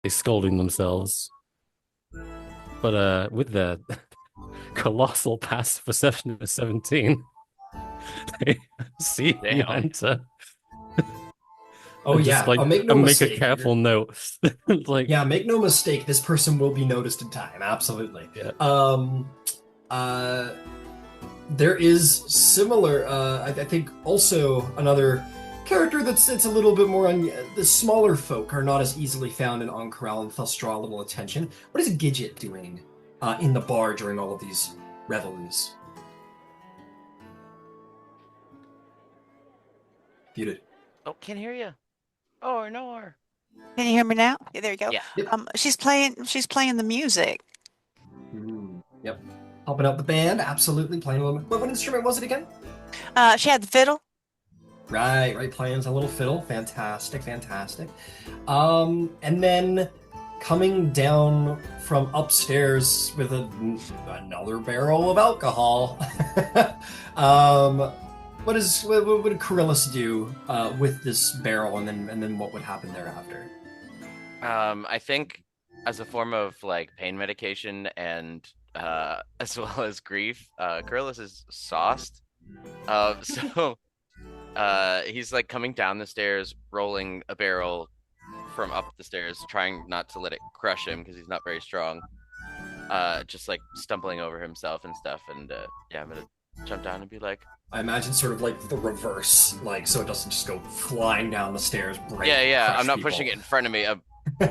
scolding themselves. But with the colossal passive perception of 17, they see you Damn. enter Oh and just yeah, like make no and make a mistake. careful note. Like, Yeah, make no mistake. This person will be noticed in time. Absolutely. yeah. Um, uh, there is similar. I think also another character that's it's a little bit more on the smaller folk are not as easily found in Ank'Harel and thus draw a little attention. What is Gidget doing in the bar during all of these revelries? Muted. Oh, can't hear you. Oh, no. Can you hear me now? Yeah, there you go. Yeah. Yep. She's playing the music. Yep. Helping out the band, absolutely playing a little. What instrument was it again? She had the fiddle. Right, playing a little fiddle. Fantastic, fantastic. And then coming down from upstairs with another barrel of alcohol. um, what would Kirillis do with this barrel, and then what would happen thereafter? I think as a form of like pain medication and as well as grief, Kirillis is sauced. So he's like coming down the stairs, rolling a barrel from up the stairs, trying not to let it crush him because he's not very strong. Just like stumbling over himself and stuff. And yeah, I'm gonna jump down and be like, I imagine sort of like the reverse, like so it doesn't just go flying down the stairs. yeah. Crush I'm not people. pushing it in front of me. I'm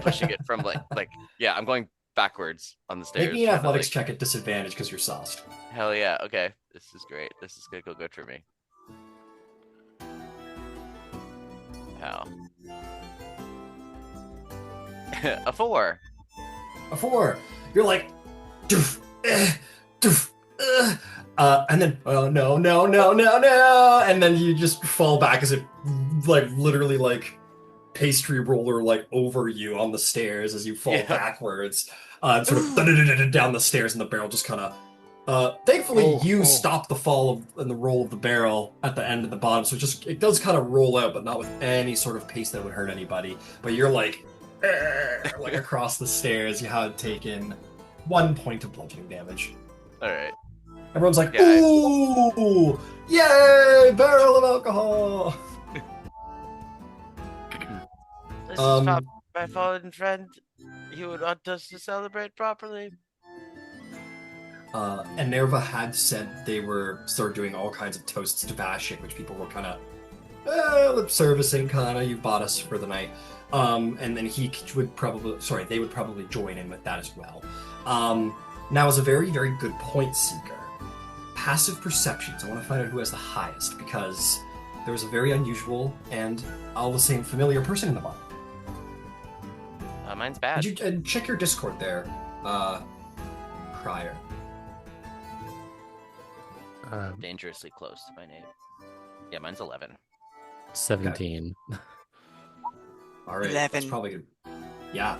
pushing it from like yeah. I'm going backwards on the stairs. Make me an trying to, athletics like, check at disadvantage because you're sauced. hell yeah. Okay, this is great. This is gonna go good for me. How? A 4. A 4. You're like, doof, doof, and then oh no, and then you just fall back as it like literally like pastry roller like over you on the stairs as you fall Yeah. backwards, sort of down the stairs, and the barrel just kind of. Thankfully, you stop the fall and the roll of the barrel at the end of the bottom, so it does kind of roll out, but not with any sort of pace that would hurt anybody. But you're like across the stairs. You have taken 1 point of bludgeoning damage. All right. Everyone's like, Yeah, ooh, yay, barrel of alcohol. This Um, is my fallen friend. He would want us to celebrate properly. And Nerva had said they were started doing all kinds of toasts to Vashek, which people were kind of lip servicing, kind of. You bought us for the night. And then they would probably join in with that as well. Now is a very, very good point seeker. Passive perceptions. I want to find out who has the highest because there was a very unusual and all the same familiar person in the bar. Mine's bad. Check your Discord there, Crier. Dangerously close to my name. Yeah, mine's 11. 17. All right, 11. that's probably good. Yeah.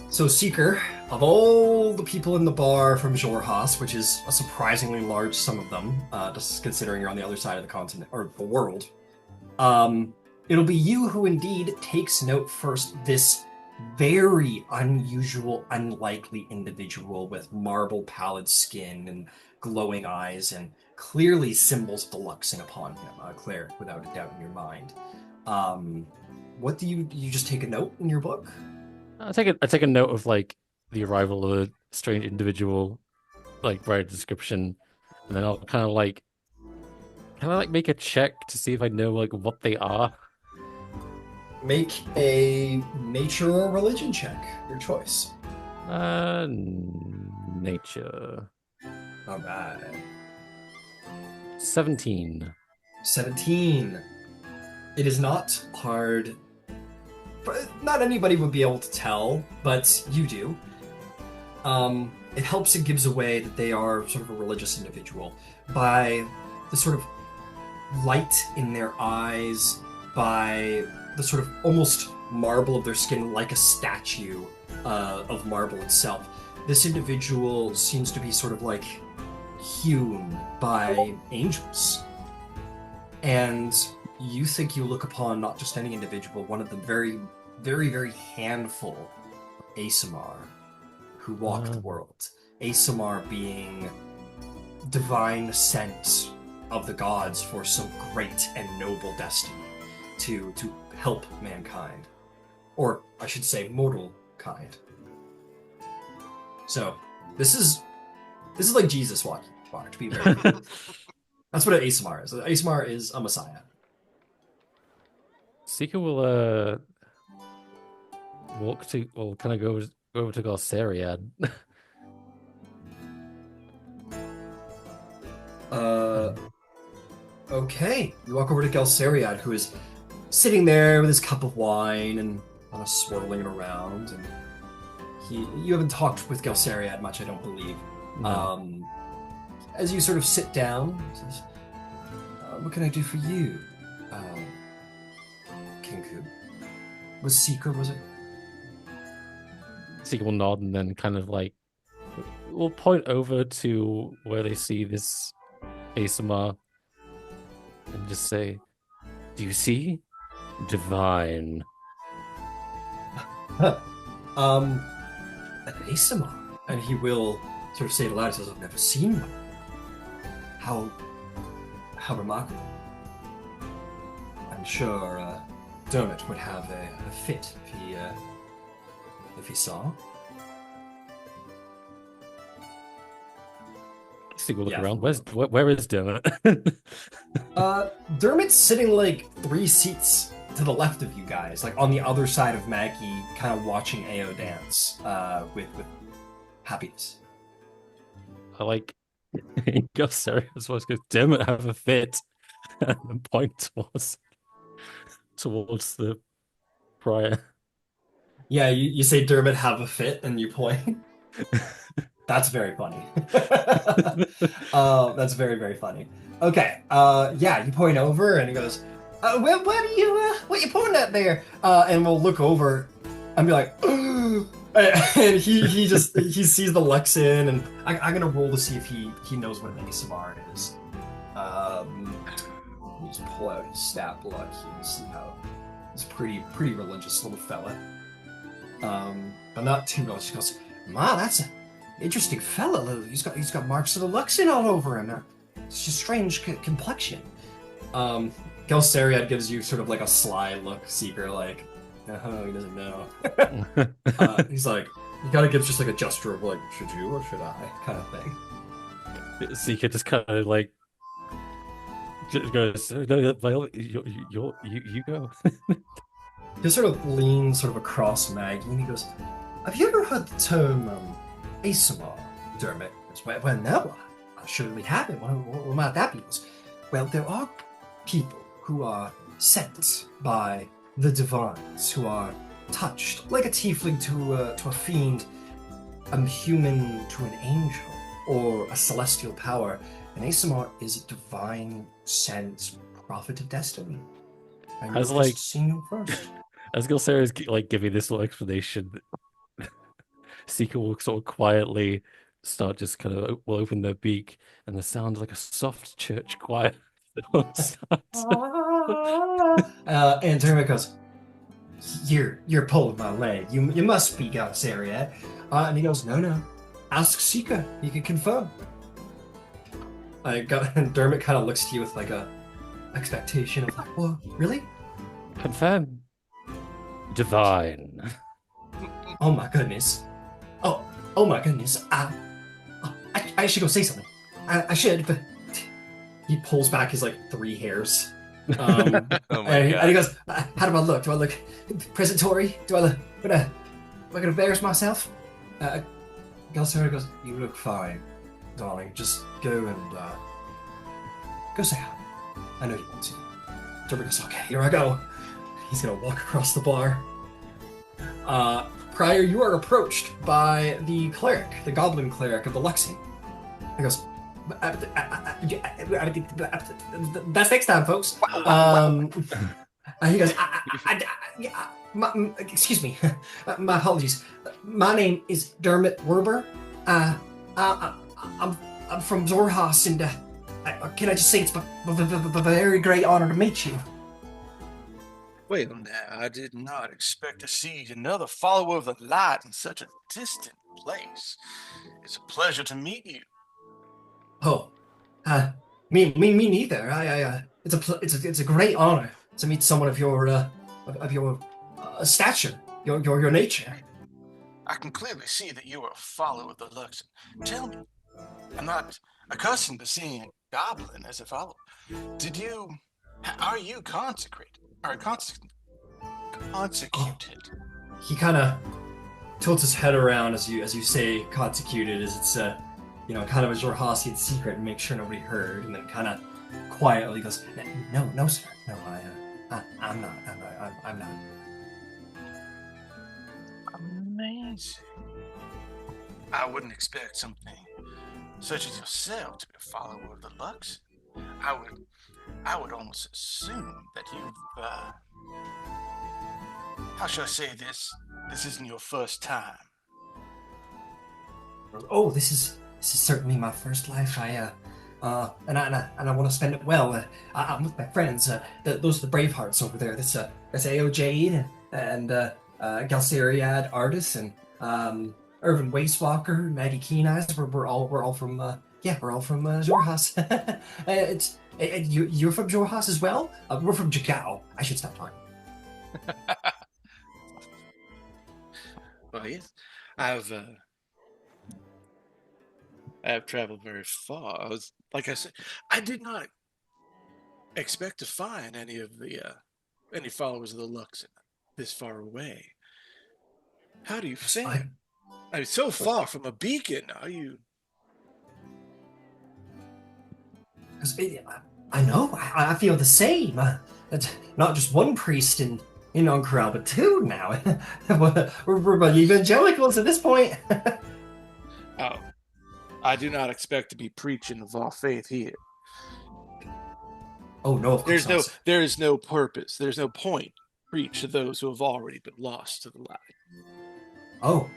So, Seeker, of all the people in the bar from Xhorhas, which is a surprisingly large sum of them, just considering you're on the other side of the continent, or the world, it'll be you who indeed takes note first this very unusual, unlikely individual with marble pallid skin and glowing eyes and clearly symbols of the Luxon upon him, a cleric without a doubt in your mind. What do you just take a note in your book? I take a note of like the arrival of a strange individual, like write a description, and then I'll kind of like make a check to see if I know like what they are. Make a nature or religion check, your choice. Nature. All right. 17. 17. It is not hard. Not anybody would be able to tell, but you do. It helps, it gives away that they are sort of a religious individual by the sort of light in their eyes, by the sort of almost marble of their skin, like a statue of marble itself. This individual seems to be sort of like hewn by angels. And you think you look upon not just any individual, one of the very, very, very handful Asamar, who walked the world. Asamar being divine sent of the gods for some great and noble destiny to help mankind. Or I should say mortal kind. So this is like Jesus walking water, to be very clear. That's what an Asamar is. An Asamar is a messiah. Seeker will kind of go over to Galsariad. Okay. You walk over to Galsariad, who is sitting there with his cup of wine and kind of swirling it around. And you haven't talked with Galsariad much, I don't believe. No. As you sort of sit down, he says, what can I do for you, Kinku? Was Seeker, was it? Seeker will nod and then kind of like will point over to where they see this Asamar and just say, "Do you see? Divine." An Asamar. And he will sort of say it aloud, he says, I've never seen one. How remarkable. I'm sure Dermot would have a fit if he saw. Seeker will look Yeah. around. Where is Dermot? Dermot's sitting like 3 seats to the left of you guys, like on the other side of Maggie, kind of watching Ao dance with happiness. I like Galsariad's voice goes, "Dermot have a fit," and then point towards the prior. Yeah, you say Dermot have a fit and you point. That's very funny. That's very, very funny. Okay, yeah, you point over and he goes, what are you pointing at there? And we'll look over and be like, and he sees the Luxon, and I'm gonna roll to see if he knows what an Asamar is. Let me just pull out his stat block here and see how he's a pretty religious little fella. But not too religious. He goes, "Ma, that's an interesting fella. He's got marks of the Luxon all over him. It's just strange complexion." Galsariad gives you sort of like a sly look, Seeker, like, he doesn't know. He's like, he kind of gives just like a gesture of like, should you or should I, kind of thing. Seeker just kind of like just goes, "No, Viola, you go." He sort of leans sort of across Maggie and he goes, "Have you ever heard the term Asamar, Dermot?" Well, no, I surely haven't. What might that be? Well, there are people who are sent by the divines, who are touched, like a tiefling to a fiend, a human to an angel, or a celestial power. An Asamar is a divine sent prophet of destiny. And As you've like- just seen him first. As Galsariad is like giving this little explanation, Seeker will sort of quietly start just kind of will open their beak, and the sound like a soft church choir. And Dermot goes, You're pulling my leg. You must be Galsariad." And he goes, No. Ask Seeker. He can confirm. And Dermot kind of looks to you with like a expectation of like, well, really? Confirm. Divine. Oh my goodness. Oh my goodness. I should go say something. I should, but he pulls back his like 3 hairs. Oh my and he God. goes, how do I look? Do I look presentatory? Do I look, am I gonna embarrass myself? Galsariad goes, "You look fine, darling. Just go and go say hi. I know you want to." Dermot goes, "Okay, here I go." He's gonna walk across the bar. Prior, you are approached by the cleric, the goblin cleric of the Luxon. He goes, "That's next time, folks." He goes, "Excuse me, my apologies. My name is Dermot Werber. I'm from Xhorhas, and can I just say it's a very great honor to meet you." Well, now, I did not expect to see another follower of the light in such a distant place. It's a pleasure to meet you. Oh, me neither. It's a great honor to meet someone of your stature, your nature. I can clearly see that you are a follower of the Luxon. Tell me, I'm not accustomed to seeing a goblin as a follower. Are you consecrated? Or consecuted? He kind of tilts his head around as you say consecuted, as it's kind of a Xhorhasian secret, and make sure nobody heard, and then kind of quietly goes, no, sir, no, I'm not, I'm not. Amazing. I wouldn't expect something such as yourself to be a follower of the Lux. I would almost assume that you've, how shall I say this? This isn't your first time. Oh, this is certainly my first life. And I want to spend it well. I'm with my friends. Those are the Bravehearts over there. That's AOJ and Galceriad Artis and Irvin Wastewalker, Maggie Keen Eyes. We're all from Xhorhas. You're from Xhorhas as well. We're from Jagao. I should stop talking. Well, yes, I've traveled very far. Like I said, I did not expect to find any followers of the Luxon this far away. How do you fare? I mean, so far from a beacon. Are you? I know. I feel the same. Not just one priest in Onkaral, but two now. we're evangelicals at this point. Oh, I do not expect to be preaching of our faith here. Oh no, of course not. There is no purpose. There's no point. Preach to those who have already been lost to the light. Oh,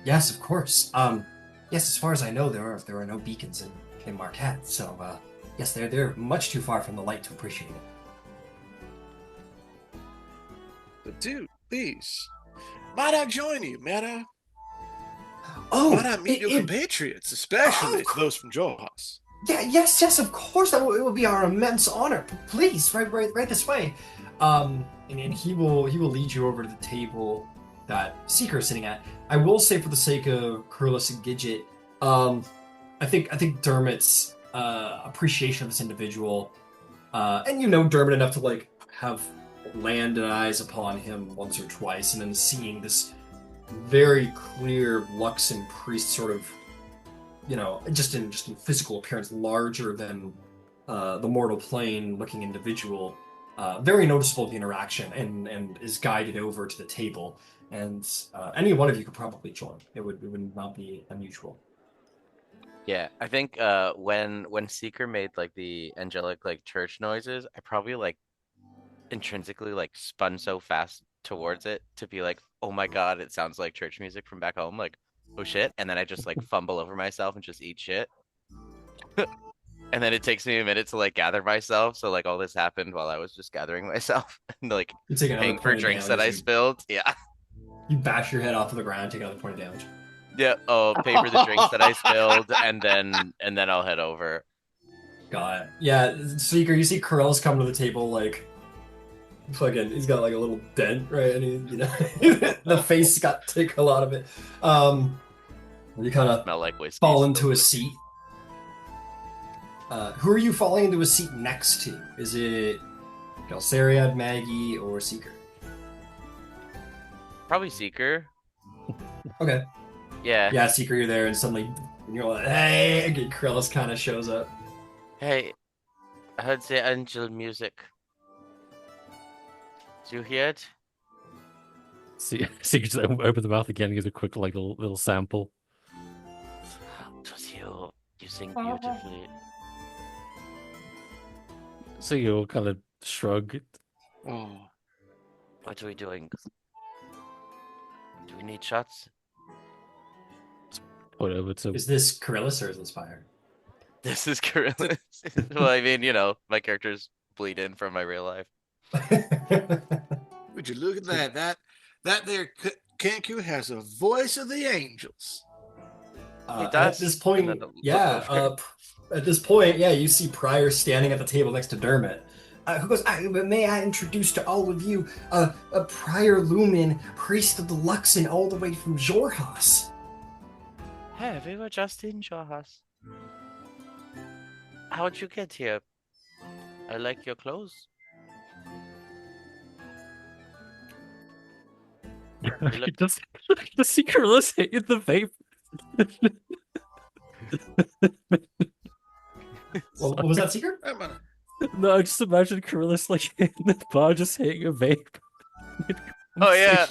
yes, of course. Yes, as far as I know, there are no beacons in Marquette. So, yes, they're much too far from the light to appreciate it. But dude, please, might I join you? Might I meet your compatriots, especially those from Xhorhas? Yeah, yes, of course. It will be our immense honor. Please, right this way. And he will lead you over to the table that Seeker is sitting at. I will say, for the sake of Kirillis and Gidget, I think Dermot's appreciation of this individual, and Dermot enough to like have landed eyes upon him once or twice, and then seeing this very clear Luxon priest, sort of, just in physical appearance, larger than the mortal plane looking individual. Very noticeable the interaction, and is guided over to the table. And any one of you could probably join. It would not be unusual. Yeah, I think when Seeker made like the angelic like church noises, I probably like intrinsically like spun so fast towards it to be like, oh my god, it sounds like church music from back home, like, oh shit, and then I just like fumble over myself and just eat shit. And then it takes me a minute to like gather myself, so like all this happened while I was just gathering myself and like paying for drinks that I spilled. Yeah. You bash your head off of the ground, take another point of damage. Yeah, pay for the drinks that I spilled, and then I'll head over. Got it. Yeah, Seeker, you see Kirillis come to the table, like, fucking, he's got like a little dent, right? And he, the face got take a lot of it. You kind of like fall into a seat. Who are you falling into a seat next to? Is it Galceriad, Maggie, or Seeker? Probably Seeker. Okay. Yeah. Yeah, Seeker, you're there, and suddenly you're like, hey, again, Kirillis kind of shows up. Hey, I heard the angel music. Did you hear it? Seeker just opens the mouth again and gives a quick like little sample. It was you. You sing beautifully. So you kind of shrug. Oh. What are we doing? Do we need shots? Whatever. So is this Kirillis or is this Fire? This is Kirillis. Well, I mean, my characters bleed in from my real life. Would you look at that? That there Kenku has a voice of the angels. He At does. this And point, then look yeah. over. At this point, yeah, you see Pryor standing at the table next to Dermot. Who goes, may I introduce to all of you a Prior Lumen, priest of the Luxon, all the way from Xhorhas. Hey, we were just in Xhorhas. How'd you get here? I like your clothes. You just the Kirillis hated the vape. Well, what was that secret? I'm gonna- No, I just imagine Kirillis like in the bar just hitting a vape. Oh yeah.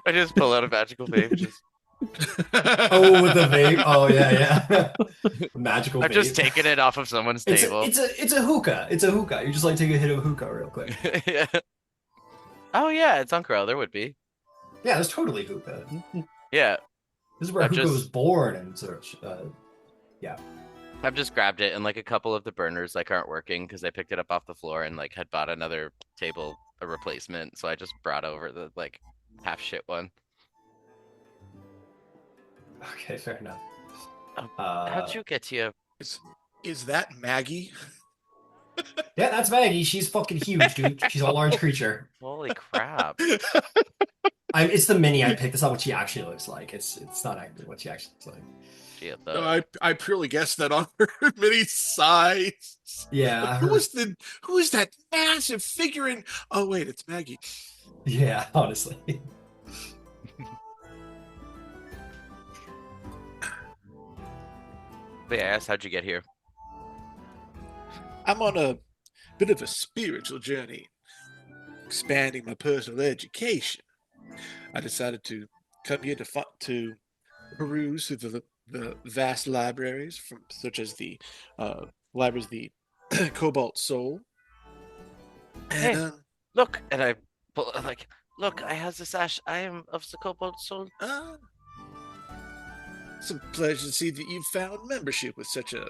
I just pull out a magical vape. Just... Oh, with the vape. Oh yeah. Magical vape. I'm just taking it off of someone's table. It's a hookah. It's a hookah. You just like take a hit of hookah real quick. Yeah. Oh yeah, it's on Corel. There would be. Yeah, it's totally hookah. Yeah. This is where hookah was born and such. Yeah. I've just grabbed it and like a couple of the burners like aren't working because I picked it up off the floor and like had bought another table a replacement, so I just brought over the like half shit one. Okay, fair enough. How'd you get here? Is that Maggie? Yeah, that's Maggie. She's fucking huge, dude. She's a large creature. Holy crap. It's the mini I picked. That's not what she actually looks like. It's not actually what she actually looks like. Shit, No, I purely guessed that on her mini size. Yeah. Who is that massive figurine? Oh wait, it's Maggie. Yeah, honestly. But yeah, I asked, how'd you get here? I'm on a bit of a spiritual journey, expanding my personal education. I decided to come here to peruse through the vast libraries, such as the libraries of the Cobalt Soul. And Hey. Look, and I pull like, look, I have this ash. I am of the Cobalt Soul. it's a pleasure to see that you've found membership with such a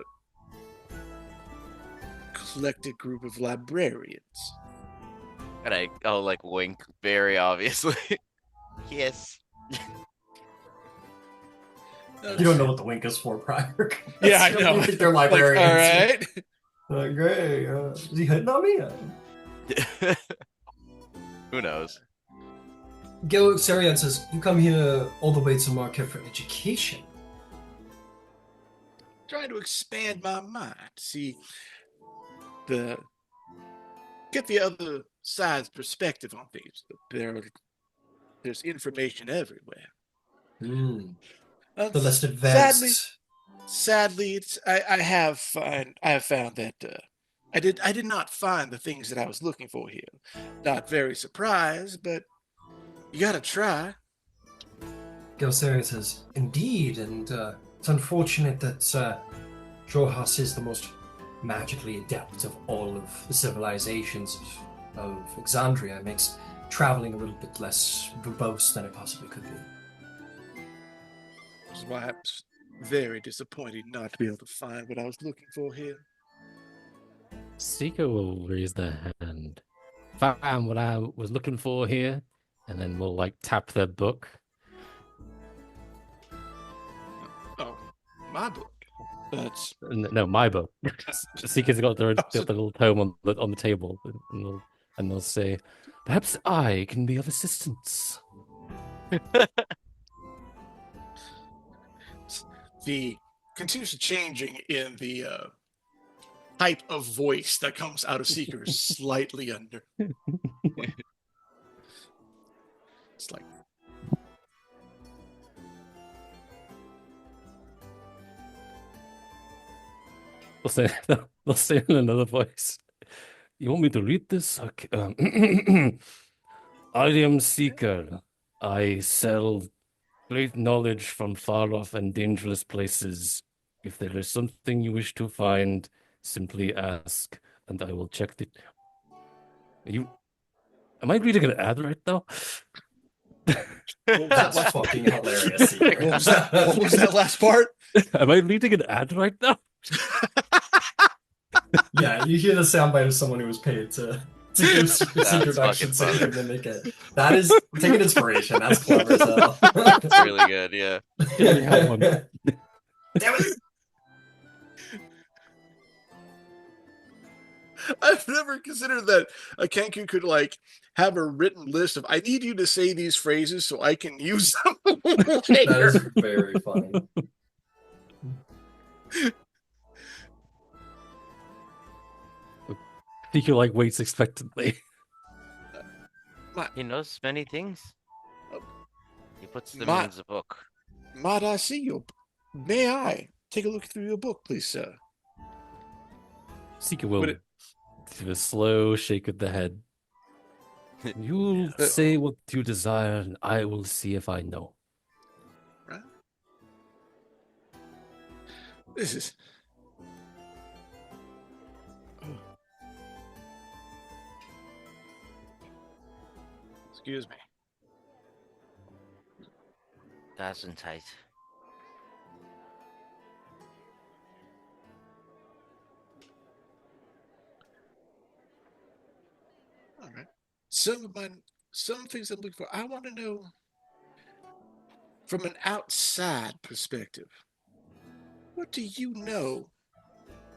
collected group of librarians. And I'll like wink very obviously. Yes. You don't know what the wink is for, Prior. Yeah, I know. They're librarians. All right. Like, great. Is he hitting on me? Who knows? Gil Sarian says, you come here all the way to Marquette for education. Trying to expand my mind, see get the other side's perspective on things. There's information everywhere. The less advanced. Sadly, I have found that I did not find the things that I was looking for here. Not very surprised, but you gotta try. Gelsarian says, indeed, and it's unfortunate that Xhorhas is the most magically adept of all of the civilizations of Exandria. It makes traveling a little bit less verbose than it possibly could be. Which is why I was very disappointed not to be able to find what I was looking for here. Seeker will raise their hand. Found what I was looking for here, and then we'll like tap their book. Oh, my book. That's No, my book. Seeker's got their little tome on the table, and they'll say, "Perhaps I can be of assistance." the continuous changing in the type of voice that comes out of Seeker is slightly under. It's like They'll say in another voice, "You want me to read this? Okay. I am Seeker. I sell great knowledge from far off and dangerous places. If there is something you wish to find, simply ask, and I will check it." Am I reading an ad right now? That's fucking hilarious. what was that last part? Am I reading an ad right now? Yeah, you hear the soundbite of someone who was paid to to use this That's introduction fucking so you funny. can mimic it. That is take an inspiration. That's clever as hell. It's really good. Yeah. Yeah, we have one. Damn it! I've never considered that a Kenku could like have a written list of I need you to say these phrases so I can use them That is later. very funny. Deku like waits expectantly. He knows many things. He puts them Ma- in the book. Might I see your may I take a look through your book, please, sir? Seeker will Would it- give a slow shake of the head. You'll say what you desire, and I will see if I know. Right? This is excuse me. Gesundheit. All right. Some things I'm looking for. I want to know from an outside perspective. What do you know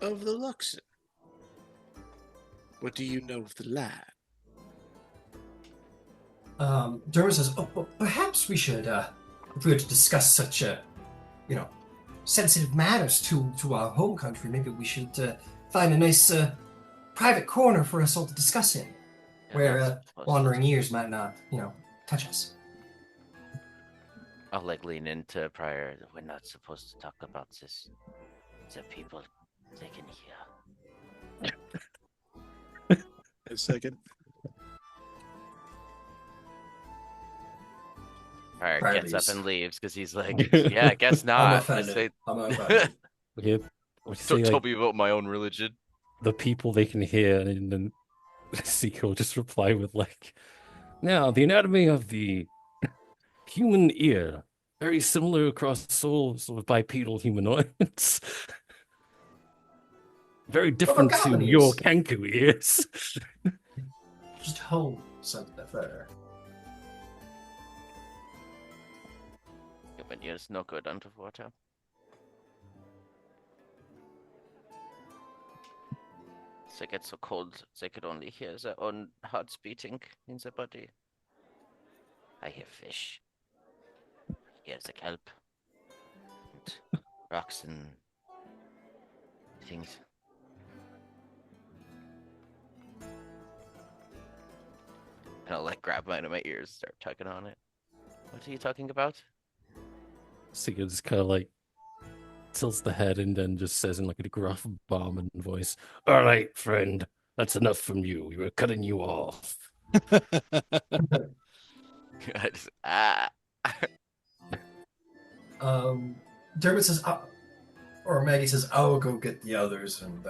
of the Luxon? What do you know of the lad? Dermot says, "Oh, well, perhaps we should, if we were to discuss such, sensitive matters to our home country, maybe we should find a nice private corner for us all to discuss in, where wandering ears might not, touch us." I'll like lean into prior. We're not supposed to talk about this. The people, they can hear. A second. Prior Prior gets leaves. up and leaves because he's like, yeah, I guess I'm not. I offended. say, I'm offended. Okay, what you say, don't tell like, me about my own religion. the people they can hear, and then Seeker will just reply with like, now the anatomy of the human ear, very similar across souls of bipedal humanoids. Very different to common your ears. Kanku ears. Just hone something further. Human ears no good underwater. They get so cold they could only hear their own hearts beating in their body. I hear fish. Hear the kelp. And rocks and things. And I'll like grab mine in my ears, start tugging on it. What are you talking about? Seeker just kind of like tilts the head and then just says in like a gruff barman voice, "All right, friend, that's enough from you. We were cutting you off." I just, ah. Dermot says, or Maggie says, "I'll go get the others, and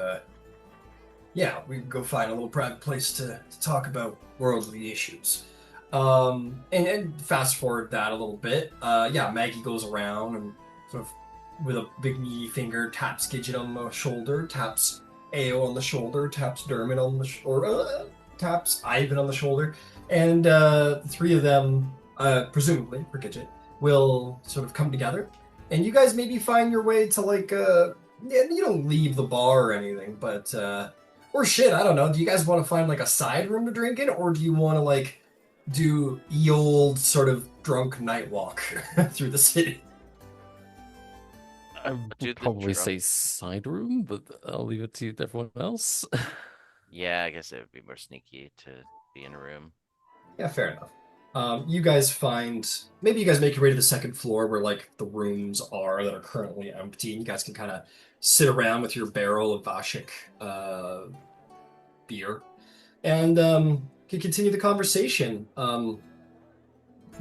yeah, we can go find a little private place to talk about worldly issues." And fast forward that a little bit. Yeah, Maggie goes around and sort of with a big meaty finger taps Gidget on the shoulder, taps Ao on the shoulder, taps Dermot on the shoulder, taps Ivan on the shoulder, and the three of them, presumably for Gidget, will sort of come together. And you guys maybe find your way to like, yeah, you don't leave the bar or anything, but or shit, I don't know. Do you guys want to find like a side room to drink in, or do you want to like do ye old sort of drunk night walk through the city? I Do would the probably drunk- say side room, but I'll leave it to everyone else. Yeah, I guess it would be more sneaky to be in a room. Yeah, fair enough. You guys find maybe you guys make your way to the second floor where like the rooms are that are currently empty, and you guys can kind of sit around with your barrel of Vashek beer, and can continue the conversation.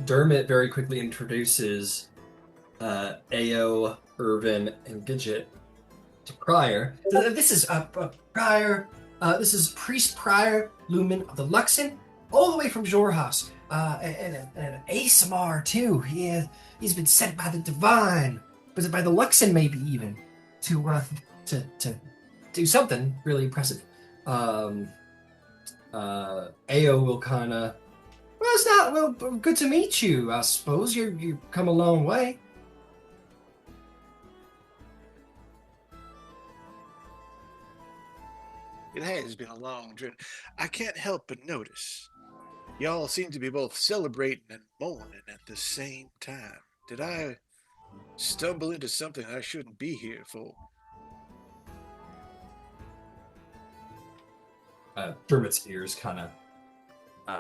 Dermot very quickly introduces Ao, Irvin, and Gidget to Prior. This is Prior. This is Priest Prior Lumen of the Luxon, all the way from Xhorhas. And an ASMR too. He's been sent by the divine, was it by the Luxon maybe even, to do something really impressive. Ao will kind of. Well, it's not. Well, good to meet you. I suppose you come a long way. It has been a long journey. I can't help but notice. Y'all seem to be both celebrating and mourning at the same time. Did I stumble into something I shouldn't be here for? Dermot's ears kind of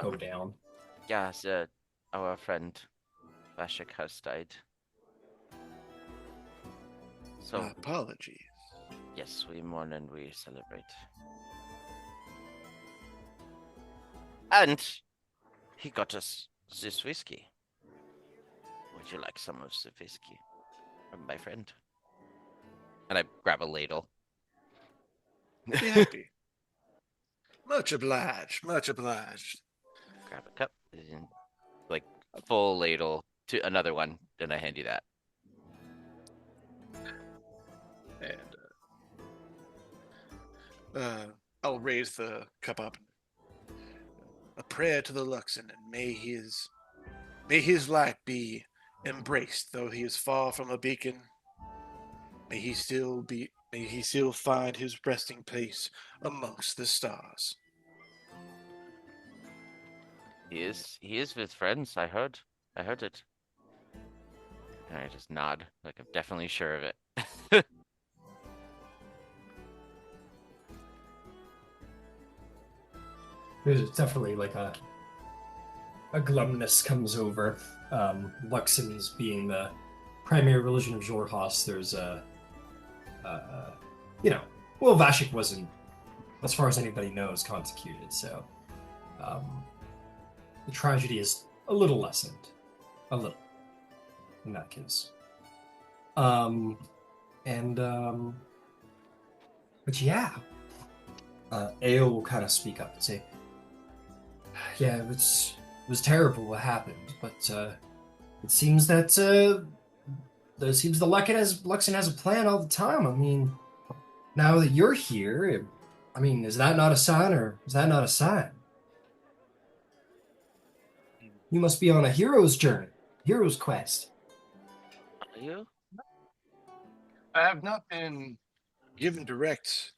go Um, down. yeah, our friend Vashek has died. So, My apologies. yes, we mourn and we celebrate. And he got us this whiskey. Would you like some of the whiskey from my friend? And I grab a ladle. Be happy. Much obliged. Much obliged. Grab a cup, and, like full ladle to another one, then I hand you that. And I'll raise the cup up. A prayer to the Luxon, and may his light be embraced, though he is far from a beacon. May he still find his resting place amongst the stars. He is with friends, I heard it. And I just nod, like I'm definitely sure of it. There's definitely like a glumness comes over. Luxon's being the primary religion of Xhorhas. There's well, Vashek wasn't, as far as anybody knows, consecrated, so the tragedy is a little lessened, a little, in that case. But yeah, Ao will kind of speak up and say, "Yeah, it was terrible what happened, but it seems that the Luxon has a plan all the time. I mean, now that you're here, I mean, is that not a sign, or is that not a sign? You must be on a hero's journey, hero's quest." Are you? I have not been given direct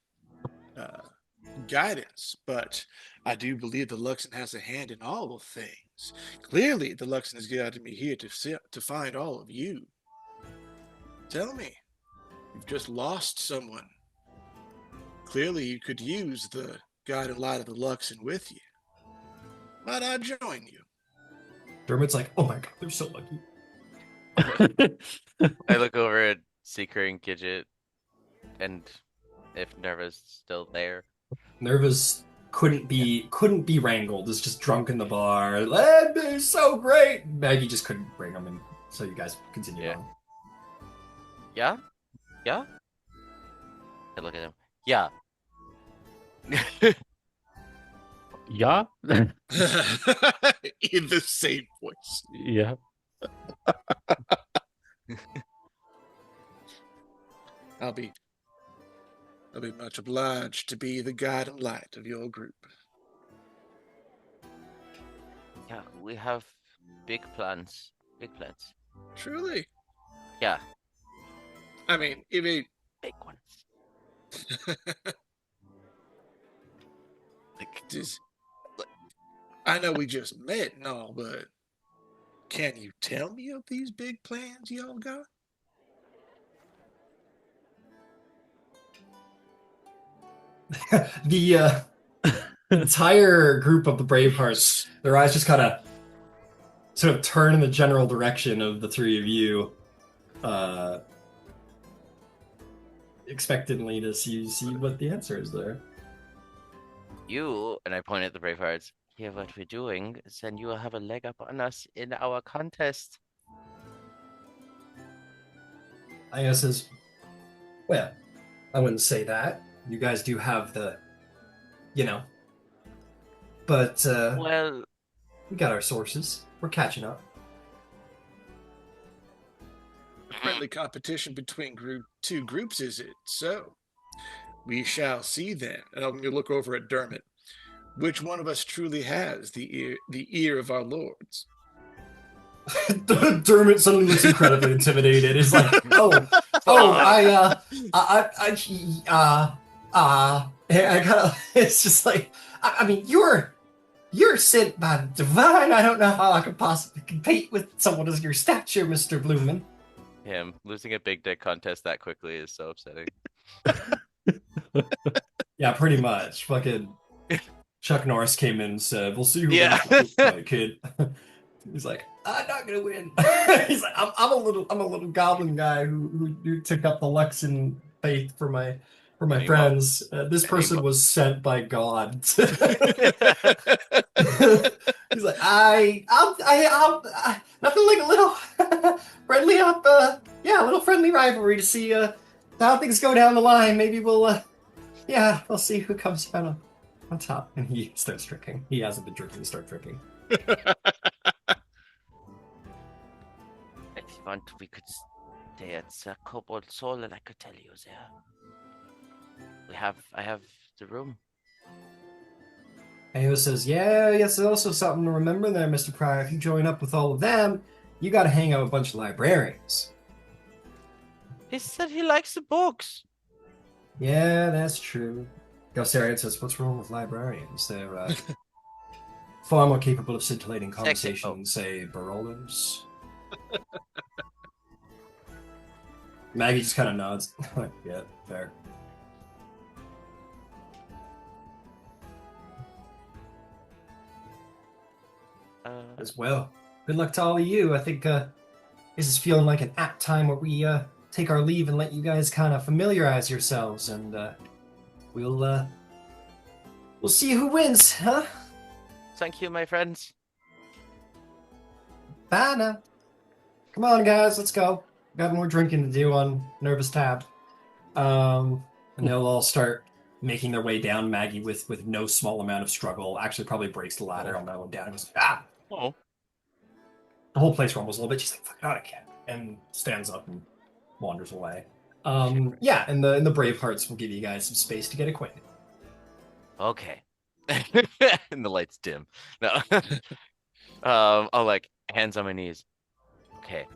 guidance, but I do believe the Luxon has a hand in all of things. Clearly, the Luxon has guided me here to find all of you. Tell me, you've just lost someone. Clearly, you could use the guide and light of the Luxon with you. Might I join you? Dermot's like, "Oh my god, they're so lucky." I look over at Seeker and Gidget, and if Nerva's still there. Nerva's couldn't be wrangled. Is just drunk in the bar. That'd be so great. Maggie just couldn't bring him, and so you guys continue Yeah. on. Yeah? Yeah? I look at him. Yeah. Yeah? In the same voice. Yeah. I'll be much obliged to be the guide and light of your group. Yeah, we have big plans. Big plans. Truly. Yeah, I mean, if it big ones. just, I know we just met and all, but can you tell me of these big plans y'all got? The entire group of the Bravehearts, their eyes just kind of sort of turn in the general direction of the three of you, expectantly to see what the answer is there. You, and I point at the Bravehearts, hear what we're doing, then you will have a leg up on us in our contest. I guess is, well, I wouldn't say that. You guys do have the, but Well, we got our sources. We're catching up. Friendly competition between two groups, is it? So, we shall see then. And I'm going to look over at Dermot. Which one of us truly has the ear of our lords? Dermot suddenly looks incredibly intimidated. He's like, I gotta. It's just like, I mean, you're sent by the divine. I don't know how I could possibly compete with someone of your stature, Mr. Blumen. Him losing a big dick contest that quickly is so upsetting. Yeah, pretty much. Fucking Chuck Norris came in and said, "We'll see who Yeah. wins, my kid." He's like, "I'm not gonna win." He's like, "I'm a little goblin guy who took up the Luxon faith for my friends. This person was sent by God." He's like, I'll nothing like a little friendly a little friendly rivalry to see how things go down the line. Maybe we'll see who comes out on top. And he starts drinking. He hasn't been drinking. He starts drinking. If you want, we could stay at Kobold Soul, and I could tell you there. I have the room. Ayo says, yes, there's also something to remember there, Mr. Pryor. If you join up with all of them, you gotta hang out with a bunch of librarians. He said he likes the books. Yeah, that's true. Gostarian says, what's wrong with librarians? They're far more capable of scintillating conversation than, say, Barolos. Maggie just kind of nods. Yeah, fair. As well. Good luck to all of you. I think this is feeling like an apt time where we take our leave and let you guys kind of familiarize yourselves, and we'll see who wins, huh? Thank you, my friends. Bye now. Come on, guys, let's go. Got more drinking to do on Nervous Tab. And they'll all start making their way down. Maggie, with no small amount of struggle, actually probably breaks the ladder on that one down and goes, ah! Oh. The whole place rumbles a little bit. She's like, fuck it, I can't. And stands up and wanders away. Yeah, and the Bravehearts will give you guys some space to get acquainted. Okay. And the lights dim. No. I'll like hands on my knees. Okay.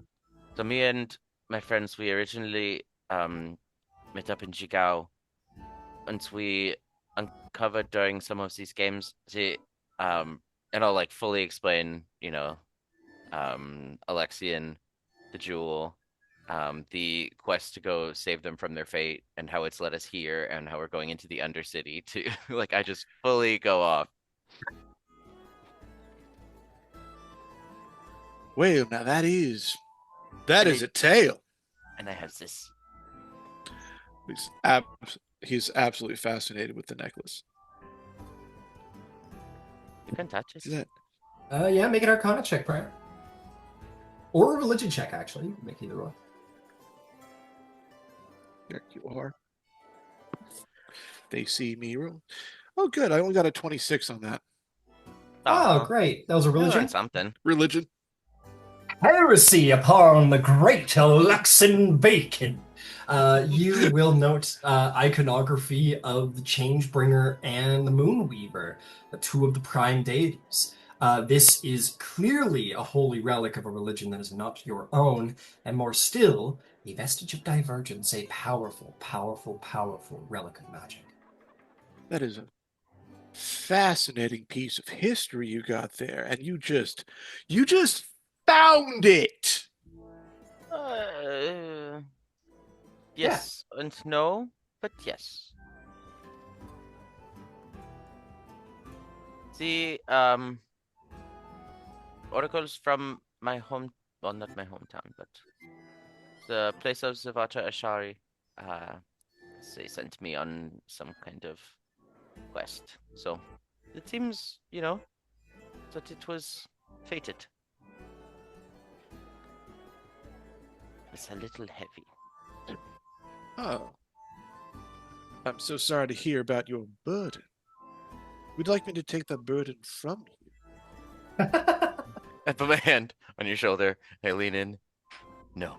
So me and my friends, we originally met up in Jigao. And we uncovered during some of these games and I'll like fully explain, Alexian, the jewel, the quest to go save them from their fate, and how it's led us here, and how we're going into the Undercity to like I just fully go off. Well, now that is a tale. And I have this. He's absolutely fascinated with the necklace. You can touch it. Is that? Yeah, make an Arcana check, Prior. Or a religion check, actually. You can make either one. There you are. They see me roll. Oh, good. I only got a 26 on that. Oh, great. That was a religion? Something. Religion. Heresy upon the great Luxon Bacon. You will note iconography of the Changebringer and the Moonweaver, two of the prime deities. This is clearly a holy relic of a religion that is not your own, and more still, a vestige of divergence, a powerful, powerful, powerful relic of magic. That is a fascinating piece of history you got there, and you just found it. Yes and no, but yes. The oracles from my home, well, not my hometown, but the place of Zavata Ashari, they sent me on some kind of quest. So it seems, that it was fated. It's a little heavy. Oh. I'm so sorry to hear about your burden. Would you like me to take the burden from you? I put my hand on your shoulder. I lean in. No.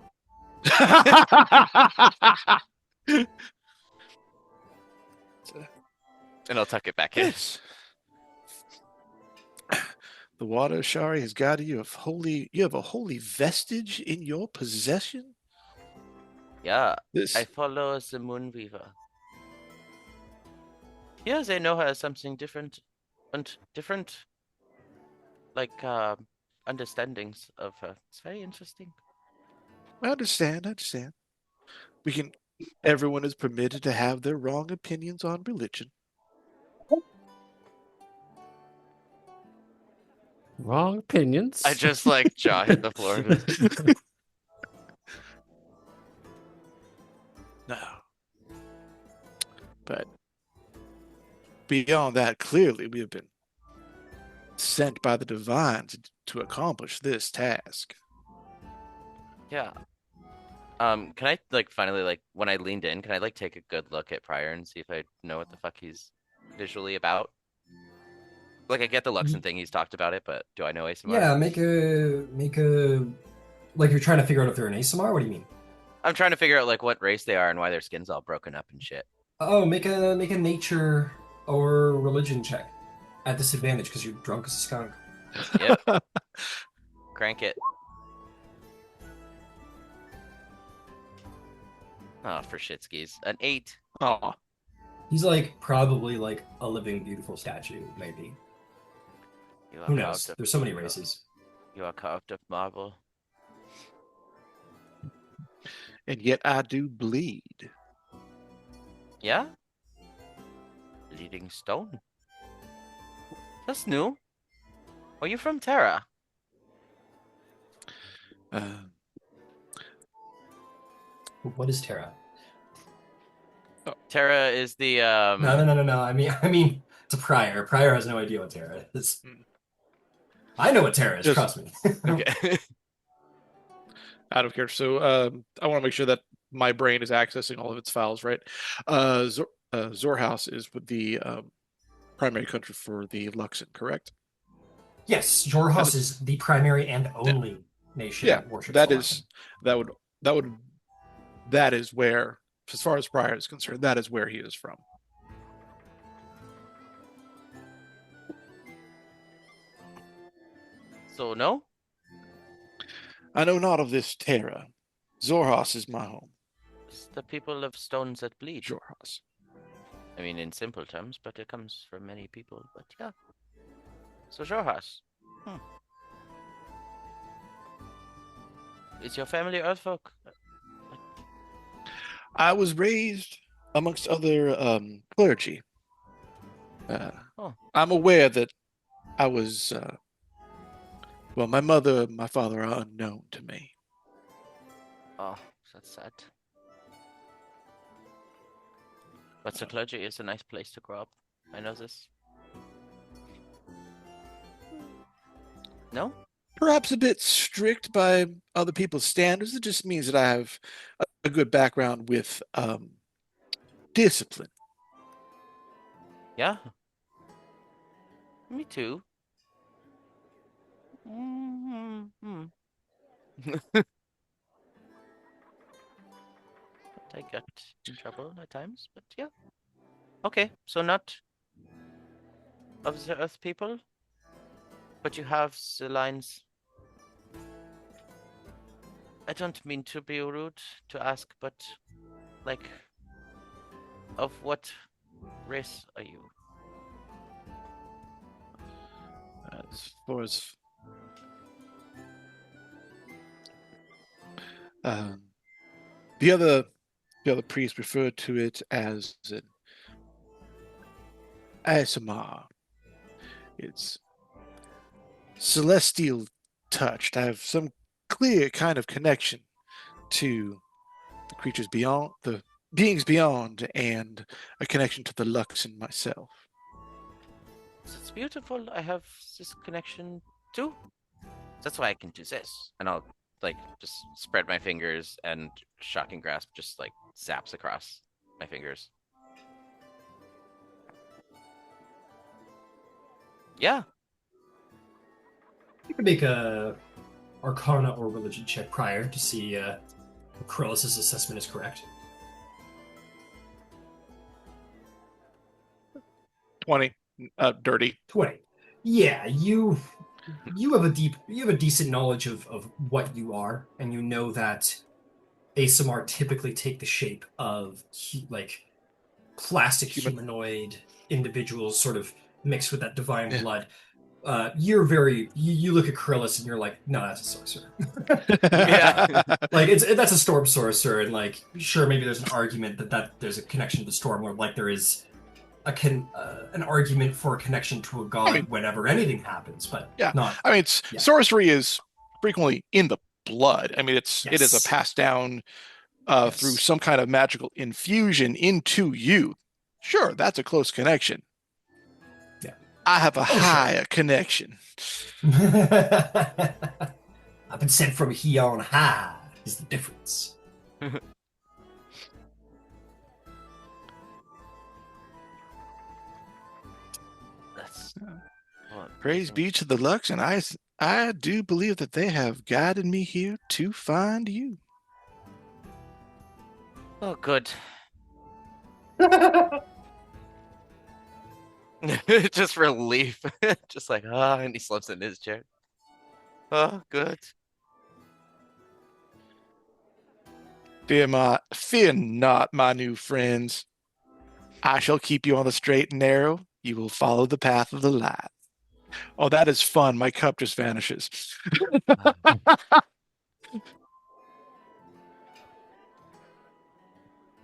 And I'll tuck it back in. Yes. The water Ashari has guided you. You have a holy vestige in your possession. Yeah, This I follow the Moonweaver. Yeah, they know her as something different, and different, like, understandings of her. It's very interesting. I understand. I understand. We can. Everyone is permitted to have their wrong opinions on religion. Wrong opinions. I just like jaw hit the floor. No. But beyond that, clearly we have been sent by the divine to accomplish this task. Yeah. Can I like finally like when I leaned in, can I like take a good look at Pryor and see if I know what the fuck he's visually about? Like I get the Luxon thing, he's talked about it, but do I know ASMR? Yeah, make a like you're trying to figure out if they're an ASMR. What do you mean? I'm trying to figure out like what race they are and why their skin's all broken up and shit. Oh, make a nature or religion check at disadvantage because you're drunk as a skunk. Yep. Crank it. Oh, for shitskis. An 8. Oh, He's like probably like a living, beautiful statue, maybe. You are Who carved knows? of- There's so many races. You are carved of marble. and yet I do bleed. Yeah? Bleeding stone. That's new. Are you from Terra? Uh, What is Terra? Terra is the No. I mean, it's a Prior. Prior has no idea what Terra is. I know what Terra is. Just- Trust me. Okay. out of character. So I want to make sure that my brain is accessing all of its files, right? Xhorhas is with the primary country for the Luxon, correct? Yes, Xhorhas is the primary and only nation Yeah, that worships that the is that is where, as far as Prior is concerned, that is where he is from. So no? I know not of this Terra. Xhorhas is my home. It's the people of stones that bleed. Xhorhas. I mean, in simple terms, but it comes from many people. But yeah. So Xhorhas. Is your family Earthfolk? I was raised amongst other clergy. Oh. I'm aware that I was, well, my mother and my father are unknown to me. Oh, that's sad. But the clergy is a nice place to grow up. I know this. No? Perhaps a bit strict by other people's standards. It just means that I have a good background with discipline. Yeah. Me too. Mm-hmm. I get in trouble at times, but yeah. Okay, so not of the Earth people, but you have the lines. I don't mean to be rude to ask, but like, of what race are you? As far as the other priest referred to it as an ASMR. It's celestial touched. I have some clear kind of connection to the creatures beyond, the beings beyond, and a connection to the Luxon myself. It's beautiful. I have this connection too. That's why I can do this. And I'll like just spread my fingers and shocking grasp just like zaps across my fingers. Yeah. You can make a Arcana or religion check prior to see if Kirillis' assessment is correct. 20. Dirty. 20. Yeah, you you have a decent knowledge of what you are, and you know that ASMR typically take the shape of like plastic Human. humanoid individuals, sort of mixed with that divine Yeah. blood. You look at Kirillis and you're like, no, that's a sorcerer. Yeah. Like that's a storm sorcerer, and like sure maybe there's an argument that there's a connection to the storm lord, like there is an argument for a connection to a god mean- whenever anything happens, but Yeah. not I mean, it's Yeah. sorcery is frequently in the blood. I mean, it is a Yes. passed down Yes. through some kind of magical infusion into you. Sure, that's a close connection. Yeah. I have a Oh, sure. higher connection. I've been sent from here on high is the difference. That's Praise be to the Luxon. I do believe that they have guided me here to find you. Oh, good. Just relief. Just like, and he slips in his chair. Oh, good. Fear not, my new friends. I shall keep you on the straight and narrow. You will follow the path of the light. Oh, that is fun. My cup just vanishes. I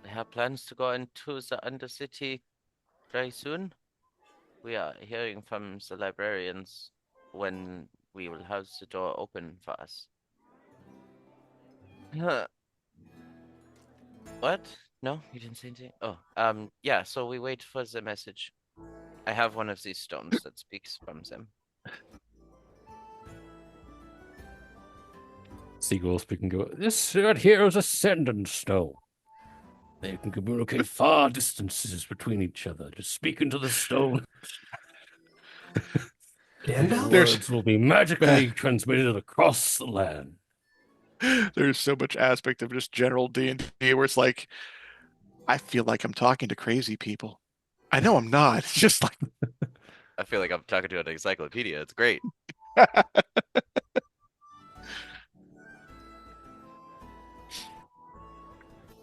have plans to go into the Undercity very soon. We are hearing from the librarians when we will have the door open for us. What? No, you didn't say anything? Oh, yeah, so we wait for the message. I have one of these stones that speaks from them. Seagull speaking. Go. This right here is a sending stone. They can communicate far distances between each other. Just speak into the stone. Gandalf? Words will be magically transmitted across the land. There's so much aspect of just general D&D where it's like, I feel like I'm talking to crazy people. I know I'm not. It's just like, I feel like I'm talking to an encyclopedia. It's great.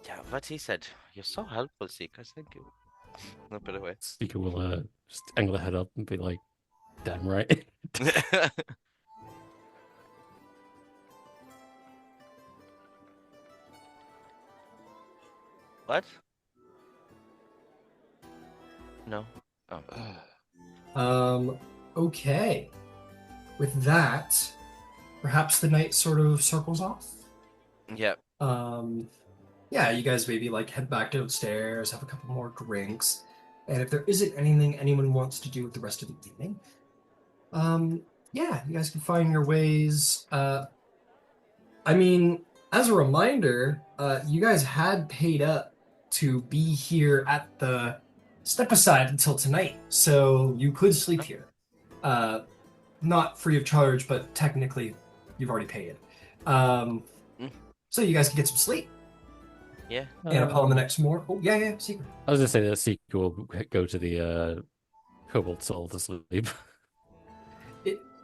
Yeah, what he said. You're so helpful, Seekers. Thank you. I'll put it away. Seeker will just angle the head up and be like, damn right. What? No. Oh. Okay. With that, perhaps the night sort of circles off. Yep. Yeah, you guys maybe like head back downstairs, have a couple more drinks, and if there isn't anything anyone wants to do with the rest of the evening, yeah, you guys can find your ways. I mean, as a reminder, you guys had paid up to be here at the step aside until tonight, so you could sleep here. Not free of charge, but technically you've already paid. So you guys can get some sleep. Yeah. And upon the next morning, oh yeah, secret. I was gonna say that Seeker will go to the Cobalt Soul to sleep.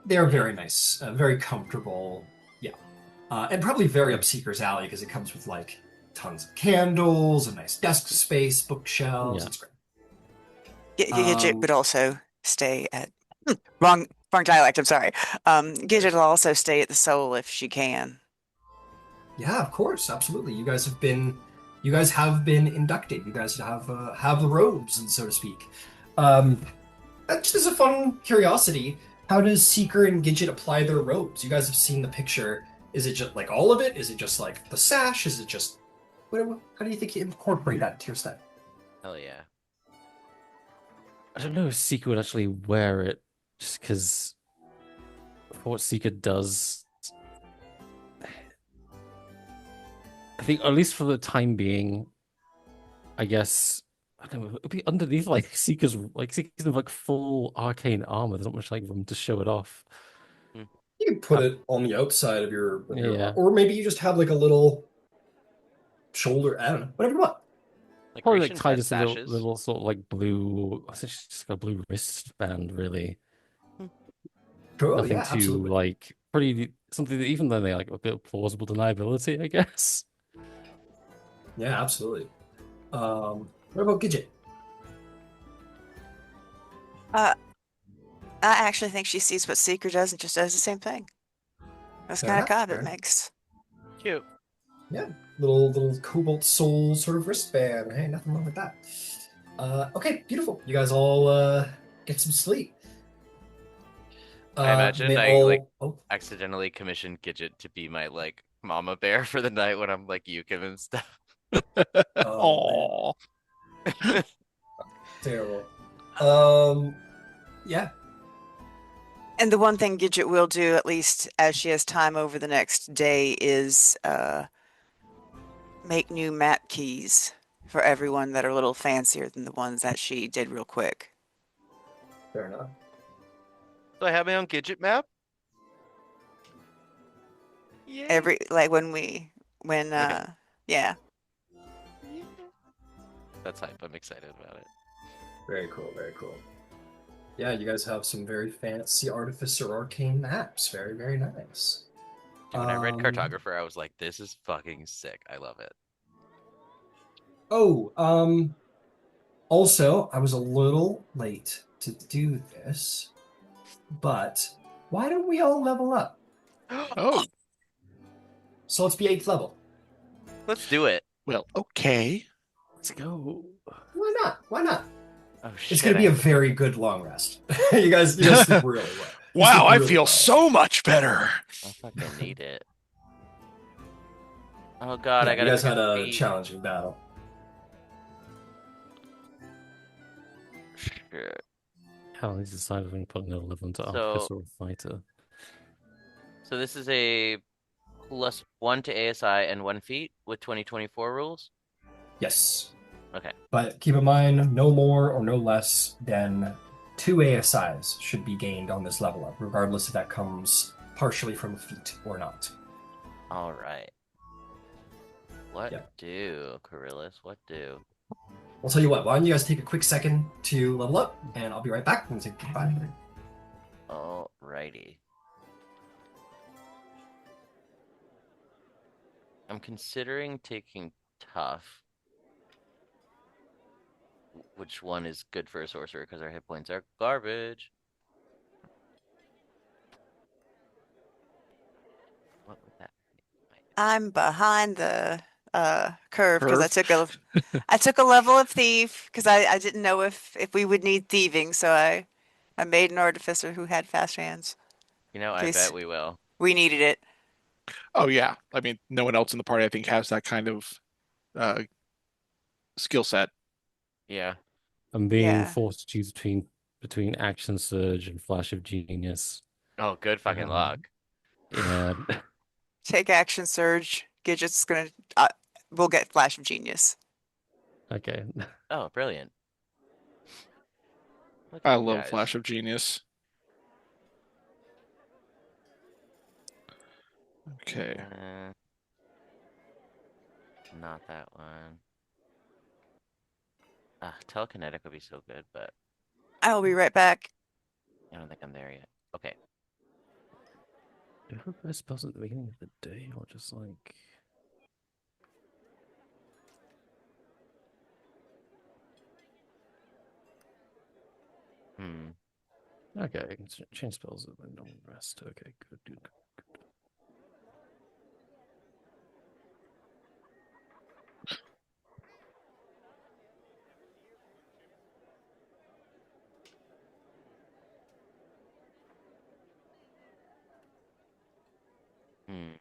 They're very nice, very comfortable, yeah, and probably very up Seeker's alley because it comes with like tons of candles, a nice desk space, bookshelves. Yeah. It's great. Gidget would also stay at wrong dialect. I'm sorry. Gidget will also stay at the Soul if she can. Yeah, of course, absolutely. You guys have been inducted. You guys have the robes, and so to speak. Just as a fun curiosity, how does Seeker and Gidget apply their robes? You guys have seen the picture. Is it just like all of it? Is it just like the sash? Is it just how do you think you incorporate that into your style? Hell yeah. I don't know if Seeker would actually wear it, just because for what Seeker does. I think, at least for the time being, I guess, I don't know, it would be underneath Seeker's full arcane armor. There's not much room to show it off. You can put it on the outside of your Yeah. or maybe you just have like a little shoulder. I don't know, whatever you want. Like Probably Grecians tied had to some sashes. little sort of blue. I think it's just a blue wristband, really. Cool. Nothing Yeah, too absolutely. like pretty something that even though they like a bit of plausible deniability, I guess. Yeah, absolutely. What about Gidget? Uh, I actually think she sees what Seeker does and just does the same thing. That's the Fair kind of enough. god Fair it enough. makes. Cute. Yeah, little cobalt soul sort of wristband. Hey, nothing wrong with that. Okay, beautiful. You guys all get some sleep. I They imagine I like all. Oh, accidentally commissioned Gidget to be my like mama bear for the night when I'm like Yukon and stuff. oh man, Oh, terrible. Yeah. And the one thing Gidget will do, at least as she has time over the next day, is make new map keys for everyone that are a little fancier than the ones that she did real quick. Fair enough. So I have my own Gidget map. Yay. Every like when Okay. yeah. Yeah. That's hype. I'm excited about it. Very cool. Very cool. Yeah, you guys have some very fancy artificer arcane maps. Very, very nice. Dude, when I read Um, Cartographer, I was like, this is fucking sick. I love it. oh, also, I was a little late to do this, but why don't we all level up? oh, So let's be 8th level. Let's do it. well, okay. Let's go. Why not? Why not? Oh It's shit, gonna I be a have to very good long rest. You guys sleep really well. You Wow, sleep I really feel well. so much better. I fucking need it. Oh god, I Yeah, you gotta guys pick a had a feat. challenging battle. Shit. Callie's decided to put another level into So Artificer or Fighter. so this is a +1 to ASI and 1 feat with 2024 rules? Yes. Okay. But keep in mind, no more or no less than 2 ASIs should be gained on this level up, regardless if that comes partially from a feat or not. Alright. What Yeah. do, Kirillis? What do? I'll tell you what, why don't you guys take a quick second to level up, and I'll be right back. I'm gonna take 5 minutes. Alrighty. I'm considering taking tough. Which one is good for a sorcerer because our hit points are garbage. What would that be? I'm behind the curve because Curve. I took a level of thief because I didn't know if we would need thieving, so I made an artificer who had fast hands You know, in I bet case we will. we needed it. Oh yeah, I mean, no one else in the party I think has that kind of uh, skill set. Yeah. I'm being Yeah. forced to choose between Action Surge and Flash of Genius. Oh, good fucking luck. Yeah. Take action surge. Gidget's gonna we'll get flash of genius. Okay. Oh, brilliant. Look I at you love guys. Flash of Genius. Okay. Not that one. Telekinetic would be so good, but I will be right back. I don't think I'm there yet. Okay. Do you have best spells at the beginning of the day or just like Hmm. okay, I can change spells at my normal rest. Okay, good, good. Hmm.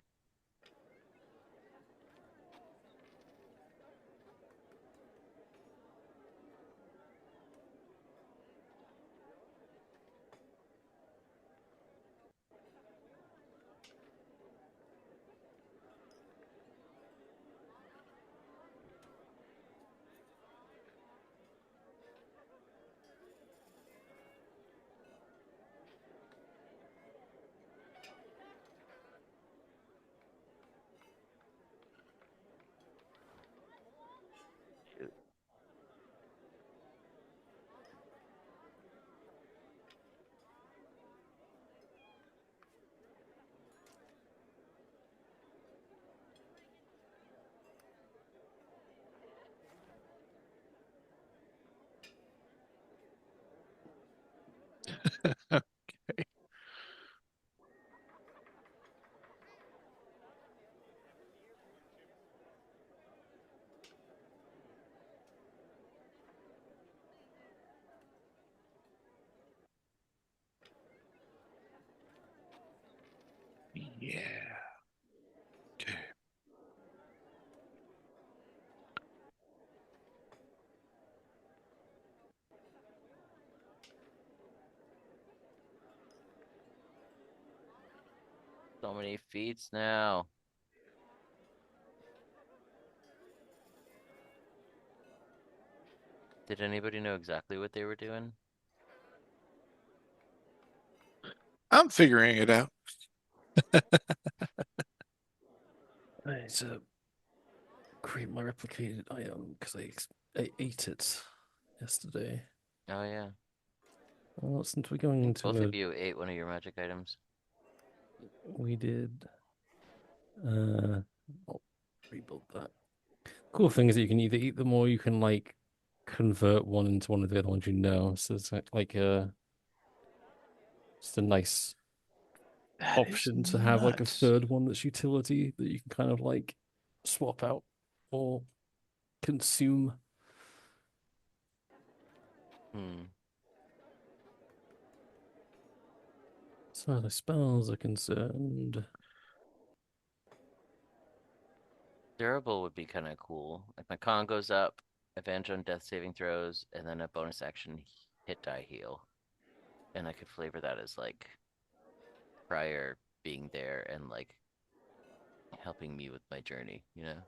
So many feats now. Did anybody know exactly what they were doing? I'm figuring it out. I need to create my replicated item because I ate it yesterday. Oh yeah. Well, since we're going into Both of you ate one of your magic items. we did. I'll rebuild that. Cool thing is that you can either eat them or you can like convert one into one of the other ones you know. So it's like just a nice That option is to have like a nuts. third one that's utility that you can kind of like swap out or consume. Hmm. As far as spells are concerned, Durable would be kind of cool. Like my con goes up, advantage on death saving throws, and then a bonus action hit die heal. And I could flavor that as like prior being there and like helping me with my journey, you know?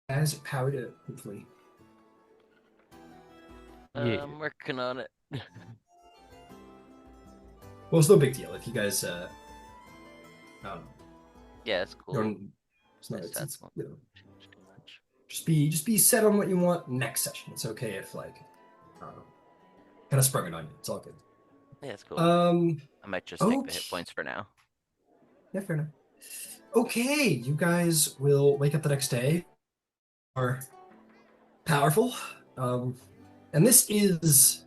As powered it, hopefully. yeah. I'm working on it. Well, it's no big deal if you guys Yeah, it's cool. don't. It's not. My It's, stats won't you know, change too much. just be set on what you want next session. It's okay if like, kind of sprung it on you. It's all good. Yeah, it's cool. Um. I might just take the hit Okay. points for now. Yeah, fair enough. Okay, you guys will wake up the next day. Are powerful. And this is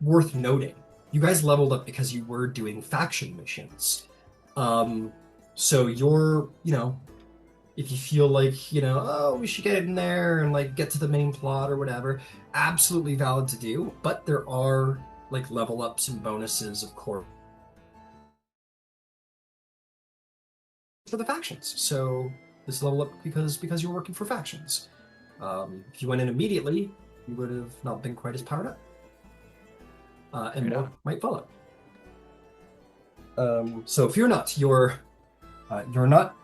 worth noting. You guys leveled up because you were doing faction missions. So you're, if you feel like, oh, we should get in there and like get to the main plot or whatever, absolutely valid to do. But there are like level ups and bonuses, of course, for the factions. So this level up because you're working for factions. If you went in immediately, you would have not been quite as powered up. And Right more on. might follow. So fear not, you're not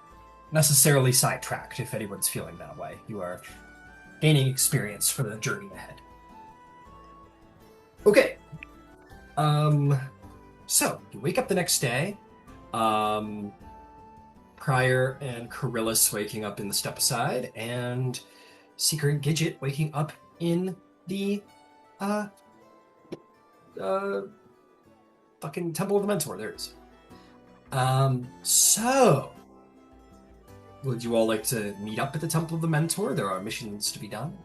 necessarily sidetracked if anyone's feeling that way. You are gaining experience for the journey ahead. Okay. So you wake up the next day. Prior and Kirillis waking up in the step aside, and Seeker and Gidget waking up in the fucking Temple of the Mentor. There it is. So would you all like to meet up at the Temple of the Mentor? There are missions to be done.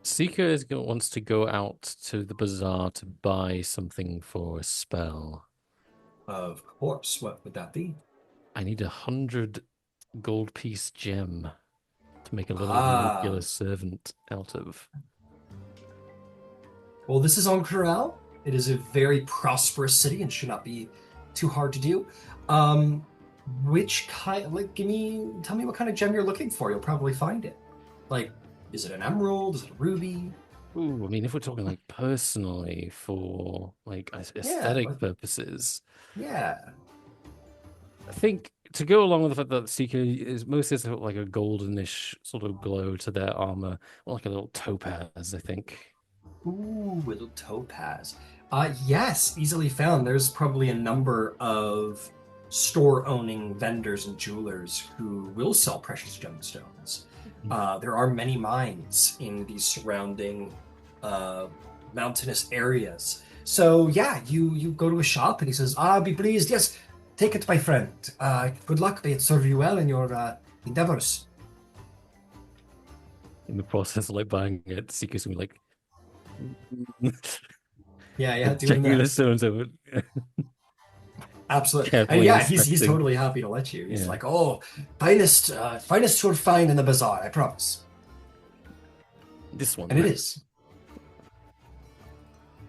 Seeker wants to go out to the bazaar to buy something for a spell. Of course. What would that be? I need 100 gold piece gem to make a little Ah. regular servant out of. Well, this is on Corral. It is a very prosperous city and should not be too hard to do. Which kind? Like, tell me what kind of gem you're looking for. You'll probably find it. Like, is it an emerald? Is it a ruby? Ooh, I mean, if we're talking like personally for like aesthetic like- purposes, Yeah. I think to go along with the fact that Seeker is mostly sort of like a goldenish sort of glow to their armor, or like a little topaz, I think. Ooh, little topaz. Yes, easily found. There's probably a number of store-owning vendors and jewelers who will sell precious gemstones. There are many mines in these surrounding uh, mountainous areas. So yeah, you go to a shop and he says, "Ah, be pleased. Yes, take it, my friend. Good luck. May it serve you well in your endeavors." In the process of like buying it, Seeker's gonna be like Yeah, yeah, doing checking the that. stones over, Absolutely. And carefully yeah, he's inspecting. totally happy to let you. He's Yeah, like, "Oh, finest you'll find in the bazaar, I promise." this And it one. is.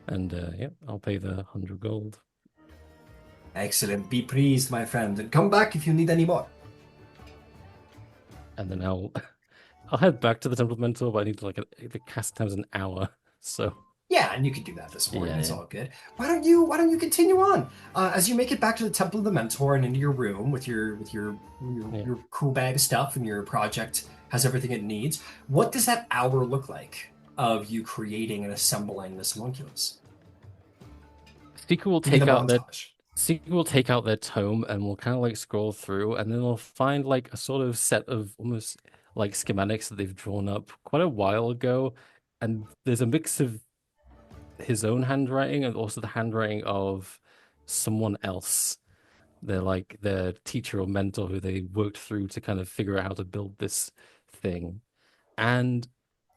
And yeah, I'll pay the 100 gold. Excellent. Be pleased, my friend, and come back if you need any more. And then I'll head back to the Temple of Mentor, but I need like the cast time's an hour. So Yeah, and you can do that this morning. yeah, It's yeah. all good. Why don't you continue on? As you make it back to the Temple of the Mentor and into your room with Yeah. your cool bag of stuff and your project has everything it needs. What does that hour look like of you creating and assembling this homunculus? Seeker will Give me the take out their montage. Seeker will take out their tome and we'll kind of like scroll through, and then they'll find like a sort of set of almost like schematics that they've drawn up quite a while ago, and there's a mix of his own handwriting and also the handwriting of someone else. They're like their teacher or mentor who they worked through to kind of figure out how to build this thing. And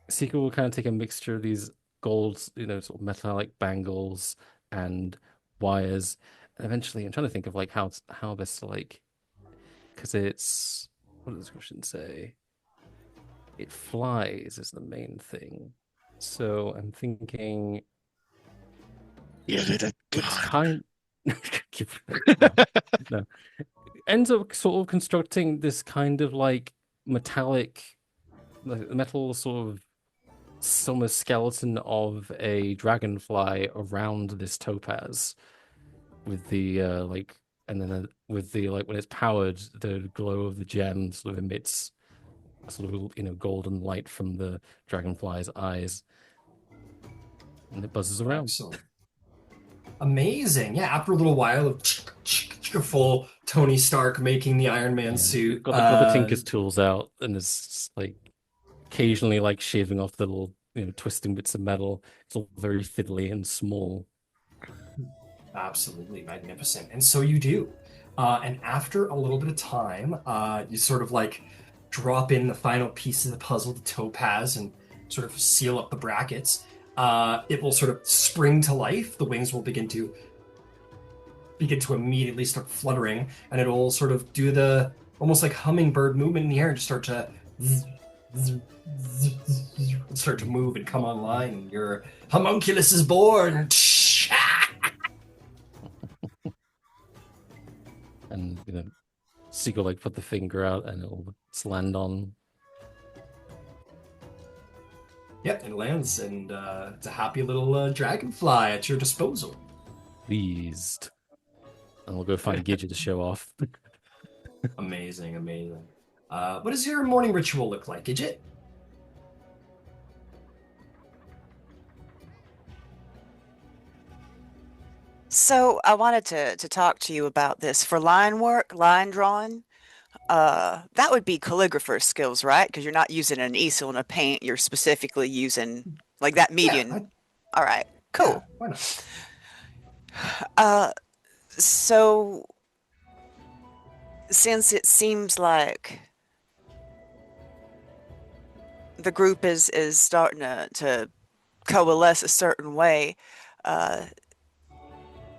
Seeker will kind of take a mixture of these gold, sort of metallic bangles and wires. And eventually, I'm trying to think of like how best to like, because it's what does the description say? It flies is the main thing. So I'm thinking Give it a it's gun. kind. No, no. Ends up sort of constructing this kind of like metallic, like metal sort of almost skeleton of a dragonfly around this topaz with the like, and then with the like when it's powered, the glow of the gem sort of emits a sort of golden light from the dragonfly's eyes, and it buzzes around. Excellent. Amazing. Yeah, after a little while of full Tony Stark making the Iron Man Yeah, suit, got the tinker's tools out, and it's like occasionally like shaving off the little twisting bits of metal. It's all very fiddly and small. absolutely magnificent. And so you do. And after a little bit of time, you sort of like drop in the final piece of the puzzle, the topaz, and sort of seal up the brackets. It will sort of spring to life. The wings will begin to immediately start fluttering, and it'll sort of do the almost like hummingbird movement in the air and just start to start to move and come online. Your homunculus is born. And Seagull like put the finger out and it'll land on. Yep, it lands, and it's a happy little dragonfly at your disposal. Pleased. And we'll go find Gidget to show off. Amazing, amazing. What does your morning ritual look like, Gidget? So I wanted to talk to you about this for line work, line drawing. That would be calligrapher skills, right? Because you're not using an easel and a paint. You're specifically using like that Yeah, median. All right, yeah, cool. why not? So since it seems like the group is starting to coalesce a certain way,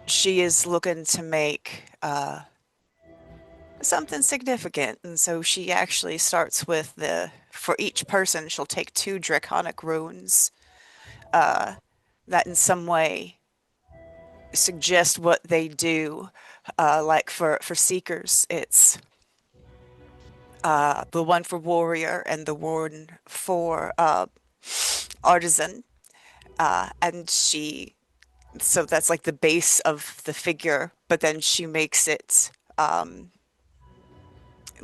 she is looking to make something significant, and so she actually starts with for each person she'll take 2 draconic runes that in some way suggest what they do. Like for seekers, it's the one for warrior and the one for artisan, and so that's like the base of the figure, but then she makes it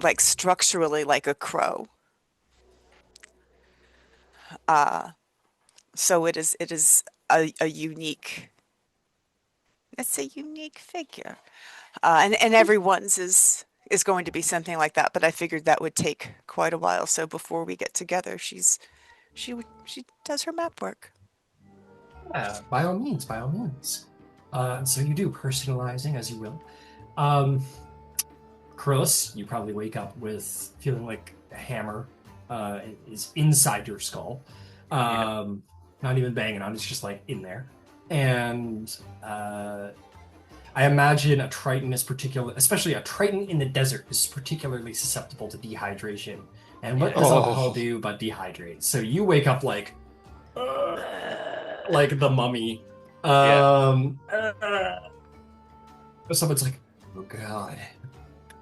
like structurally like a crow. So it is a unique. It's a unique figure, and everyone's is going to be something like that. But I figured that would take quite a while. So before we get together, she does her map work. Yeah, by all means, by all means. So you do personalizing as you will. Um, Chris, you probably wake up with feeling like a hammer is inside your skull. Yeah. Not even banging on, it's just like in there. And I imagine a Triton is particular, especially a Triton in the desert, is particularly susceptible to dehydration. And what does Yeah. alcohol do but dehydrate? So you wake up like the mummy. Yeah. Someone's like, "Oh God,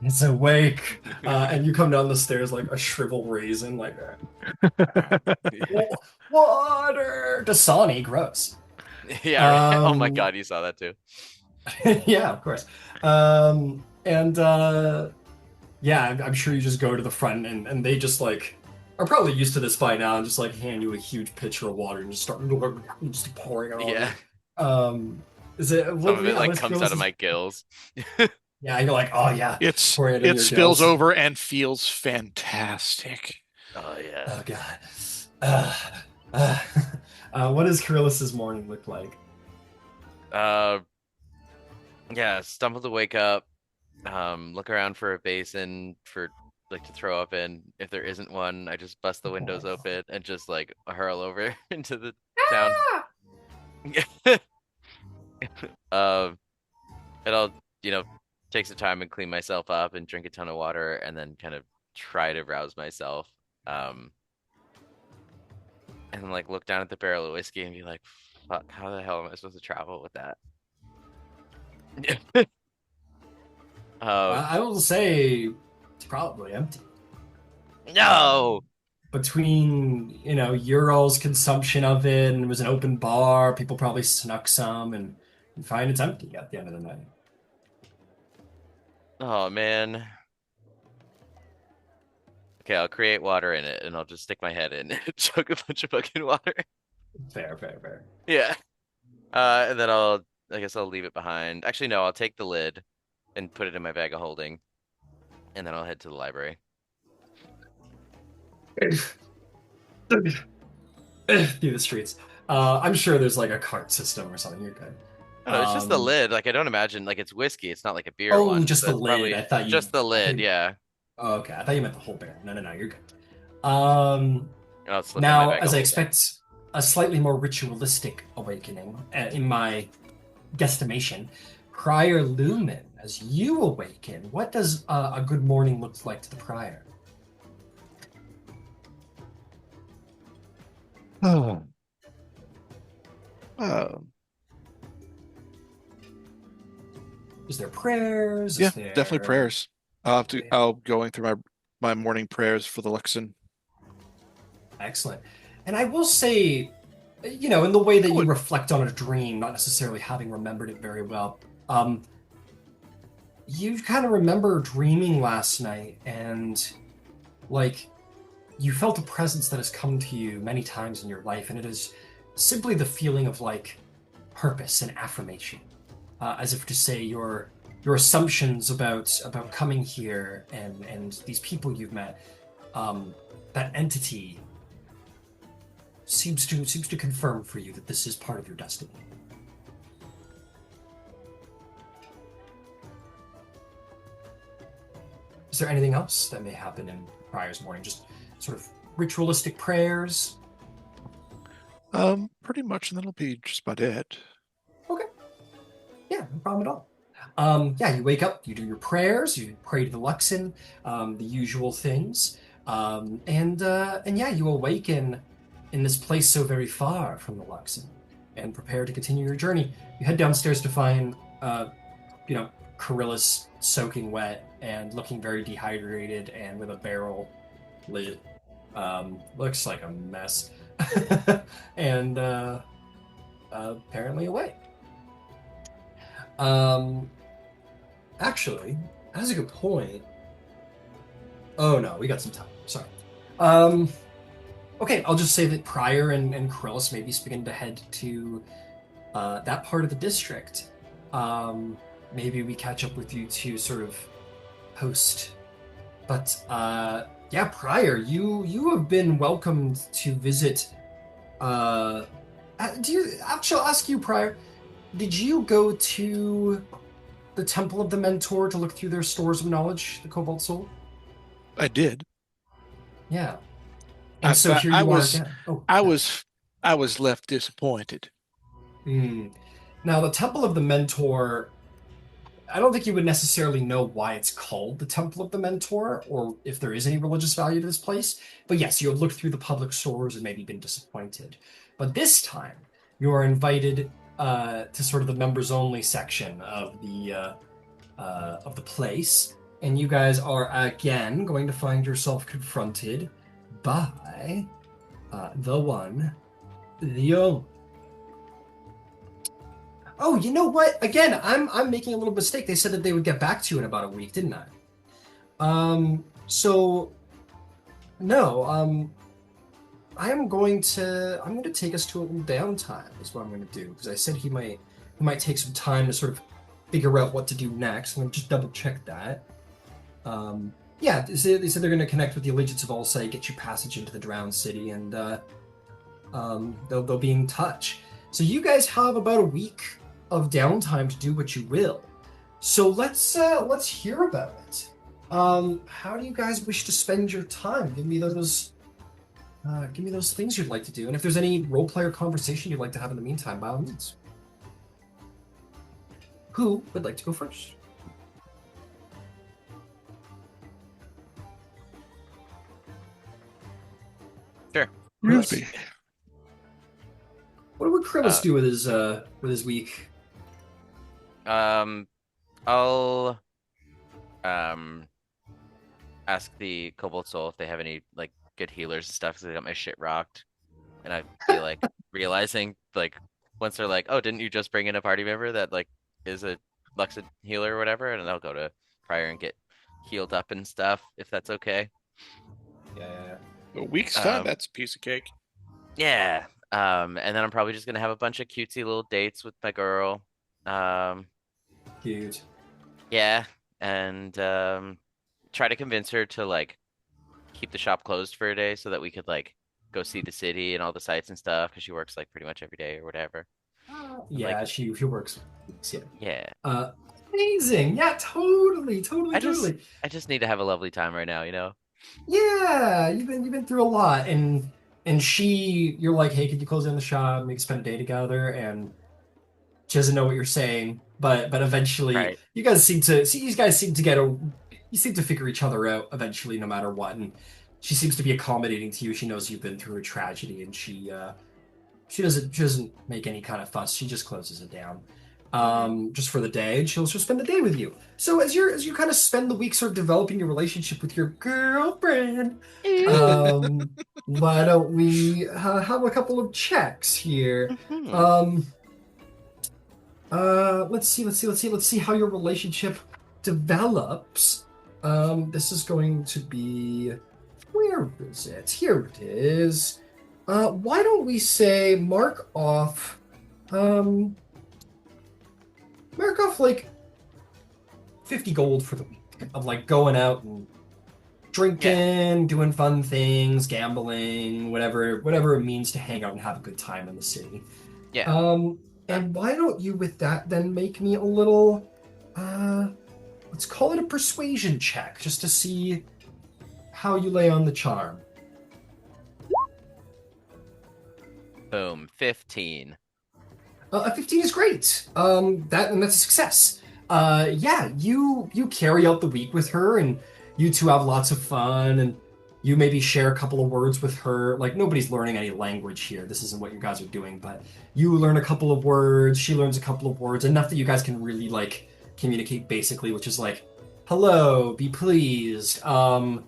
it's awake," and you come down the stairs like a shriveled raisin, like water. Dasani, gross. Yeah, right. Oh my Um, god, you saw that too. yeah, of course. And yeah, I'm sure you just go to the front and they just like are probably used to this by now and just like hand you a huge pitcher of water and just start just pouring it on Yeah. you. Is it Some of it yeah, like what comes out of my gills. yeah, you're like, oh yeah, It's pouring it in it your spills gills. over and feels fantastic. Oh yeah. Oh god. Uh, uh, what does Kirillis's morning look like? Uh yeah, stumble to wake up, look around for a basin for like to throw up in. If there isn't one, I just bust the windows open and just like hurl over into the town. Um and I'll, you know, take some time and clean myself up and drink a ton of water and then kind of try to rouse myself. Um and like look down at the barrel of whiskey and be like, fuck, how the hell am I supposed to travel with that? I will say it's probably empty. No. Between Ural's consumption of it and it was an open bar, people probably snuck some and find it's empty at the end of the night. Oh man. Okay, I'll create water in it and I'll just stick my head in and chug a bunch of fucking water. Fair, fair, fair. Yeah. And then I guess I'll leave it behind. Actually, no, I'll take the lid and put it in my bag of holding. And then I'll head to the library. Through the streets. I'm sure there's like a cart system or something. You're good. Oh, no, it's just the lid. Like I don't imagine like it's whiskey. It's not like a beer Oh, one. just So the it's lid. probably I thought you just the I thought lid, you- yeah. Oh, okay. I thought you meant the whole bear. No, no, no. You're good. And I'll slip in my Now, bag of as I holding. expect a slightly more ritualistic awakening, in my guesstimation, Prior Lumen, as you awaken, what does a good morning look like to the Prior? Oh. Oh. Is there prayers? Yeah, Is there... definitely prayers. I'll going through my morning prayers for the Luxon. Excellent. And I will say, in the way that you Good. reflect on a dream, not necessarily having remembered it very well, you kind of remember dreaming last night and, like, you felt a presence that has come to you many times in your life, and it is simply the feeling of, like, purpose and affirmation, as if to say your assumptions about coming here and these people you've met, that entity seems to confirm for you that this is part of your destiny. Is there anything else that may happen in Prior's morning? Just sort of ritualistic prayers? Pretty much, and that'll be just about it. Okay. Yeah, no problem at all. Yeah, you wake up, you do your prayers, you pray to the Luxon, the usual things, and yeah, you awaken in this place so very far from the Luxon, and prepare to continue your journey. You head downstairs to find, Kirillis soaking wet and looking very dehydrated and with a barrel lid. Looks like a mess. And apparently away. Actually, that's a good point. Oh no, we got some time. Sorry. Um, okay, I'll just say that Pryor and Krillis maybe begin to head to that part of the district. Um, Maybe we catch up with you to sort of host. But yeah, Pryor, you have been welcomed to visit. Uh, do you? Actually, I'll ask you, Pryor. Did you go to the Temple of the Mentor to look through their stores of knowledge, the Cobalt Soul? I did. Yeah. And I so fa- here you are again. Oh, I yeah. was I was left disappointed. Hmm. Now, the Temple of the Mentor, I don't think you would necessarily know why it's called the Temple of the Mentor or if there is any religious value to this place. But yes, you have looked through the public stores and maybe been disappointed. But this time, you are invited to sort of the members only section of the place, and you guys are again going to find yourself confronted by the one, the only. Oh, you know what? Again, I'm making a little mistake. They said that they would get back to you in about a week, didn't I? So no, I'm going to take us to a little downtime is what I'm going to do because I said he might take some time to sort of figure out what to do next. I'm going to just double check that. Yeah, they said they're going to connect with the Allegiance of Allsight, get you passage into the Drowned City, and they'll be in touch. So you guys have about a week of downtime to do what you will. So let's hear about it. How do you guys wish to spend your time? Give me those things you'd like to do, and if there's any role player conversation you'd like to have in the meantime, by all means. Who would like to go first? Sure. Really? What would Krillis Uh, do with his week? I'll um ask the Cobalt Soul if they have any like good healers and stuff because I got my shit rocked, and I'd be like realizing like once they're like, oh, didn't you just bring in a party member that like is a Luxon healer or whatever, and then I'll go to Prior and get healed up and stuff if that's okay. Yeah. A week's time, Um, that's a piece of cake. yeah. And then I'm probably just gonna have a bunch of cutesy little dates with my girl. Um, Cute. yeah, and try to convince her to like keep the shop closed for a day so that we could like go see the city and all the sights and stuff because she works like pretty much every day or whatever. And Yeah, like, she works. Yeah. yeah, Uh, Amazing. Yeah, totally, totally, I just totally. I just need to have a lovely time right now, you know? Yeah, you've been through a lot, and you're like, hey, could you close down the shop? We can spend a day together, and she doesn't know what you're saying, but eventually, Right. you guys seem to you seem to figure each other out eventually, no matter what, and she seems to be accommodating to you. She knows you've been through a tragedy, and she doesn't make any kind of fuss. She just closes it down, just for the day, and she'll spend the day with you. So as you kind of spend the week sort of developing your relationship with your girlfriend, um, why don't we have a couple of checks here? Hmm. Um, let's see how your relationship develops. This is going to be, where is it? Here it is. Why don't we say um, mark off like 50 gold for the week of like going out and Yeah. drinking, doing fun things, gambling, whatever it means to hang out and have a good time in the city. Yeah. Um, Sure. and why don't you, with that, then make me a little, uh, let's call it a persuasion check, just to see how you lay on the charm. Boom. 15. A 15 is great. That's a success. Yeah, you carry out the week with her, and you two have lots of fun, and you maybe share a couple of words with her. Like nobody's learning any language here. This isn't what you guys are doing, but you learn a couple of words. She learns a couple of words, enough that you guys can really like communicate basically, which is like, "Hello, be pleased. Can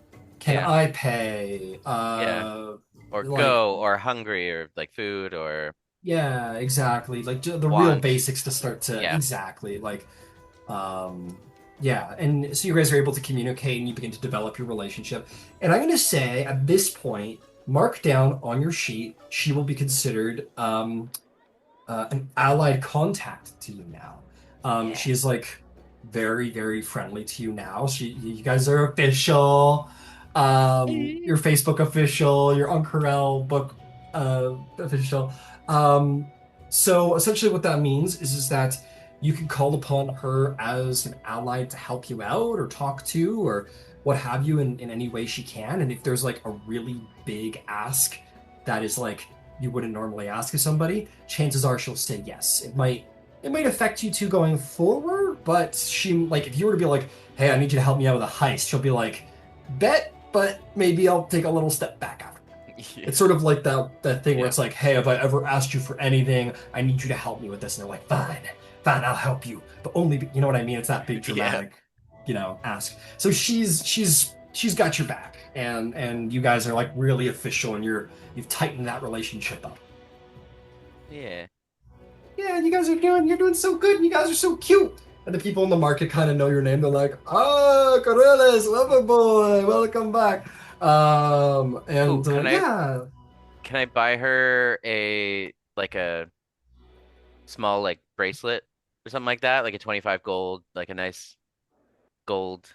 Yeah. I pay? Yeah. Or Like go or hungry or like food or Yeah, exactly. Like the real want. basics to start to Yeah. exactly like um Yeah, and so you guys are able to communicate and you begin to develop your relationship. And I'm going to say at this point, mark down on your sheet, she will be considered an allied contact to you now. Yeah. She is like very, very friendly to you now. You guys are official. Your Facebook official, your Uncorel book official. So essentially, what that means is that you can call upon her as an ally to help you out or talk to or what have you in any way she can. And if there's like a really big ask that is like you wouldn't normally ask of somebody, chances are she'll say yes. It might affect you two going forward, but she like if you were to be like, hey, I need you to help me out with a heist, she'll be like, bet, but maybe I'll take a little step back after. Yeah. It's sort of like that thing where Yeah. it's like, hey, if I ever asked you for anything, I need you to help me with this. And they're like, fine, I'll help you. But only, you know what I mean? It's that big dramatic, ask. So she's got your back, and you guys are like really official, and you've tightened that relationship up. Yeah. Yeah, you're doing so good. And you guys are so cute. And the people in the market kind of know your name. They're like, oh, Kirillis, lover boy, welcome back. Ooh, Yeah. can I buy her a small like bracelet or something like that? Like a 25 gold, like a nice gold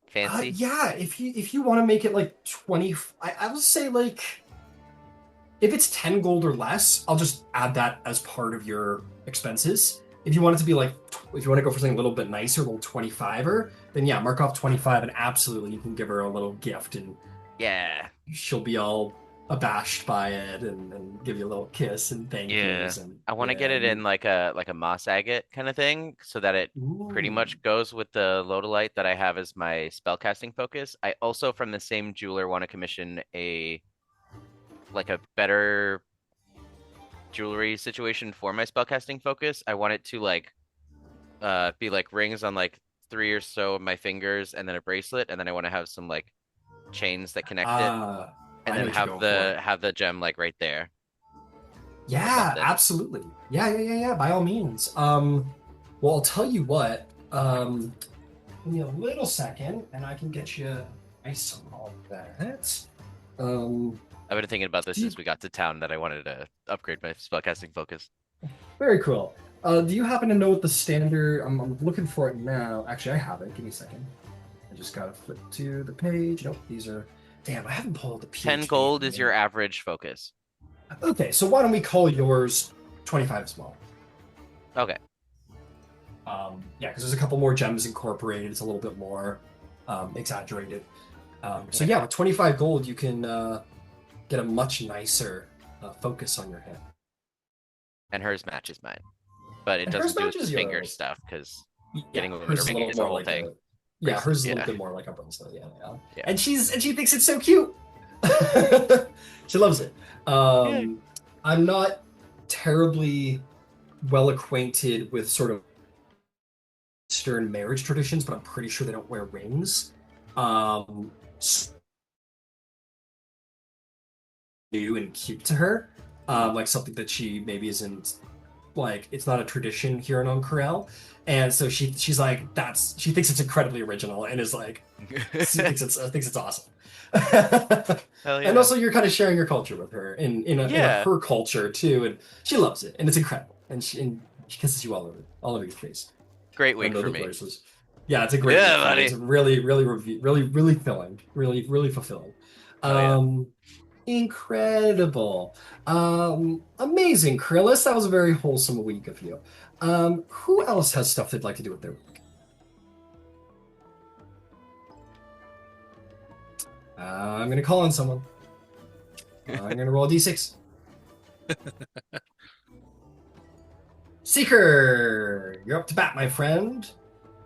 fancy? Yeah, if you want to make it like 20, I would say like if it's 10 gold or less, I'll just add that as part of your expenses. If you want it to be like, if you want to go for something a little bit nicer, a little 25er, then yeah, mark off 25 and absolutely you can give her a little gift and Yeah. she'll be all abashed by it and give you a little kiss and thank Yeah. yous and I want to yeah. get it in like a moss agate kind of thing so that it pretty Ooh. much goes with the Lodolite that I have as my spellcasting focus. I also from the same jeweler want to commission a better jewelry situation for my spellcasting focus. I want it to be like rings on like 3 or so of my fingers and then a bracelet and then I want to have some like chains that connect it and I know then what you're going for. have the gem like right there or Yeah, something. absolutely. Yeah. By all means. Well, I'll tell you what. Give me a little second, and I can get you nice on all of that. I've been thinking about this Do you- since we got to town that I wanted to upgrade my spellcasting focus. Very cool. Do you happen to know what the standard? I'm looking for it now. Actually, I have it. Give me a second. I just gotta flip to the page. Nope, these are. Damn, I haven't pulled the PHP. 10 gold is your average focus. Okay, so why don't we call yours 25 as well? Okay. Yeah, because there's a couple more gems incorporated. It's a little bit more exaggerated. So yeah, with 25 gold, you can get a much nicer focus on your head. And hers matches mine. But it And hers doesn't do matches the finger yours. stuff because Yeah, getting over hers is the a ring little is a more whole like thing. yeah, hers is a Yeah. little bit more like a bracelet. Yeah. Yeah. And she thinks it's so cute. She loves it. I'm not terribly well acquainted with sort of Eastern marriage traditions, but I'm pretty sure they don't wear rings. New and cute to her, like something that she maybe isn't like. It's not a tradition here in Oncorel, and so she's like she thinks it's incredibly original and is like thinks it's awesome. Hell And yeah. also, you're kind of sharing your culture with her in her culture too, and she loves it, and it's incredible. And she kisses you all over your face. Great week And for other me. places. Yeah, it's a great Yeah, week. buddy. It's really filling, really fulfilling. Oh, yeah. Incredible. Amazing, Krillis. That was a very wholesome week of you. Who else has stuff they'd like to do with their week? I'm gonna call on someone. I'm gonna roll a d6. Seeker, you're up to bat, my friend.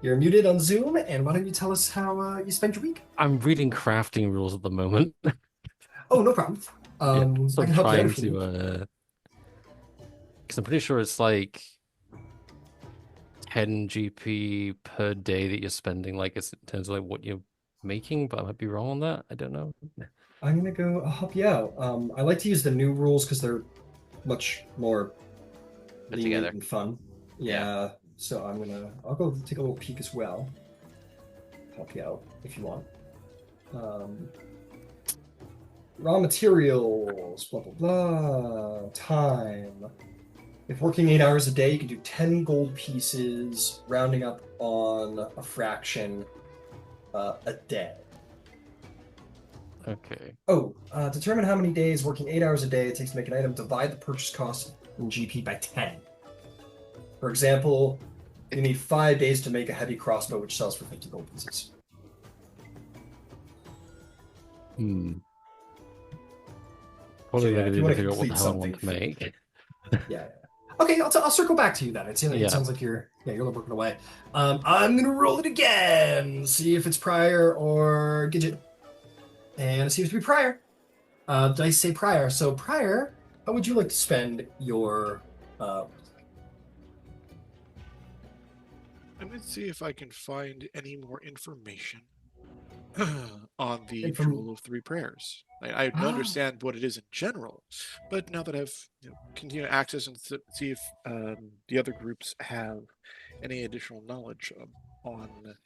You're muted on Zoom, and why don't you tell us how you spent your week? I'm reading crafting rules at the moment. Oh, no problem. So I I'm can help you out trying if you need. to, because I'm pretty sure it's like 10 GP per day that you're spending, like it's in terms of like what you're making, but I might be wrong on that. I don't know. I'm gonna go. I'll help you out. I like to use the new rules because they're much more Put lenient together. and fun. Yeah. So I'll go take a little peek as well. help you out if you want. Raw materials, blah, blah, blah. Time. If working 8 hours a day, you can do 10 gold pieces, rounding up on a fraction a day. Okay. Oh, determine how many days working 8 hours a day it takes to make an item. Divide the purchase cost in GP by 10. For example, you need 5 days to make a heavy crossbow, which sells for 50 gold pieces. Probably So, yeah, gonna if need you to want to figure out what complete the hell I want to something, make. yeah. Okay, I'll circle back to you then. It Yeah. sounds like you're working away. I'm gonna roll it again. See if it's prior or Gidget. And it seems to be prior. Dice say prior. So prior, how would you like to spend your? Let me see if I can find any more information on the From- Jewel of Three Prayers. I understand what it is in general, but now that I've continue to access and see if the other groups have any additional knowledge on.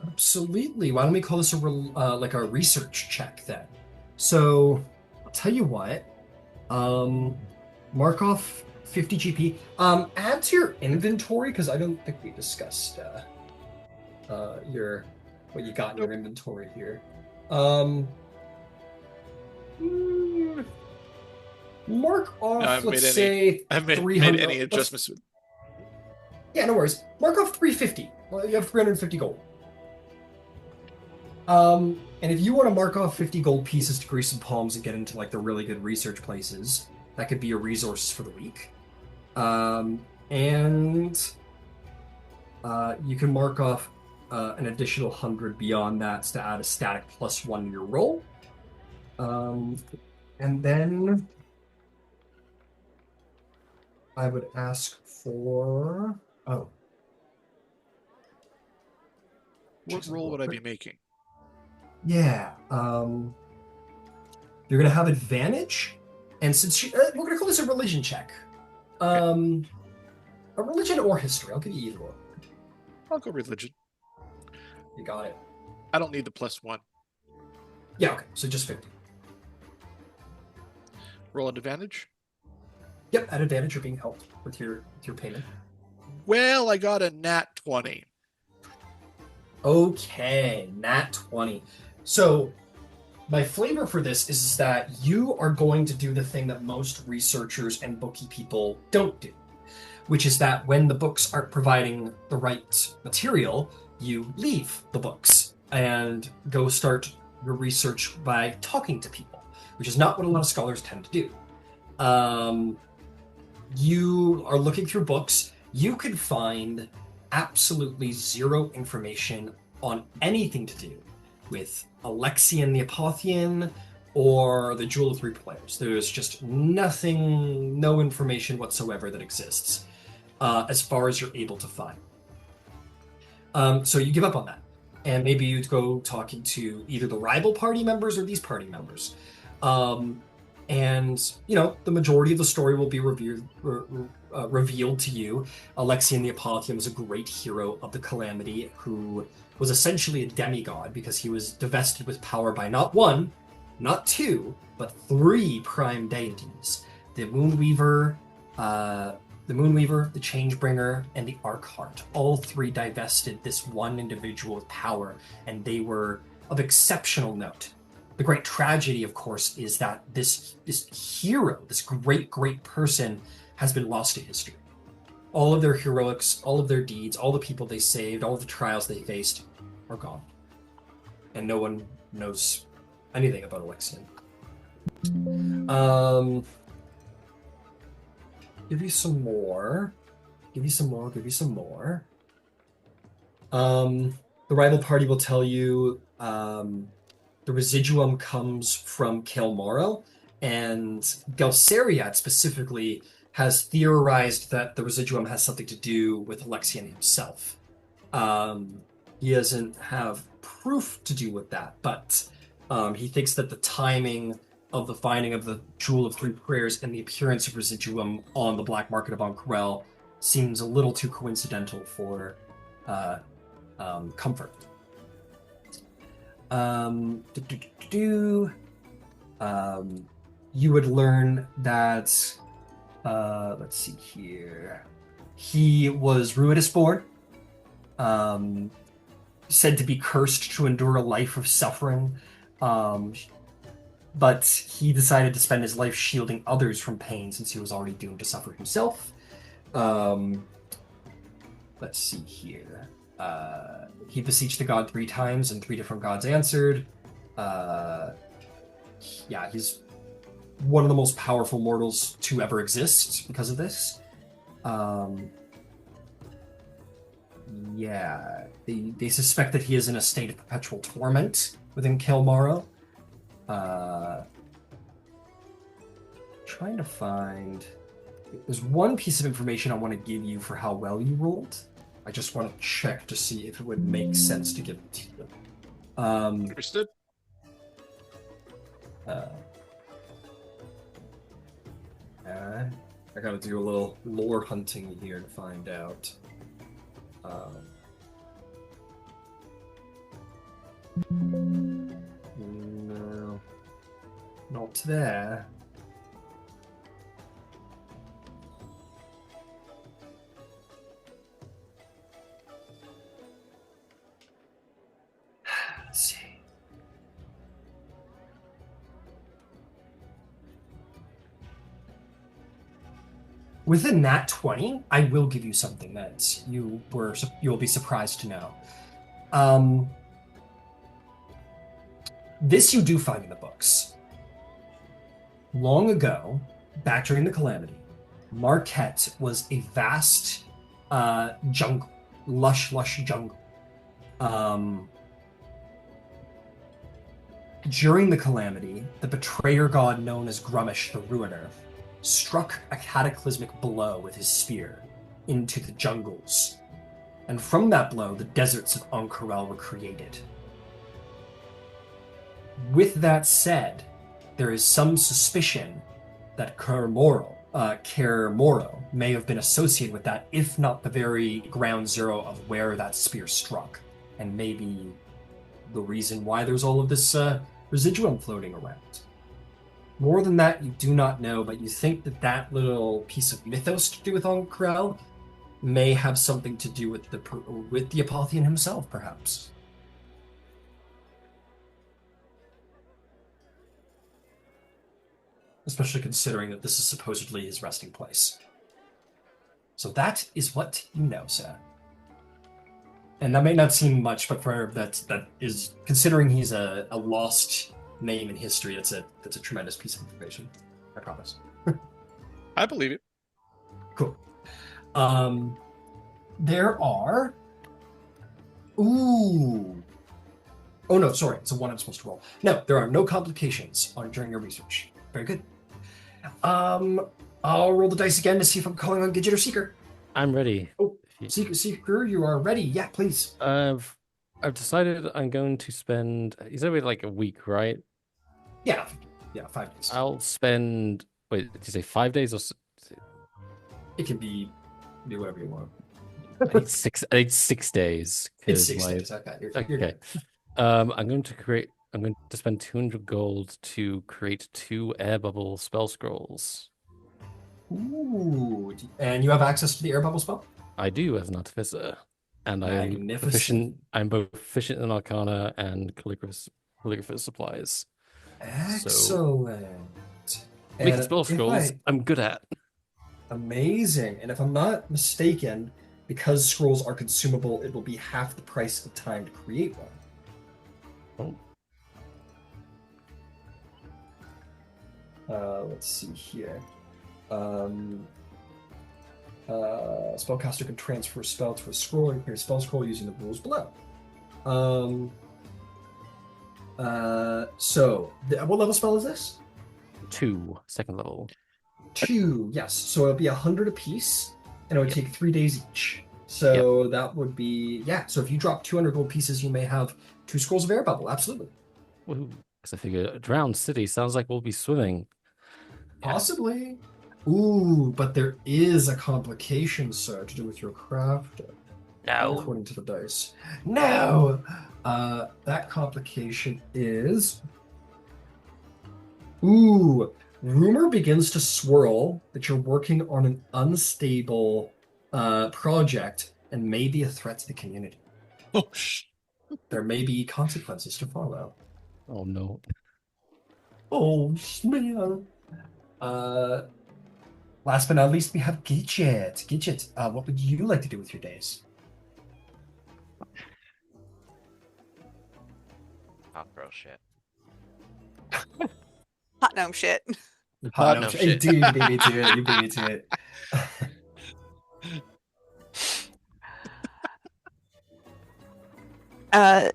Absolutely. Why don't we call this like a research check then? So I'll tell you what. Mark off 50 GP. Add to your inventory because I don't think we discussed what you got in your inventory here. Mark off. No, let's say I haven't 300. made any adjustments. Yeah, no worries. Mark off 350. Well, you have 350 gold. And if you want to mark off 50 gold pieces to grease some palms and get into like the really good research places, that could be your resources for the week. And you can mark off an additional 100 beyond that to add a static +1 to your roll. And then I would ask for What roll would I be making? Yeah. You're gonna have advantage, and since we're gonna call this a religion check. A religion or history. I'll give you either one. I'll go religion. You got it. I don't need the +1. Yeah, okay. So just 50. Roll at advantage? Yep, at advantage you're being helped with your payment. Well, I got a nat 20. Okay, nat 20. So my flavor for this is that you are going to do the thing that most researchers and bookie people don't do, which is that when the books aren't providing the right material, you leave the books and go start your research by talking to people, which is not what a lot of scholars tend to do. You are looking through books. You could find absolutely zero information on anything to do with Alexian the Apothean or the Jewel of Three Players. There's just nothing, no information whatsoever that exists as far as you're able to find. So you give up on that. And maybe you'd go talking to either the rival party members or these party members. And, the majority of the story will be revealed to you. Alexian the Apothean was a great hero of the Calamity who was essentially a demigod because he was divested with power by not one, not two, but 3 prime deities. The Moonweaver, the Changebringer, and the Arkheart. All 3 divested this one individual with power, and they were of exceptional note. The great tragedy, of course, is that this hero, this great, great person, has been lost to history. All of their heroics, all of their deeds, all the people they saved, all the trials they faced are gone. And no one knows anything about Alexian. Give you some more. The rival party will tell you the residuum comes from Kael'Moril, and Gelsariad specifically has theorized that the residuum has something to do with Alexian himself. He doesn't have proof to do with that, but he thinks that the timing of the finding of the Jewel of Three Prayers and the appearance of residuum on the black market of Ank'Rel seems a little too coincidental for comfort. Do, do, do, do. You would learn that, let's see here. He was ruinous born, um, said to be cursed to endure a life of suffering, um, but he decided to spend his life shielding others from pain since he was already doomed to suffer himself. Um, let's see here. He beseeched the god 3 times, and 3 different gods answered. Uh, yeah, he's one of the most powerful mortals to ever exist because of this. Um, yeah, they suspect that he is in a state of perpetual torment within Kelmaro. Trying to find. There's one piece of information I want to give you for how well you rolled. I just want to check to see if it would make sense to give it to you. Understood. I gotta do a little lore hunting here to find out. No, not there. Let's see. Within that 20, I will give you something that you'll be surprised to know. This you do find in the books. Long ago, back during the Calamity, Marquette was a vast jungle, lush jungle. During the Calamity, the betrayer god known as Grummish the Ruiner struck a cataclysmic blow with his spear into the jungles, and from that blow, the deserts of Ank'Harel were created. With that said, there is some suspicion that Kaer Morhen may have been associated with that, if not the very ground zero of where that spear struck, and maybe the reason why there's all of this residuum floating around. More than that, you do not know, but you think that that little piece of mythos to do with Ank'Harel may have something to do with the Apotheon himself, perhaps. Especially considering that this is supposedly his resting place. So that is what you know, sir. And that may not seem much, but for that is, considering he's a lost name in history, that's a tremendous piece of information. I promise. I believe it. Cool. There are. Ooh. Oh no, sorry. It's a one I'm supposed to roll. No, there are no complications during your research. Very good. I'll roll the dice again to see if I'm calling on Gidget or Seeker. I'm ready. Oh, Seeker, you are ready. Yeah, please. I've decided I'm going to spend. You said we had like a week, right? Yeah, 5 days. I'll spend. Wait, did you say 5 days or? It can be do whatever you want. I need 6 days. It's 6 days. Okay. You're okay. I'm going to spend 200 gold to create 2 air bubble spell scrolls. Ooh, and you have access to the air bubble spell? I do as an artificer, and I'm proficient. I'm both proficient in Arcana and calligrapher's supplies. Excellent. Making spell scrolls, I'm good at. Amazing. And if I'm not mistaken, because scrolls are consumable, it will be half the price of time to create one. Let's see here. Spellcaster can transfer a spell to a scroll and create a spell scroll using the rules below. What level spell is this? 2, second level. 2, yes. So it'll be 100 apiece, and it would take 3 days each. So that would be, So if you drop 200 gold pieces, you may have 2 scrolls of air bubble. Absolutely. Because I figure a drowned city sounds like we'll be swimming. Possibly. Ooh, but there is a complication, sir, to do with your crafting. No. According to the dice. No! That complication is... Ooh, rumor begins to swirl that you're working on an unstable project and may be a threat to the community. Oh, There may be consequences to follow. Oh no. Oh, man. Last but not least, we have Gidget. Gidget, what would you like to do with your days? Hot girl shit. Hot gnome shit. Hot no Hey, shit. dude, you beat me to it. You beat me to it. Uh,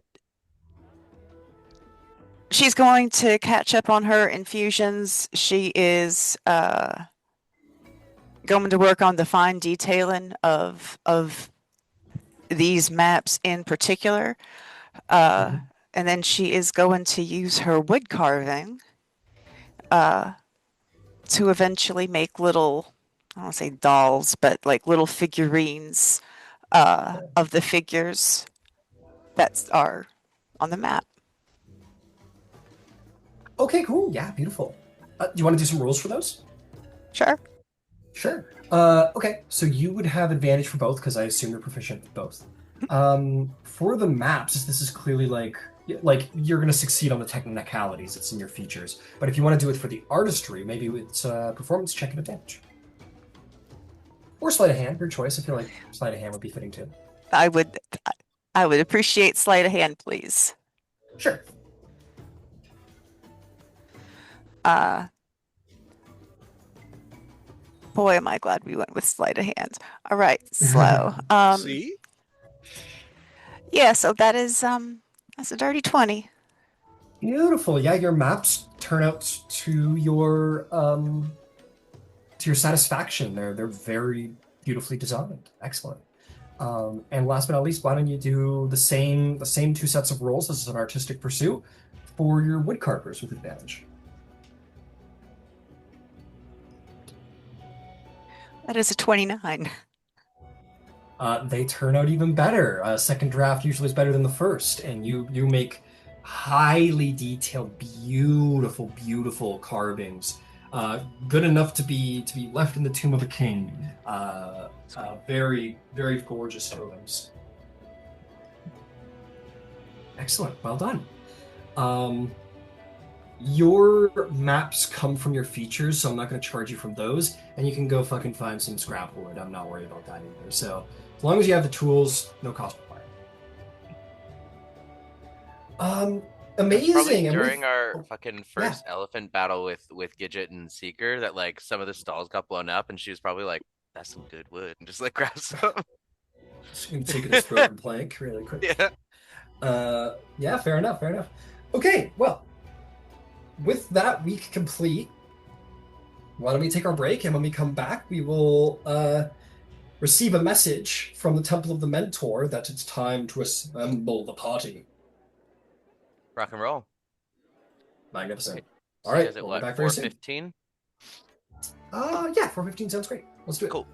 she's going to catch up on her infusions. She is going to work on the fine detailing of these maps in particular. And then she is going to use her wood carving to eventually make little, I don't want to say dolls, but like little figurines of the figures that are on the map. Okay, cool. Yeah, beautiful. Do you want to do some rules for those? Sure. Sure. Okay, so you would have advantage for both because I assume you're proficient with both. For the maps, this is clearly like you're going to succeed on the technicalities. It's in your features. But if you want to do it for the artistry, maybe it's performance check and advantage. Or sleight of hand, your choice. I feel like sleight of hand would be fitting too. I would appreciate sleight of hand, please. Sure. Boy, am I glad we went with sleight of hand. All right, slow. see? Yeah, so that's a dirty 20. Beautiful. Yeah, your maps turn out to your satisfaction. They're very beautifully designed. Excellent. And last but not least, why don't you do the same two sets of rolls as an artistic pursuit for your woodcarvers with advantage? That is a 29. They turn out even better. Second draft usually is better than the first, and you make highly detailed, beautiful carvings, good enough to be left in the tomb of a king. Very gorgeous totems. Excellent, well done. Your maps come from your features, so I'm not going to charge you from those, and you can go fucking find some scrap wood. I'm not worried about that either. So as long as you have the tools, no cost required. Amazing. Probably and during we've- our fucking first elephant battle with Gidget and Seeker that like some of the stalls got blown up and she was probably like, that's some good wood, and just like grab some. Just gonna take this broken plank really quick. Yeah. Yeah, fair enough. Okay, well, with that week complete, why don't we take our break, and when we come back, we will receive a message from the Temple of the Mentor that it's time to assemble the party. Rock and roll. Magnificent. So All you right, guys at we'll what, be back very soon. 4:15? Yeah, 4:15 sounds great. Let's do it. Cool.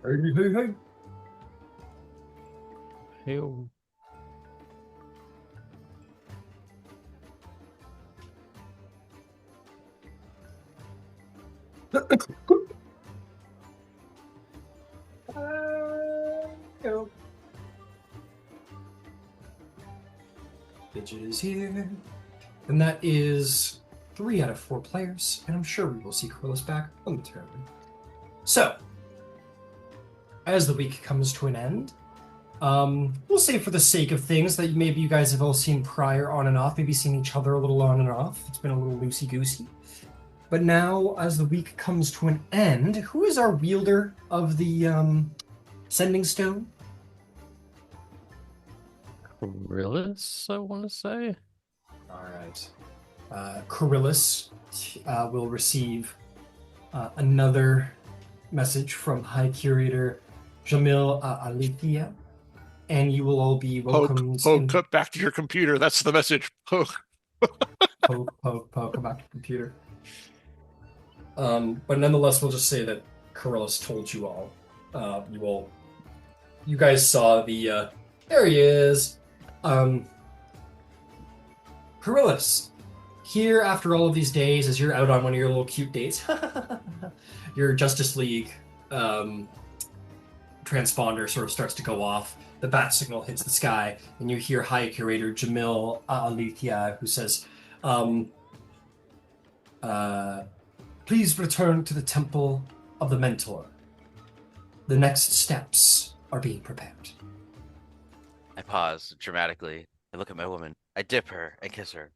Hey, hey, hey. Ew. Gidget is here. And that is 3 out of 4 players, and I'm sure we will see Kirillis back momentarily. So, as the week comes to an end, we'll say for the sake of things that maybe you guys have all seen prior on and off, maybe seen each other a little on and off. It's been a little loosey-goosey. But now, as the week comes to an end, who is our wielder of the Sending Stone? Kirillis, I want to say. All right. Kirillis will receive another message from High Curator Jamil Alithia, and you will all be welcomed. Cut back to your computer. That's the message. Poke about the computer. But nonetheless, we'll just say that Kirillis told you all. You guys saw the. There he is. Kirillis, here after all of these days, as you're out on one of your little cute dates, your Justice League transponder sort of starts to go off. The bat signal hits the sky, and you hear High Curator Jamil Alithia, who says, please return to the Temple of the Mentor. The next steps are being prepared. I pause dramatically. I look at my woman. I dip her and kiss her.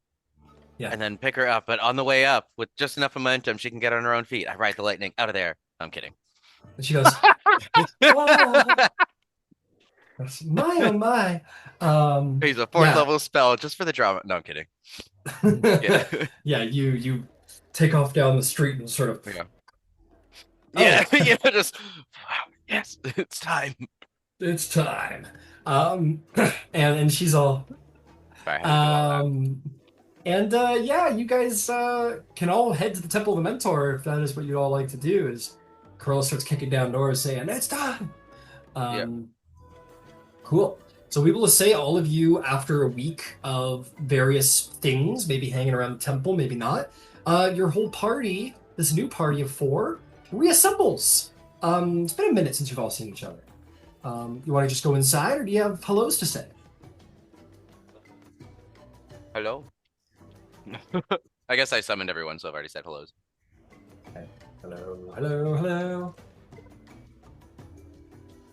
Yeah. And then pick her up. But on the way up, with just enough momentum, she can get on her own feet. I ride the lightning out of there. I'm kidding. And she goes, oh, my, oh my. He's a 4th level spell just for the drama. No, I'm kidding. Yeah, you take off down the street and sort of. Yeah, just yes, it's time. It's time. And she's all. Yeah, you guys can all head to the Temple of the Mentor if that is what you all like to do. Is Kirillis starts kicking down doors saying, it's time. Cool. So we will say all of you, after a week of various things, maybe hanging around the temple, maybe not, your whole party, this new party of 4, reassembles. It's been a minute since you've all seen each other. You want to just go inside, or do you have hellos to say? Hello? I guess I summoned everyone, so I've already said hellos. Okay. Hello.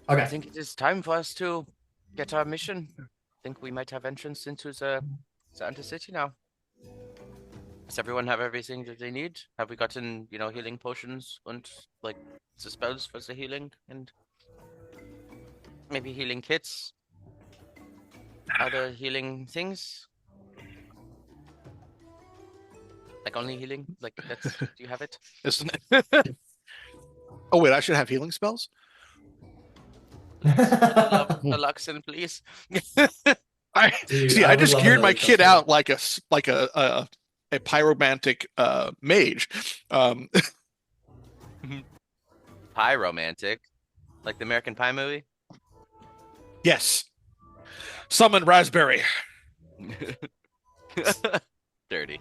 Okay. I think it is time for us to get our mission. I think we might have entrance into the Undercity now. Does everyone have everything that they need? Have we gotten, healing potions and, the spells for the healing? And maybe healing kits? Other healing things? Only healing? Do you have it? Oh, wait, I should have healing spells? Love the Luxon, please. I just geared my kid out like a pyromantic mage. Pyromantic? Like the American Pie movie? Yes. Summon raspberry. Dirty.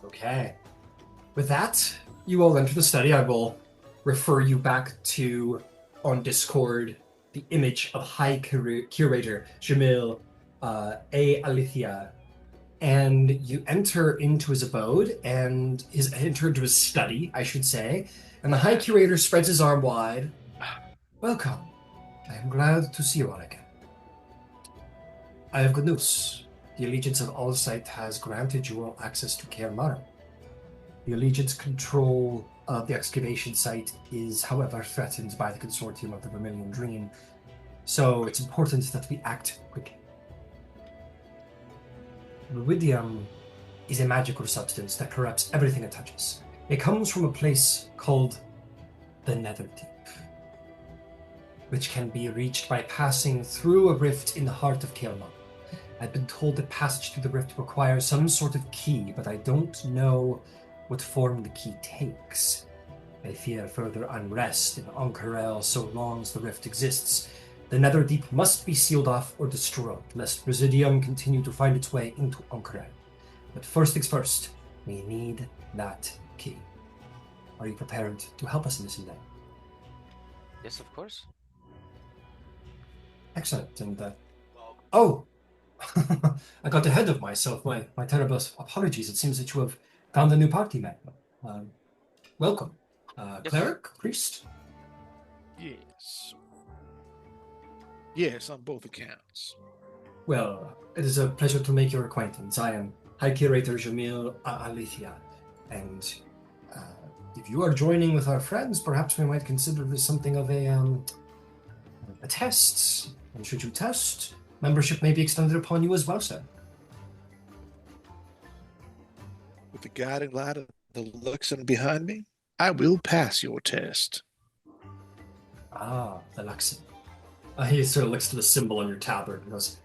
Okay. With that, you all enter the study. I will refer you back to, on Discord, the image of High Curator Jamil A. Alithia. And you enter into his abode, and enter into his study, I should say. And the High Curator spreads his arm wide. Welcome. I am glad to see you all again. I have good news. The Allegiance of Allsight has granted you all access to Kaer Morhen. The Allegiance control of the excavation site is, however, threatened by the consortium of the Vermilion Dream, so it's important that we act quickly. Ruidium is a magical substance that corrupts everything it touches. It comes from a place called the Netherdeep, which can be reached by passing through a rift in the heart of Kaer Morhen. I've been told that passage through the rift requires some sort of key, but I don't know what form the key takes. They fear further unrest in Ank'Harel so long as the rift exists. The Netherdeep must be sealed off or destroyed, lest Residium continue to find its way into Ank'Harel. But first things first, we need that key. Are you prepared to help us in this endeavor? Yes, of course. Excellent. And oh, I got ahead of myself. My terrible apologies. It seems that you have found a new party member. Welcome, Yes. cleric, priest. Yes. Yes, on both accounts. Well, it is a pleasure to make your acquaintance. I am High Curator Jamil Alithia, and if you are joining with our friends, perhaps we might consider this something of a test. And should you test, membership may be extended upon you as well, sir. With the guiding light of the Luxon behind me, I will pass your test. Ah, the Luxon. He sort of looks to the symbol on your tabard and goes,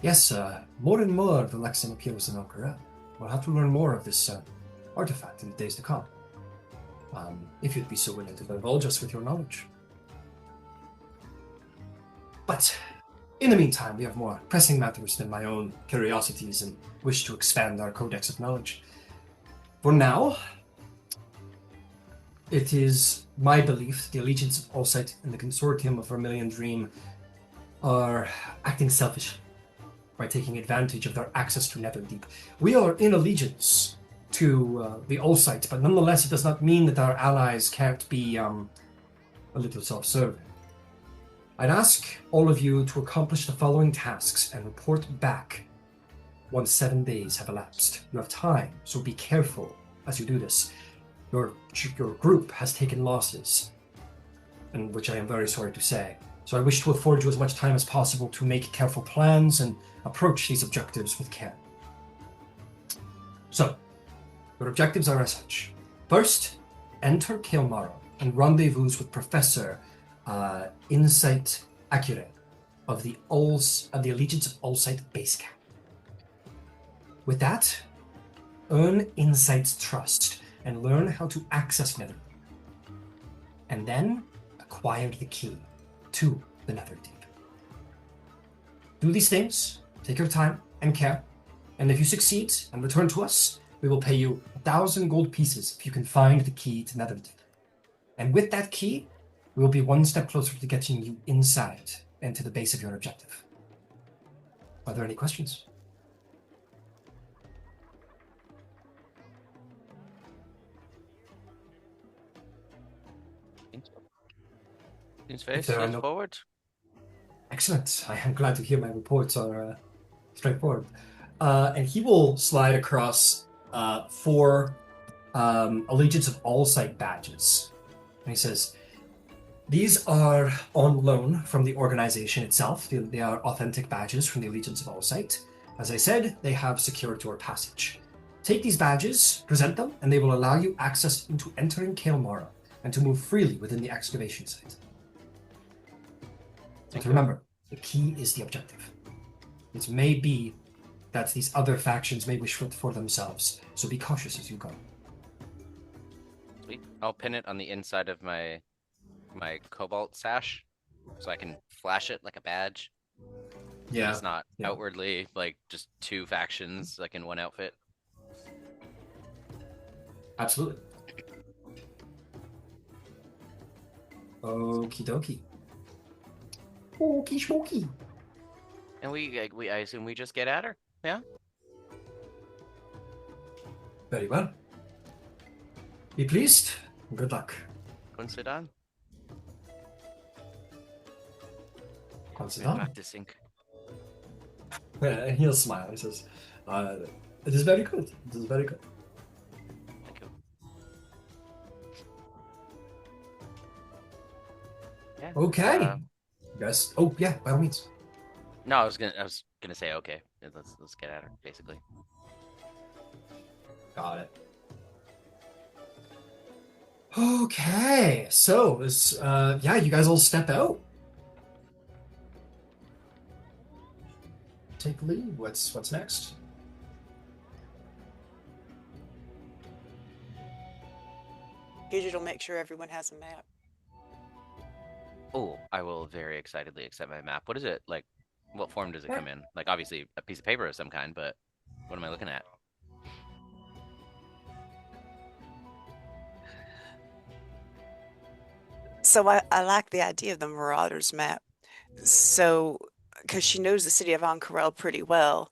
yes, more and more the Luxon appears in Ank'Harel. We'll have to learn more of this artifact in the days to come. If you'd be so willing to divulge us with your knowledge. But in the meantime, we have more pressing matters than my own curiosities and wish to expand our codex of knowledge. For now, it is my belief that the Allegiance of Allsight and the Consortium of Vermilion Dream are acting selfishly by taking advantage of their access to Netherdeep. We are in allegiance to the Allsight, but nonetheless, it does not mean that our allies can't be a little self-serving. I'd ask all of you to accomplish the following tasks and report back once 7 days have elapsed. You have time, so be careful as you do this. Your group has taken losses, and which I am very sorry to say. So I wish to afford you as much time as possible to make careful plans and approach these objectives with care. So, your objectives are as such. First, enter Kilmaro and rendezvous with Professor Insight Accurate of the Allegiance of Allsight base camp. With that, earn Insight's trust and learn how to access Netherdeep. And then acquire the key to the Netherdeep. Do these things, take your time and care, and if you succeed and return to us, we will pay you 1,000 gold pieces if you can find the key to Netherdeep. And with that key, we will be one step closer to getting you inside and to the base of your objective. Are there any questions? Seems very straightforward. Excellent. I am glad to hear my reports are straightforward. And he will slide across 4 Allegiance of Allsight badges. And he says, these are on loan from the organization itself. They are authentic badges from the Allegiance of Allsight. As I said, they have secured your passage. Take these badges, present them, and they will allow you access into entering Kilmaro and to move freely within the excavation site. But remember, the key is the objective. It may be that these other factions may wish for themselves, so be cautious as you go. Sweet. I'll pin it on the inside of my cobalt sash, so I can flash it like a badge. Yeah. It's not outwardly like just 2 factions like in one outfit. Absolutely. Okie dokie. Okie schmokie. And I assume we just get at her. Yeah. Very well. Be pleased. Good luck. Consider. Consider. Practicing. And he'll smile. He says, it is very good. It is very good. Thank you. Yeah. Okay. Yes. Oh, yeah, by all means. No, I was gonna say okay. Let's get at her, basically. Got it. Okay, so this, you guys all step out. Take lead. What's next? Gidget will make sure everyone has a map. Oh, I will very excitedly accept my map. What is it like? What form does it come in? Like, obviously, a piece of paper of some kind, but what am I looking at? So I like the idea of the Marauders map. So, because she knows the city of Ank'Harel pretty well,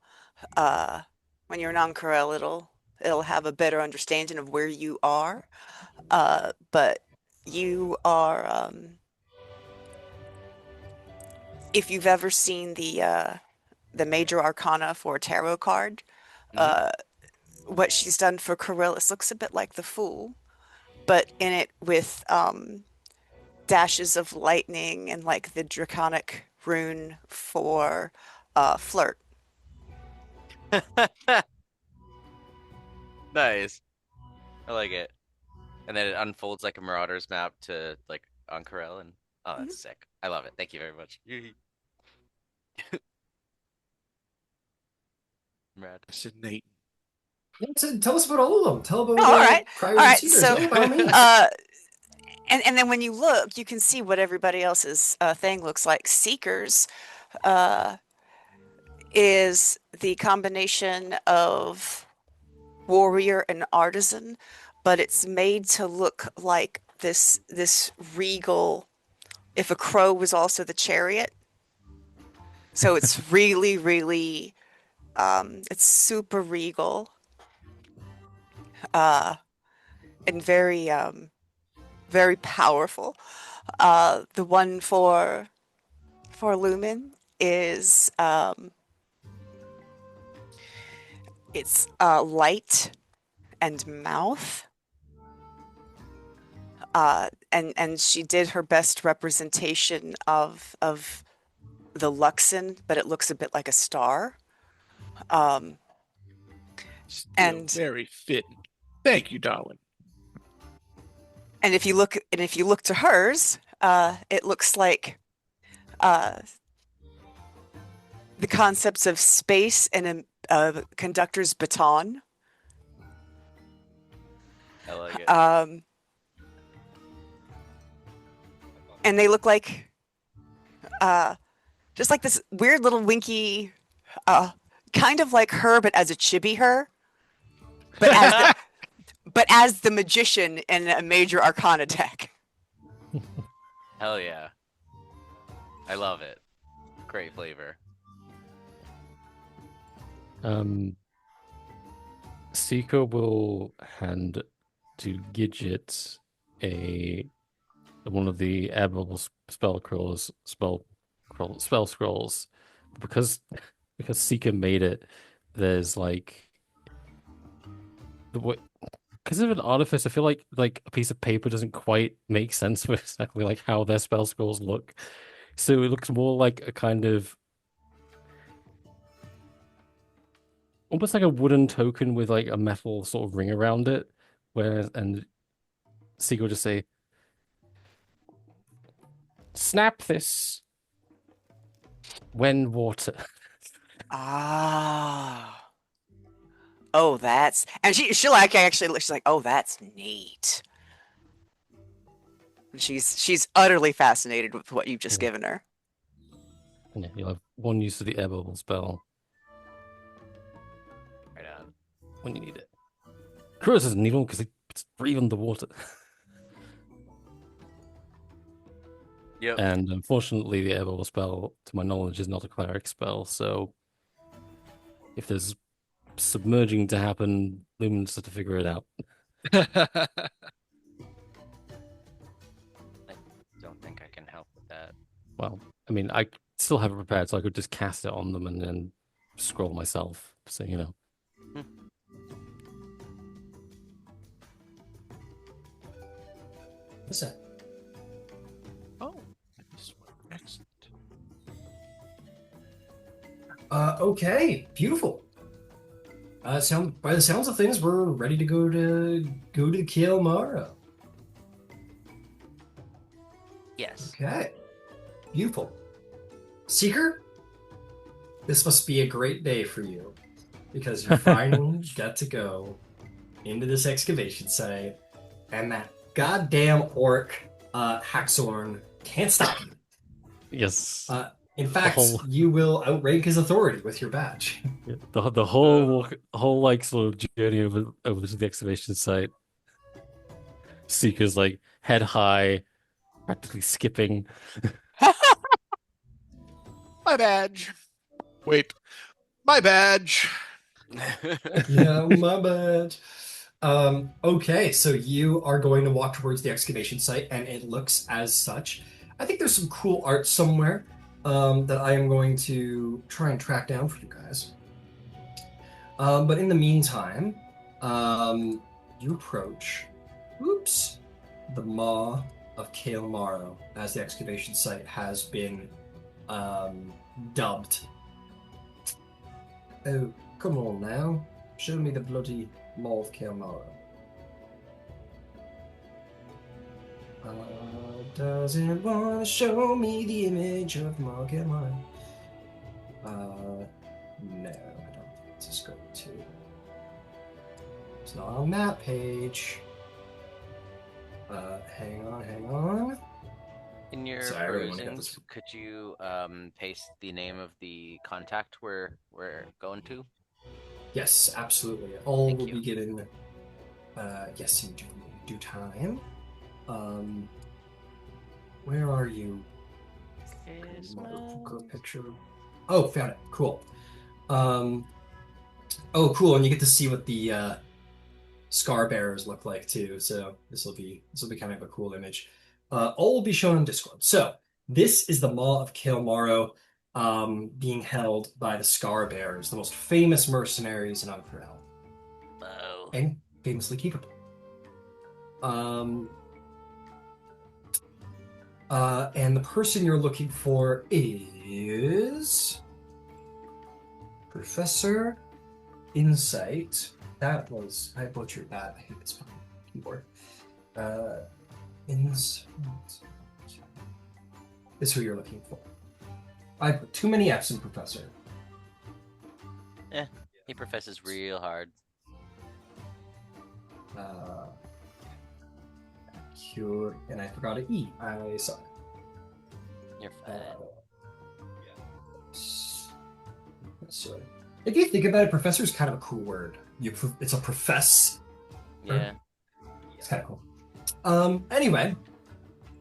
uh, when you're in Ank'Harel, it'll have a better understanding of where you are. But you are, if you've ever seen the major arcana for a tarot card, Mm-hmm. uh, what she's done for Kirillis looks a bit like the Fool, but in it with dashes of lightning and like the draconic rune for flirt. Nice. I like it. And then it unfolds like a Marauders map to like Ank'Harel, and oh, Mhm. that's sick. I love it. Thank you very much. Rad. Fascinating. Yeah, tell us about all of them. Tell about Oh, all right, all Priors and right. Cedars. So, Yeah, by all means. and then when you look, you can see what everybody else's thing looks like. Seekers uh, is the combination of warrior and artisan, but it's made to look like this regal. If a crow was also the chariot, so it's really, really, it's super regal uh, and very, very powerful. The one for Lumen is it's light and mouth. And she did her best representation of the Luxon, but it looks a bit like a star. Still And very fitting. Thank you, darling. and if you look to hers, it looks like uh, the concepts of space and a conductor's baton. I like it. And they look like just like this weird little winky, kind of like her, but as a chibi her, but as the magician in a major arcana deck. Hell yeah. I love it. Great flavor. Seeker will hand to Gidget one of the admirable spell scrolls, because Seeker made it. There's like the way, because of an artifice, I feel like a piece of paper doesn't quite make sense for exactly like how their spell scrolls look. So it looks more like a kind of almost like a wooden token with like a metal sort of ring around it. And Seeker will just say, "Snap this when water." Ah. Oh, that's and she'll actually she's like, oh, that's neat. She's utterly fascinated with what you've just Yeah. given her. And yeah, you'll have one use of the air bubble spell Right on. when you need it. Cruz doesn't need one because it's breathing the water. Yep. And unfortunately, the air bubble spell, to my knowledge, is not a cleric spell. So if there's submerging to happen, Lumen just has to figure it out. I don't think I can help with that. Well, I mean, I still have it prepared, so I could just cast it on them and then scroll myself. So, you know. What's that? Oh, this one. Excellent. Okay, beautiful. By the sounds of things, we're ready to go to Kielmara. Yes. Okay, beautiful. Seeker, this must be a great day for you because you finally get to go into this excavation site, and that goddamn orc, Haxorn, can't stop you. Yes. In The fact, whole you will outrank his authority with your badge. the whole like sort of journey over to the excavation site. Seeker's like head high, practically skipping. My badge. Wait, my badge. Yeah, my bad. Okay, so you are going to walk towards the excavation site, and it looks as such. I think there's some cool art somewhere that I am going to try and track down for you guys. But in the meantime, you approach, oops, the Maw of Kael'Maro, as the excavation site has been dubbed. Oh, come on now. Show me the bloody Maw of Kael'Maro. Doesn't want to show me the image of Maw of Kael'Maro. No, I don't think it's going to. It's not on that page. Hang on. In your Sorry, I really wanna get perusings, this. could you paste the name of the contact we're going to? Yes, absolutely. All Thank will you. be given, yes, in due time. Where are you? Motherfucker picture. Oh, found it. Cool. Oh, cool. And you get to see what the scar bearers look like too. So this will be kind of a cool image. All will be shown on Discord. So this is the Maw of Kael'Maro, being held by the scar bearers, the most famous mercenaries in Unreal, Oh. and famously keepable. And the person you're looking for is Professor Insight. I butchered that. I hate this fucking keyboard. Insight. Is who you're looking for. I put too many F's in Professor. He professes real hard. Cure, and I forgot an E. I saw it. You're fine. So, if you think about it, professor is kind of a cool word. It's a profess. Yeah. It's kind of cool. Anyway,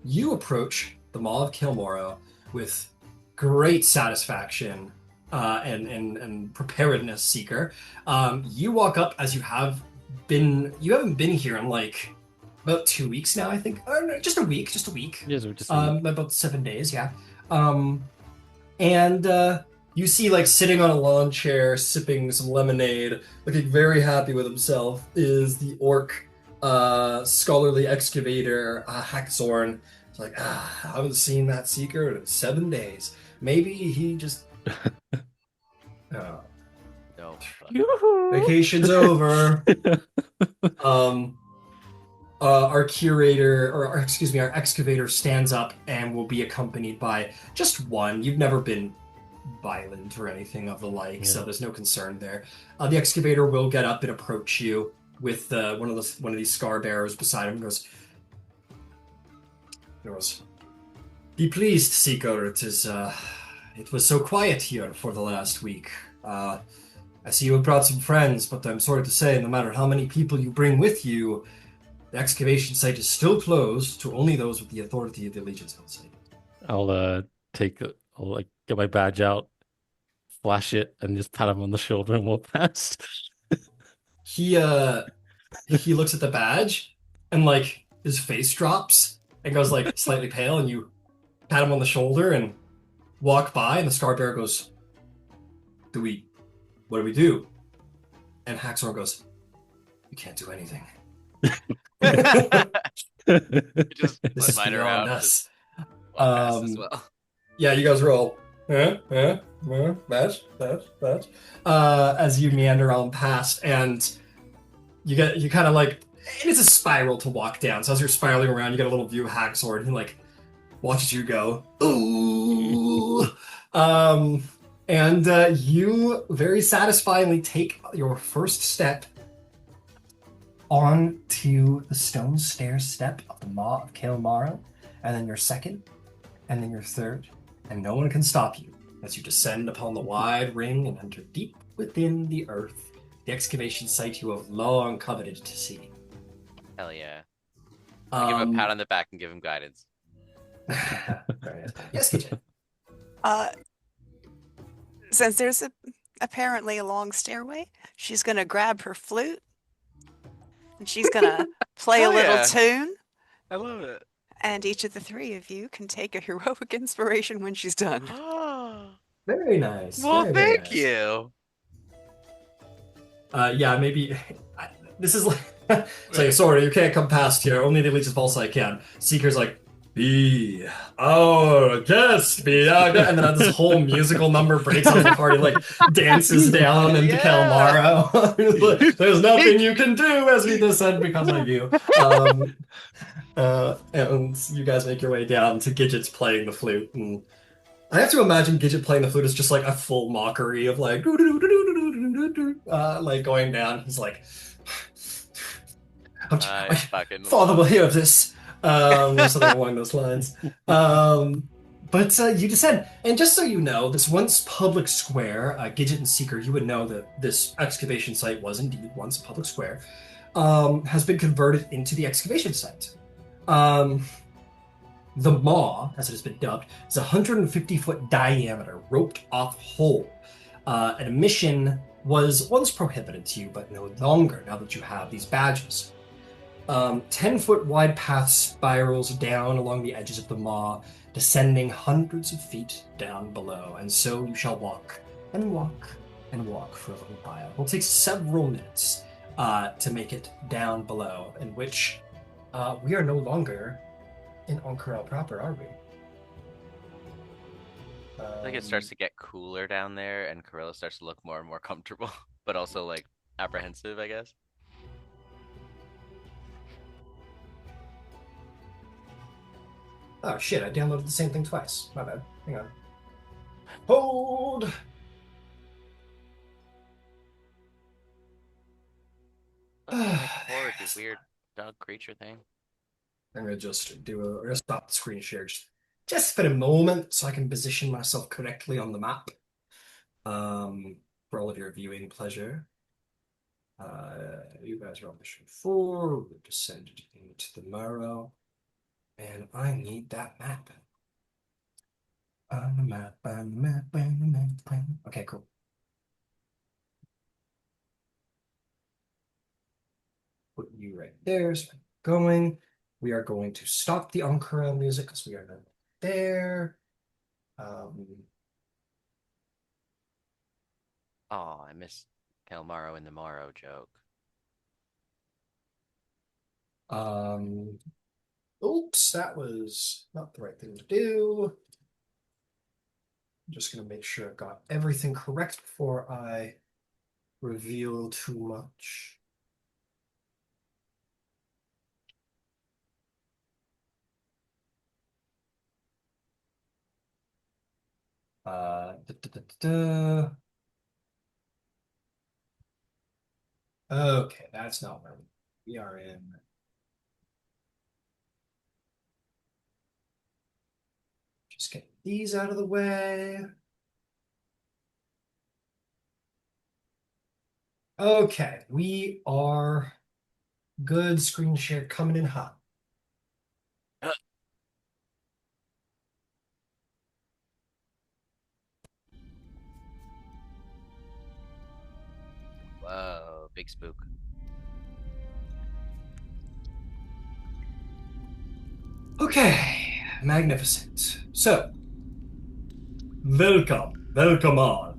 you approach the Maw of Kael'Maro with great satisfaction and preparedness, Seeker. You walk up as you haven't been here in like about 2 weeks now, I think. Or no, just a week. Yeah, so just About 7 days, yeah. And you see, like, sitting on a lawn chair, sipping some lemonade, looking very happy with himself, is the orc scholarly excavator, Haxorn. It's like, I haven't seen that Seeker in 7 days. Maybe he just... No. Vacation's over. Our curator, or excuse me, our excavator stands up and will be accompanied by just one. You've never been violent or anything of the like, so there's no concern there. The excavator will get up and approach you with one of these scar bearers beside him. And goes, "Be pleased, Seeker. It was so quiet here for the last week. I see you have brought some friends, but I'm sorry to say, no matter how many people you bring with you, the excavation site is still closed to only those with the authority of the Allegiance on site." I'll like get my badge out, flash it, and just pat him on the shoulder and walk past. He looks at the badge and like his face drops and goes like slightly pale, and you pat him on the shoulder and walk by, and the scar bearer goes, what do we do? And Haxorn goes, "We can't do anything." Just This is mine beyond around. us. Walk past as well. Yeah, you guys roll. Badge. As you meander on past, and you kind of like, it is a spiral to walk down. So as you're spiraling around, you get a little view of Haxorn, and he like watches you go. Ooh. And you very satisfyingly take your first step on to the stone stair step of the Maw of Kael'Mara, and then your second, and then your third, and no one can stop you as you descend upon the wide ring and enter deep within the earth, the excavation site you have long coveted to see. Hell yeah. I give him a pat Um, on the back and give him guidance. very nice. Yes, Gidget. Uh, since there's apparently a long stairway, she's gonna grab her flute and she's gonna play a Hell little yeah. tune, I love it. and each of the three of you can take a heroic inspiration when she's done. Very nice. Well, very, very thank nice. you. Yeah, maybe this is like it's like, sorry, you can't come past here. Only the Leech's Pulse I can. Seeker's like, be our guest, be our guest. And then this whole musical number breaks out the party, like dances down into Yeah. Kael'Mara. There's nothing you can do as we descend because of you. And you guys make your way down to Gidget's playing the flute, and I have to imagine Gidget playing the flute is just like a full mockery of like like going down. He's like, I fucking Father will love hear of this. Something along those lines. But you descend, and just so you know, this once public square, Gidget and Seeker, you would know that this excavation site was indeed once a public square, has been converted into the excavation site. The Maw, as it has been dubbed, is a 150-foot diameter, roped-off hole. Admission was once prohibited to you, but no longer now that you have these badges. 10-foot wide path spirals down along the edges of the Maw, descending hundreds of feet down below, and so you shall walk and walk and walk for a little while. It will take several minutes to make it down below, in which we are no longer in Ank'Harel proper, are we? I think it starts to get cooler down there, and Kirillis starts to look more and more comfortable, but also like apprehensive, I guess. Oh shit, I downloaded the same thing twice. My bad. Hang on. Hold! Forward, this weird dog creature thing. I'm gonna just we're gonna stop the screen share just for a moment so I can position myself correctly on the map. For all of your viewing pleasure. You guys are on mission 4. We've descended into the Morrow. And I need that map. On the map, on the map, on the map, on the... Okay, cool. Put you right there, so I'm going. We are going to stop the Ank'Harel music because we are not there. Oh, I missed Kael'Mara in the Morrow joke. Oops, that was not the right thing to do. I'm just gonna make sure I've got everything correct before I reveal too much. Okay, that's not where we are in. Just get these out of the way. Okay, we are good. Screen share coming in hot. Whoa, big spook. Okay, magnificent. So, welcome all.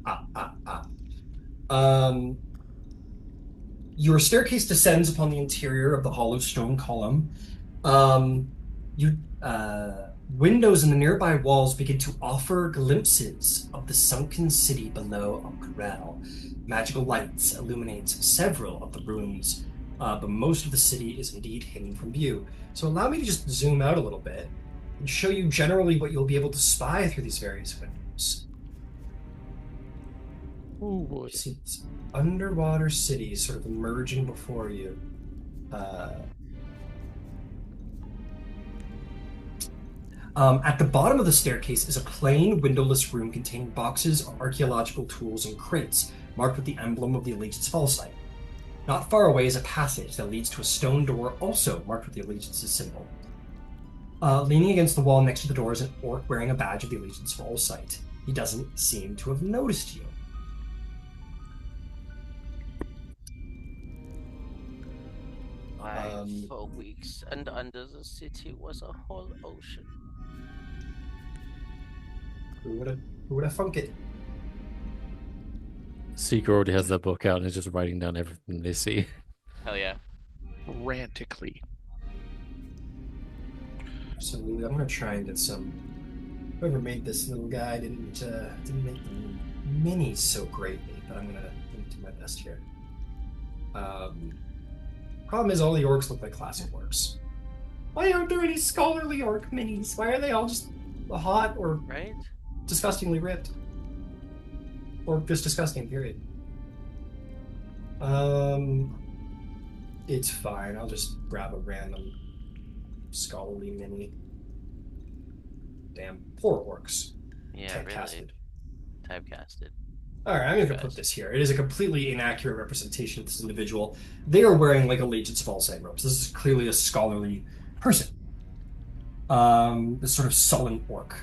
Your staircase descends upon the interior of the hollow stone column. Windows in the nearby walls begin to offer glimpses of the sunken city below Ank'Harel. Magical lights illuminate several of the rooms, but most of the city is indeed hidden from view. So allow me to just zoom out a little bit and show you generally what you'll be able to spy through these various windows. Oh boy. You see this underwater city sort of emerging before you. At the bottom of the staircase is a plain, windowless room containing boxes of archaeological tools and crates, marked with the emblem of the Allegiance Fall site. Not far away is a passage that leads to a stone door, also marked with the Allegiance's symbol. Leaning against the wall next to the door is an orc wearing a badge of the Allegiance Fall site. He doesn't seem to have noticed you. 4 weeks, and under the city was a whole ocean. Who would have thunk it? Seeker already has that book out and is just writing down everything they see. Hell yeah. Frantically. So I'm gonna try and get some. Whoever made this little guy didn't make the minis so greatly, but I'm gonna do my best here. Problem is, all the orcs look like classic orcs. Why aren't there any scholarly orc minis? Why are they all just hot or Right? disgustingly ripped? Or just disgusting, period. It's fine. I'll just grab a random scholarly mini. Damn, poor orcs. Yeah, Typecasted. really. Typecasted. Alright, I'm gonna put this here. It is a completely inaccurate representation of this individual. They are wearing like Allegiance Fall site robes. This is clearly a scholarly person. This sort of sullen orc,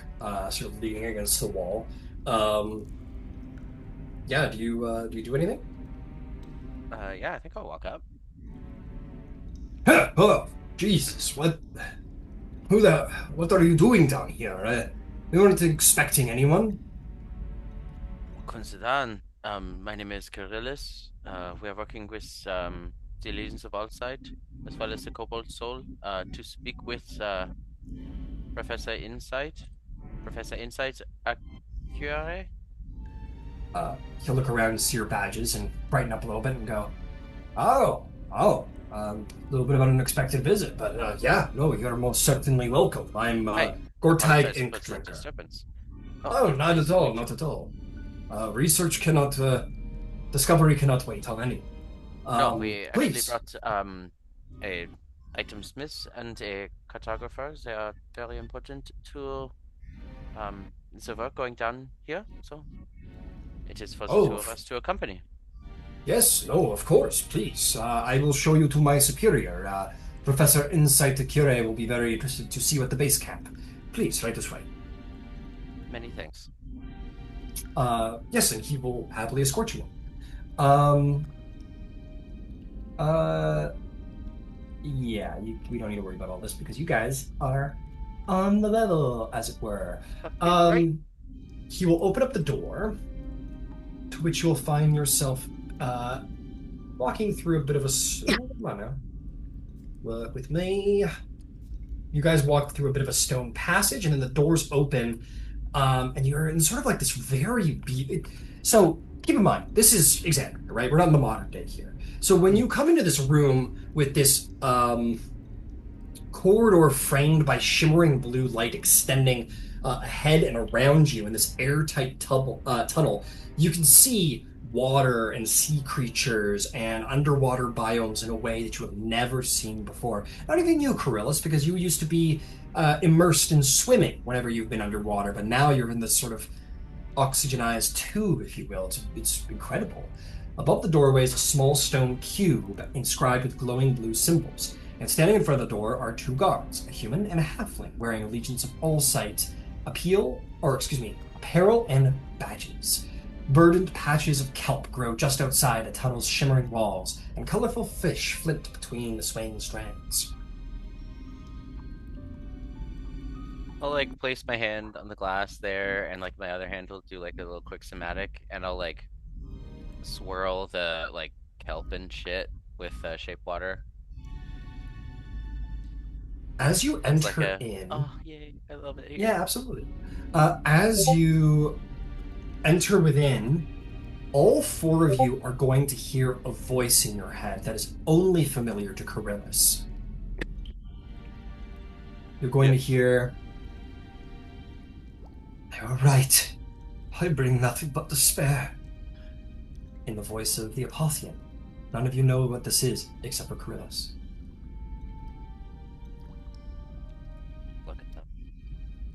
sort of leaning against the wall. Yeah, do you do anything? Yeah, I think I'll walk up. Oh, Jesus, what are you doing down here? We weren't expecting anyone. Consider, my name is Kirillis. We are working with the Allegiance of Outside, as well as the Cobalt Soul, to speak with Professor Insight. Professor Insight Accurate? He'll look around and see your badges and brighten up a little bit and go, a little bit of an unexpected visit, but yeah, no, you're most certainly welcome. I'm Gortag Ink Drinker. Oh, not at all, not at all. Research cannot, discovery cannot wait on any. No, we actually please. brought a item smith and a cartographer. They are very important to the work going down here, so it is for the two of us to accompany. Yes, no, of course, please. I will show you to my superior. Professor Insight Cure will be very interested to see you at the base camp. Please, right this way. Many thanks. Yes, and he will happily escort you. Yeah, we don't need to worry about all this because you guys are on the level, as it were. Right. He will open up the door, to which you'll find yourself walking through a bit of a... Come on now. Work with me. You guys walk through a bit of a stone passage, and then the doors open, and you're in sort of like this very... So, keep in mind, this is Exandria, right? We're not in the modern day here. So when you come into this room with this corridor framed by shimmering blue light extending ahead and around you in this airtight tunnel, you can see water and sea creatures and underwater biomes in a way that you have never seen before. Not even you, Kirillis, because you used to be immersed in swimming whenever you've been underwater, but now you're in this sort of oxygenized tube, if you will. It's incredible. Above the doorway is a small stone cube inscribed with glowing blue symbols. And standing in front of the door are two guards, a human and a halfling, wearing Allegiance of All Sight apparel and badges. Verdant patches of kelp grow just outside the tunnel's shimmering walls, and colorful fish flit between the swaying strands. I'll like place my hand on the glass there, and like my other hand will do like a little quick somatic, and I'll like swirl the like kelp and shit with shape water. As you enter in... Oh, yay, I love it. Yeah, absolutely. As you enter within, all four of you are going to hear a voice in your head that is only familiar to Kirillis. You're going to hear... They were right. I bring nothing but despair. In the voice of the Apothian. None of you know what this is, except for Kirillis.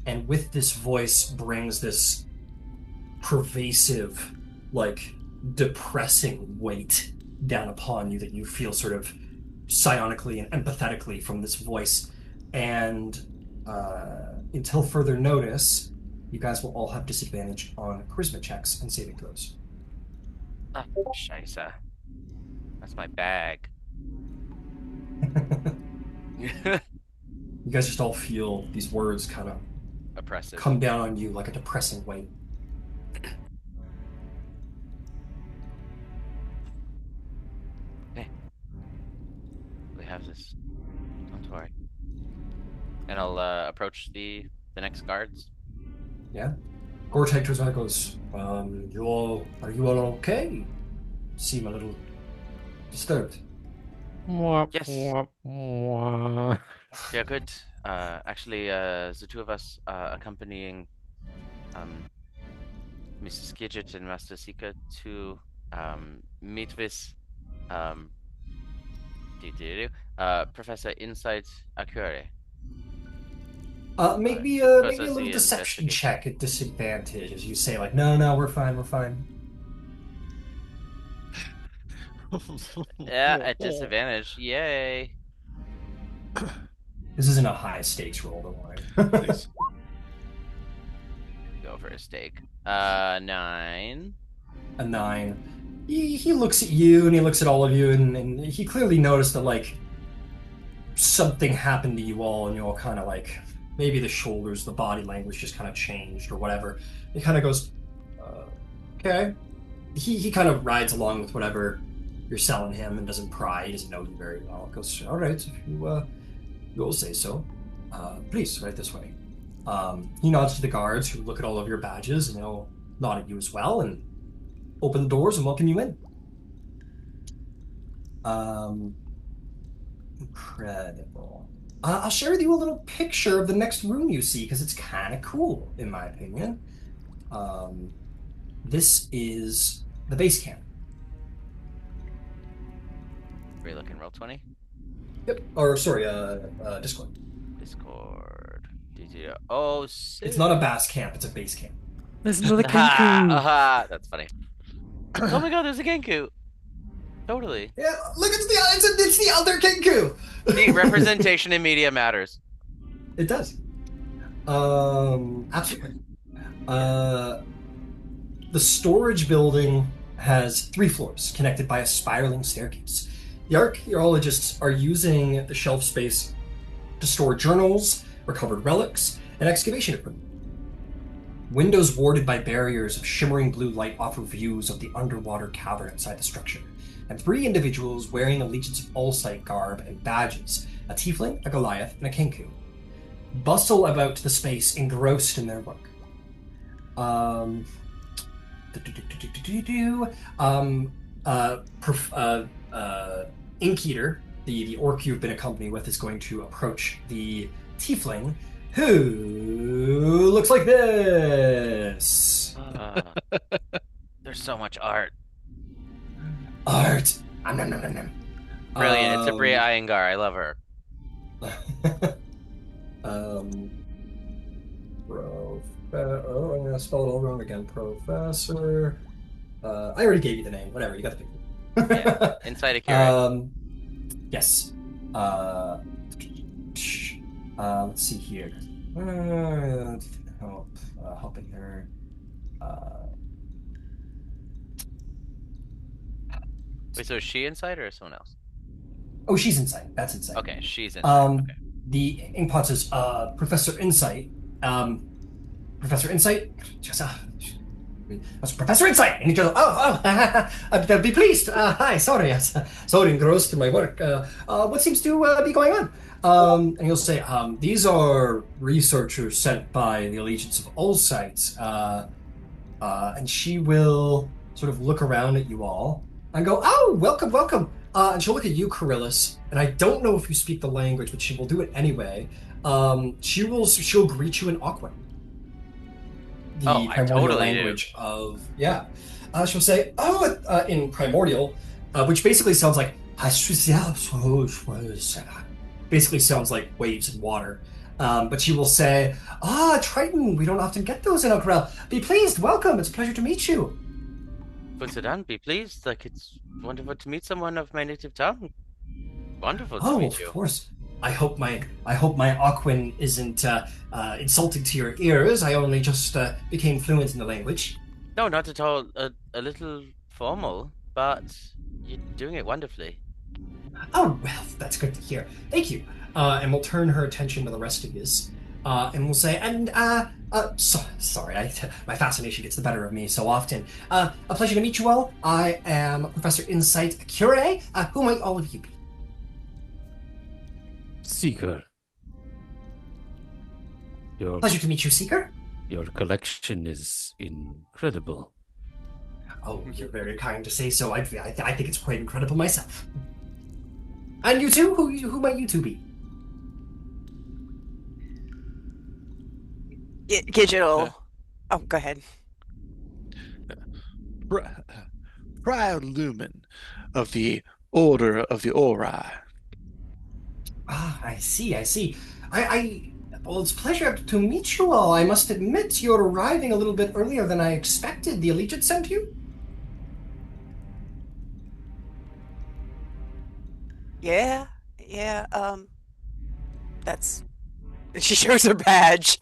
and with this voice brings this pervasive, like, depressing weight down upon you that you feel sort of psionically and empathetically from this voice. And until further notice, you guys will all have disadvantage on charisma checks and saving throws. Ah, Scheisse. That's my bag. You guys just all feel these words kind of Oppressive. come down on you like a depressing weight. Hey, we have this. Don't worry. And I'll approach the next guards. Yeah. Gore-Tag turns around and goes, are you all okay? Seem a little disturbed. Yes. Mwah. Yeah, good. Actually, the two of us accompanying Mrs. Gidget and Master Sika to meet with Professor Insight Akure. Make me a Because of little the deception investigation. check at disadvantage as you say, like, no, we're fine. Yeah, at disadvantage. Yay. This isn't a high stakes roll, don't worry. Please. Go for a stake. 9. A 9. He looks at you and he looks at all of you, and he clearly noticed that, like, something happened to you all, and you all kind of, like, maybe the shoulders, the body language just kind of changed or whatever. He kind of goes, okay. He kind of rides along with whatever you're selling him and doesn't pry. He doesn't know you very well. Goes, all right, if you all say so. Please, right this way. He nods to the guards who look at all of your badges, and they'll nod at you as well and open the doors and welcome you in. Incredible. I'll share with you a little picture of the next room you see because it's kind of cool, in my opinion. This is the base camp. Are you looking roll 20? Yep. Or sorry, Discord. Discord. Oh, sick. It's not a base camp; it's a base camp. There's another Aha, Kenku. aha, that's funny. Oh my god, there's a Genku. Totally. Yeah, look, it's the other Kenku. The representation in media matters. It does. Absolutely. The storage building has 3 floors connected by a spiraling staircase. The archaeologists are using the shelf space to store journals, recovered relics, and excavation equipment. Windows warded by barriers of shimmering blue light offer views of the underwater cavern inside the structure, and 3 individuals wearing Allegiance of Allsight garb and badges, a tiefling, a Goliath, and a Kenku, bustle about the space engrossed in their work. Inkeater, the orc you've been accompanied with, is going to approach the tiefling, who looks like this. There's so much art. Art. Brilliant. It's a Bria Iyengar. I love her. I'm gonna spell it all wrong again. Professor. I already gave you the name. Whatever, you got the picture. Yeah. Inside Akira. Yes. Let's see here. Helping her. Wait, so is she inside or is someone else? Oh, she's inside. That's inside. Okay, she's inside. Okay. The Inkpot says, Professor Insight. Professor Insight. That's Professor Insight. And he goes, I'd be pleased. Hi, sorry. So engrossed in my work. What seems to be going on? And he'll say, these are researchers sent by the Allegiance of Allsight. And she will sort of look around at you all and go, oh, welcome. And she'll look at you, Kirillis, and I don't know if you speak the language, but she will do it anyway. She'll greet you in Aquan. The primordial language of she'll say, in primordial, which basically sounds like basically sounds like waves and water. But she will say, "Ah, Triton, we don't often get those in Okrel. Be pleased, welcome. It's a pleasure to meet you." Kunsadan, be pleased. Like, it's wonderful to meet someone of my native tongue. Wonderful to Oh, meet of you. course. I hope my Aquan isn't insulting to your ears. I only just became fluent in the language. No, not at all. A little formal, but you're doing it wonderfully. Oh, well, that's good to hear. Thank you. And we'll turn her attention to the rest of yous. And we'll say, sorry, my fascination gets the better of me so often. A pleasure to meet you all. I am Professor Insight Cure. Who might all of you be? Seeker, your Pleasure to meet you, Seeker. your collection is incredible. Oh, you're very kind to say so. I think it's quite incredible myself. And you two? Who might you two be? Gidget will... Oh, go ahead. Proud Lumen of the Order of the Ori. Ah, I see. Well, it's a pleasure to meet you all. I must admit, you're arriving a little bit earlier than I expected. The Allegiant sent you? Yeah, that's... She shows her badge.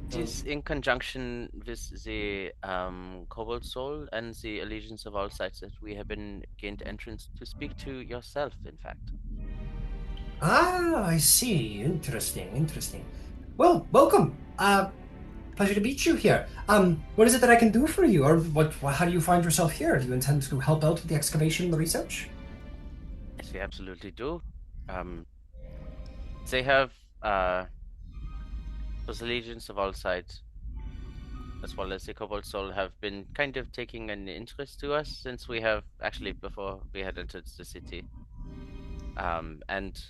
It is in conjunction with the Cobalt Soul and the Allegiance of All Sites that we have been gained entrance to speak to yourself, in fact. Ah, I see. Interesting. Well, welcome. Pleasure to meet you here. What is it that I can do for you? Or how do you find yourself here? Do you intend to help out with the excavation and the research? Yes, we absolutely do. They have those Allegiance of All Sides, as well as the Cobalt Soul, have been kind of taking an interest to us since we have actually before we had entered the city. And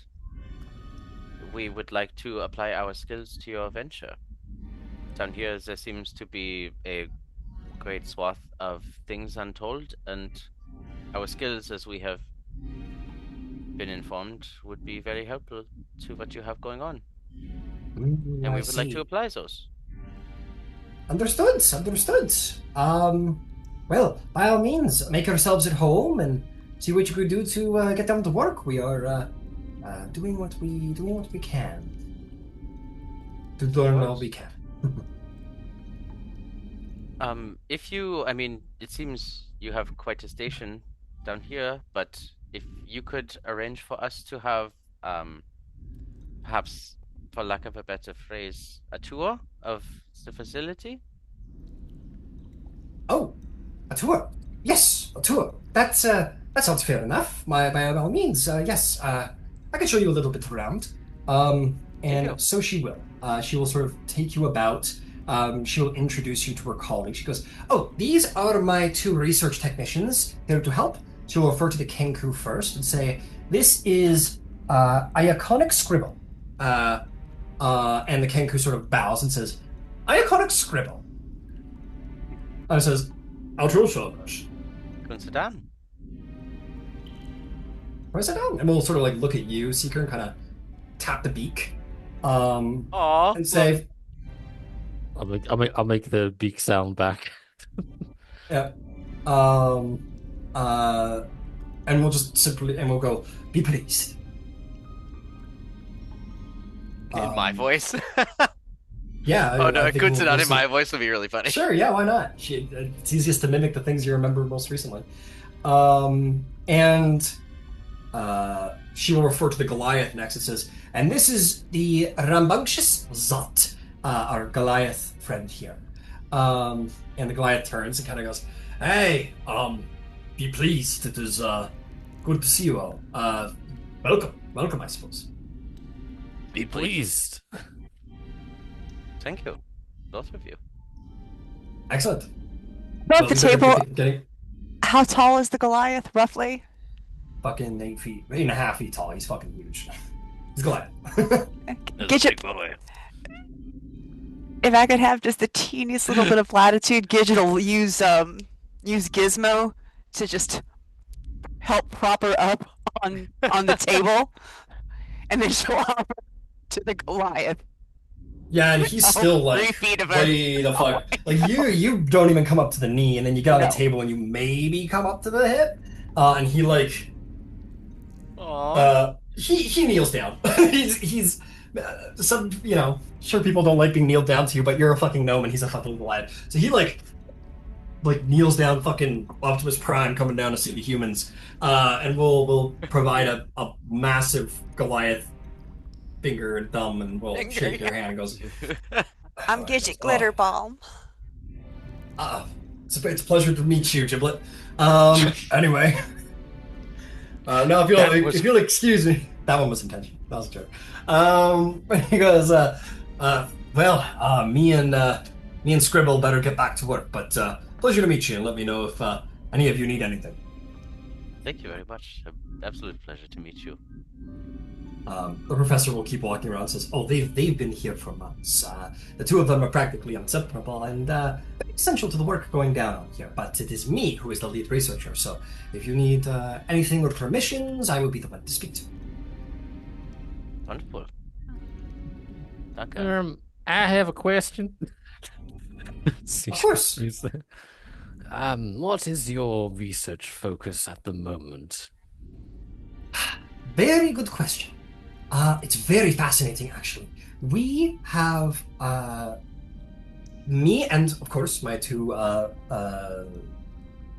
we would like to apply our skills to your venture. Down here, there seems to be a great swath of things untold, and our skills, as we have been informed, would be very helpful to what you have going on. And we would like to apply those. Understood. Well, by all means, make yourselves at home and see what you could do to get down to work. We are doing what we can to learn all we can. It seems you have quite a station down here, but if you could arrange for us to have, perhaps, for lack of a better phrase, a tour of the facility? Oh, a tour. Yes, a tour. That sounds fair enough. By all means, yes. I can show you a little bit around. And so she will. She will sort of take you about. She'll introduce you to her colleague. She goes, "Oh, these are my two research technicians here to help." She'll refer to the Kenku first and say, "This is Iaconic Scribble." And the Kenku sort of bows and says, "Iaconic Scribble." And says, "Xhorhas." Kunsadan. Where's it down? And we'll sort of like look at you, Seeker, and kind of tap the beak. Aww. And say, I'll make the beak sound back. yeah. And we'll just simply, and we'll go, "Be pleased." In my voice? Yeah. Oh no, Kunsadan in see. my voice would be really funny. Sure, yeah, why not? It's easiest to mimic the things you remember most recently. And she will refer to the Goliath next. It says, "And this is the rambunctious Zot, our Goliath friend here." And the Goliath turns and kind of goes, "Hey, be pleased. It is good to see you all. Welcome, I suppose." Be pleased. Thank you, both of you. Excellent. At the these are table, getting how tall is the Goliath, roughly? fucking 8.5 feet tall. He's fucking huge. He's Goliath. Gidget, if I could have just the teeniest little bit of latitude, Gidget will use Gizmo to just help prop her up on the table, and then she'll to the Goliath. Yeah, and he's still Oh, 3 like, feet of earth. way the Oh fuck. my Like you don't even come up to the knee, and then you get on the No. table and you maybe come up to the hip. And he like Aw. he kneels down. He's some sure people don't like being kneeled down to you, but you're a fucking gnome and he's a fucking lad. So he like kneels down, fucking Optimus Prime coming down to see the humans, and we'll provide a massive Goliath finger and thumb, and we'll Finger, shake your yeah. hand and goes. I'm Gidget Glitter Bomb. It's a pleasure to meet you, Giblet. Anyway. No, if you'll excuse me, that one was intentional. That was a joke. He goes, me and Scribble better get back to work. But pleasure to meet you, and let me know if any of you need anything. Thank you very much. Absolute pleasure to meet you. The professor will keep walking around and says, "Oh, they've been here for months. The two of them are practically inseparable and essential to the work going down on here. But it is me who is the lead researcher. So if you need anything or permissions, I will be the one to speak to." Wonderful. Okay. I have a question. Of course. What is your research focus at the moment? Very good question. It's very fascinating, actually. We have me and, of course, my two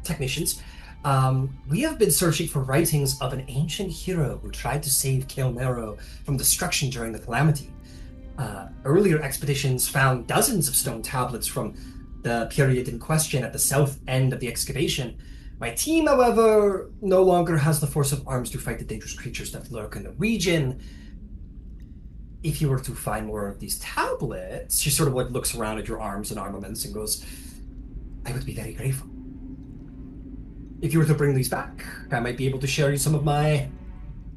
technicians. We have been searching for writings of an ancient hero who tried to save Kael'Nero from destruction during the Calamity. Earlier expeditions found dozens of stone tablets from the period in question at the south end of the excavation. My team, however, no longer has the force of arms to fight the dangerous creatures that lurk in the region. If you were to find more of these tablets, she sort of like looks around at your arms and armaments and goes, "I would be very grateful. If you were to bring these back, I might be able to share you some of my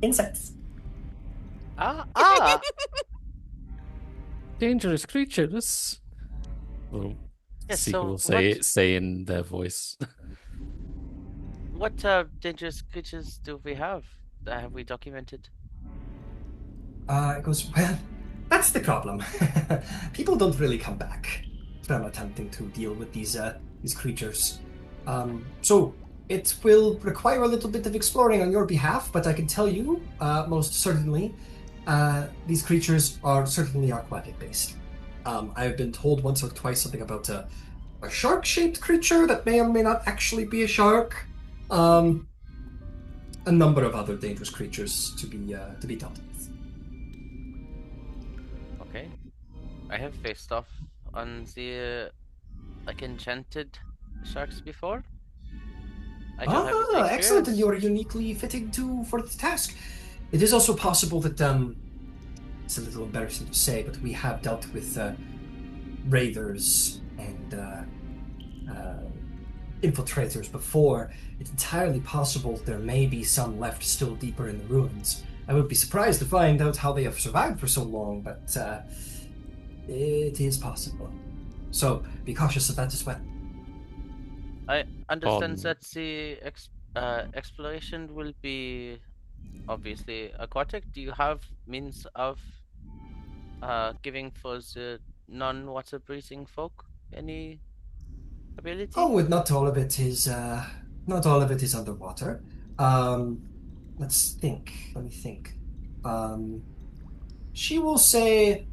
insights." Dangerous creatures. Little Yes, Seeker so will what- say in their voice. What dangerous creatures do we have? Have we documented? It goes, "Well, that's the problem. People don't really come back from attempting to deal with these creatures. So it will require a little bit of exploring on your behalf, but I can tell you, most certainly, these creatures are certainly aquatic based. I have been told once or twice something about a shark-shaped creature that may or may not actually be a shark. A number of other dangerous creatures to be dealt with." Okay. I have faced off on the like enchanted sharks before. I don't have the Excellent, and experience. you are uniquely fitted for the task. It is also possible that it's a little embarrassing to say, but we have dealt with raiders and infiltrators before. It's entirely possible there may be some left still deeper in the ruins. I would be surprised to find out how they have survived for so long, but it is possible. So be cautious of that as well. I understand that the exploration will be obviously aquatic. Do you have means of giving for the non-water breathing folk any ability? Oh, not all of it is underwater. Let's think. Let me think. She will say,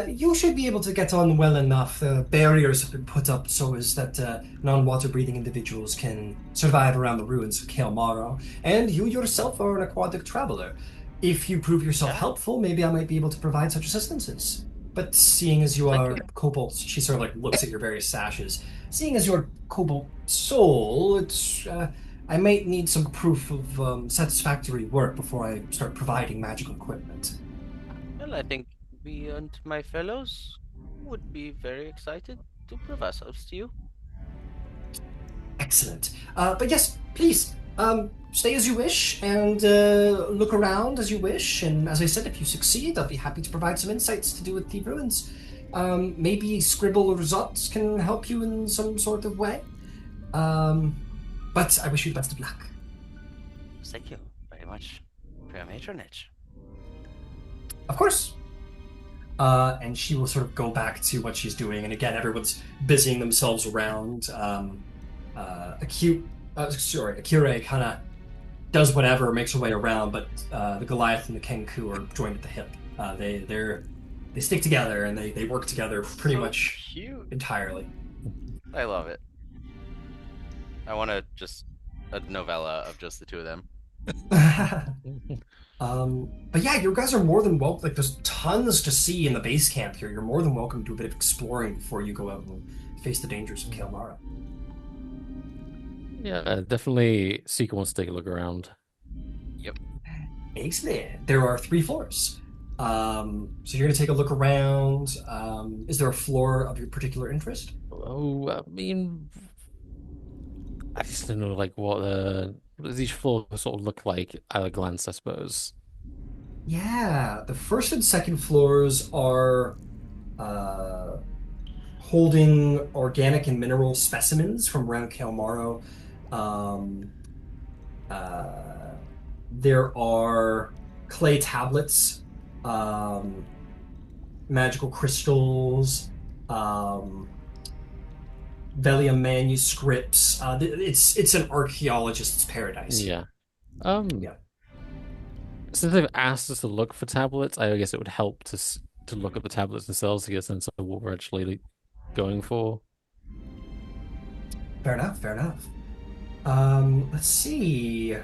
you should be able to get on well enough. The barriers have been put up so as that non-water breathing individuals can survive around the ruins of Kael'Nero, and you yourself are an aquatic traveler. If you prove yourself helpful, maybe I might be able to provide such assistances. But seeing as you are Cobalt, she sort of like looks at your various sashes. Seeing as you're Cobalt Soul, it's I might need some proof of satisfactory work before I start providing magical equipment. Well, I think we and my fellows would be very excited to prove ourselves to you. Excellent. But yes, please, stay as you wish and look around as you wish. And as I said, if you succeed, I'll be happy to provide some insights to do with the ruins. Maybe Scribble or Zot can help you in some sort of way. But I wish you the best of luck. Thank you very much for your patronage. Of course. And she will sort of go back to what she's doing. And again, everyone's busying themselves around. Akira kind of does whatever, makes her way around, but the Goliath and the Kenku are joined at the hip. They stick together and they work together pretty So much cute. entirely. I love it. I want to just a novella of just the two of them. But yeah, you guys are more than welcome. Like, there's tons to see in the base camp here. You're more than welcome to do a bit of exploring before you go out and face the dangers of Kael'mara. Yeah, definitely. Seeker wants to take a look around. Yep. Excellent. There are 3 floors. So you're going to take a look around. Is there a floor of your particular interest? Oh, I mean, I just don't know, like what does each floor sort of look like at a glance, I suppose. Yeah, the first and second floors are uh, holding organic and mineral specimens from around Kael'maro. Um, uh, there are clay tablets, um, magical crystals, um, Velium manuscripts. It's an archaeologist's paradise here. Yeah. Um, Yeah, since they've asked us to look for tablets, I guess it would help to look at the tablets themselves to get a sense of what we're actually like, going for. fair enough. Fair enough. Let's see.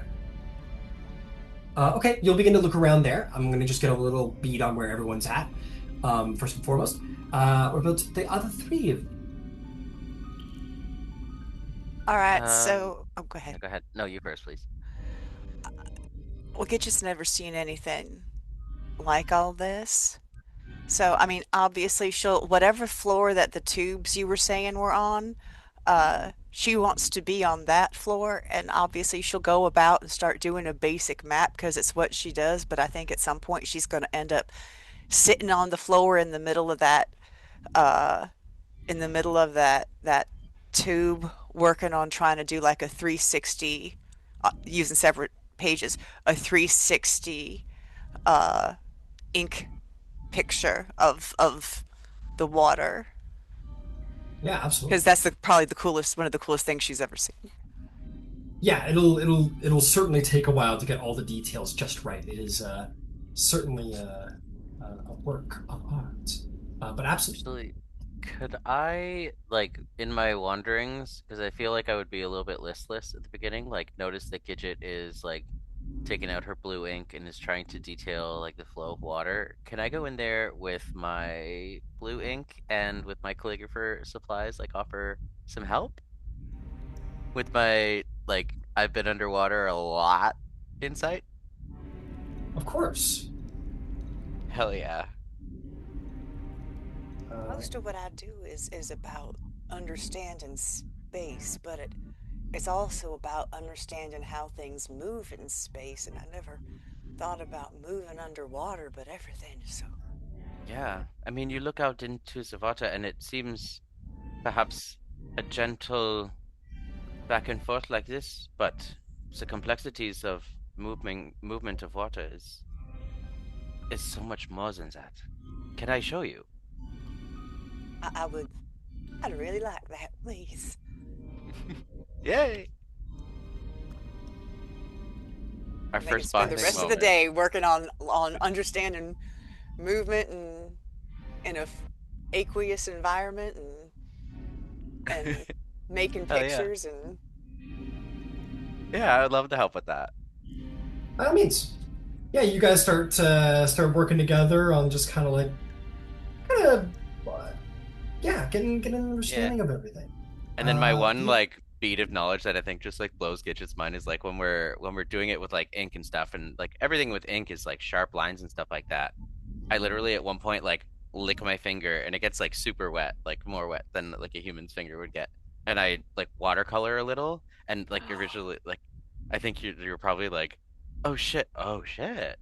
Okay, you'll begin to look around there. I'm going to just get a little beat on where everyone's at, first and foremost. What about the other 3 of you? All right, Um, so oh, go ahead. go ahead. No, you first, please. Well, Gidget's never seen anything like all this. So, I mean, obviously, she'll whatever floor that the tubes you were saying were on, she wants to be on that floor, and obviously, she'll go about and start doing a basic map because it's what she does. But I think at some point, she's going to end up sitting on the floor in the middle of uh, that tube, working on trying to do like a 360, using separate pages, a 360 uh, ink picture of the water Yeah, because absolutely. that's probably the coolest one of the coolest things she's ever seen. Yeah, it'll certainly take a while to get all the details just right. It is certainly a work of art, but absolutely. Actually, could I, like, in my wanderings, because I feel like I would be a little bit listless at the beginning, like, notice that Gidget is, like, taking out her blue ink and is trying to detail, like, the flow of water. Can I go in there with my blue ink and with my calligrapher supplies, like, offer some help? With my, like, I've been underwater a lot insight? Of course. Hell yeah. Uh, Most of what I do is about understanding space, but it's also about understanding how things move in space, and I never thought about moving underwater, but everything is so. Yeah. I mean, you look out into Zavata and it seems perhaps a gentle back and forth like this, but the complexities of movement of water is so much more than that. Can I show you? I would, I'd really like that, please. Yay! Our And they can first spend the bonding rest of the moment. day working on understanding movement and in a aqueous environment and making Hell yeah. pictures and Yeah, I would love to help with that. by all means, yeah, you guys start working together on just kind of, yeah, getting an Yeah. understanding of everything. And then my one The like bead of knowledge that I think just like blows Gidget's mind is like when we're doing it with like ink and stuff and like everything with ink is like sharp lines and stuff like that. I literally at one point like lick my finger and it gets like super wet, like more wet than like a human's finger would get. And I like watercolor a little and like you're visually like I think you're probably like, oh shit.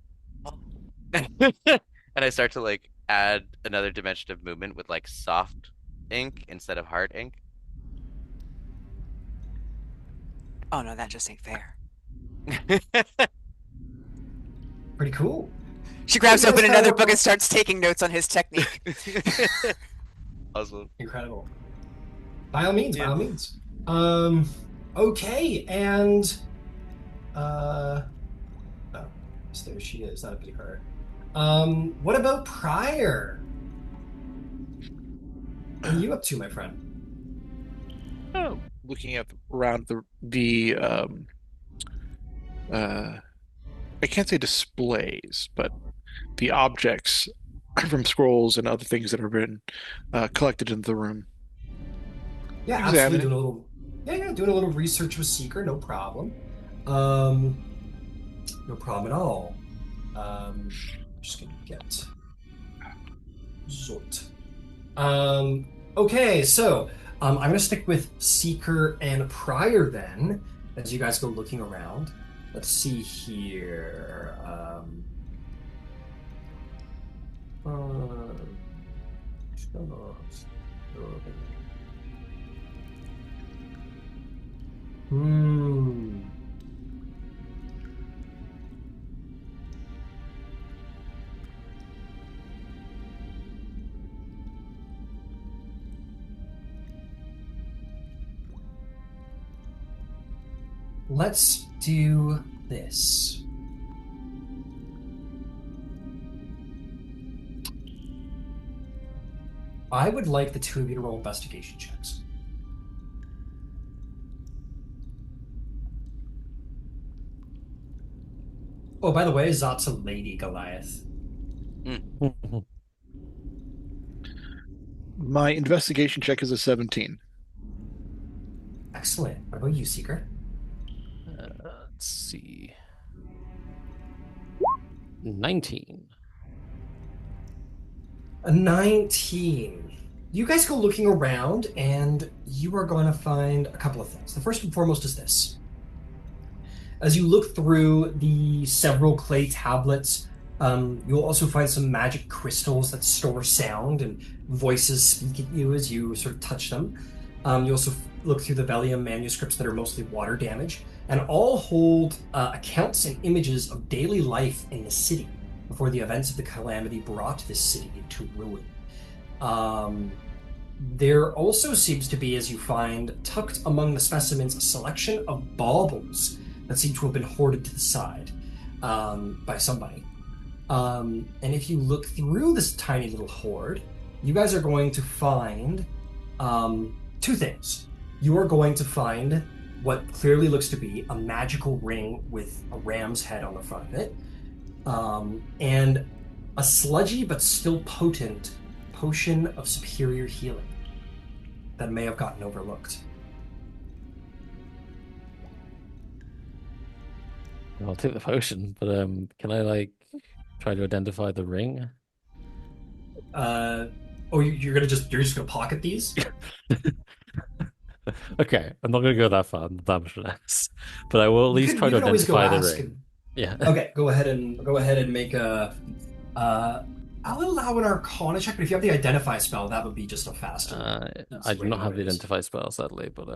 And I start to like add another dimension of movement with like soft ink instead of hard ink. oh no, that just ain't fair. Pretty cool. She grabs You guys open kinda another look book around. and starts taking notes on his technique. Awesome. Incredible. By all means, by Yeah. all means. Okay, and oh, so there she is. That'd be her. What about Pryor? What are you up to, my friend? Oh, looking at around the uh I can't say displays, but the objects from scrolls and other things that have been collected into the room. Yeah, absolutely. Examining. Doing a little research with Seeker, no problem. Um, no problem at all. Just gonna get Zort. Okay, so I'm gonna stick with Seeker and Pryor then, as you guys go looking around. Let's see here. Hmm. Let's do this. I would like the two of you to roll investigation checks. Oh, by the way, Zot's a lady Goliath. My investigation check is a 17. Excellent. What about you, Seeker? Let's see. 19. A 19. You guys go looking around, and you are going to find a couple of things. The first and foremost is this. As you look through the several clay tablets, you'll also find some magic crystals that store sound, and voices speak at you as you sort of touch them. You also look through the Velium manuscripts that are mostly water damage, and all hold accounts and images of daily life in the city before the events of the calamity brought this city into ruin. There also seems to be, as you find, tucked among the specimens, a selection of baubles that seem to have been hoarded to the side by somebody. And if you look through this tiny little hoard, you guys are going to find two things. You are going to find what clearly looks to be a magical ring with a ram's head on the front of it, and a sludgy but still potent potion of superior healing that may have gotten overlooked. I'll take the potion, but can I like try to identify the ring? You're just gonna pocket these? Okay, I'm not gonna go that far, that much less. But I will at least try to identify the ring. Yeah. Okay, go ahead and make a. I'll allow an Arcana check, but if you have the Identify spell, that would be just a faster. I do not have the Identify spell, sadly, but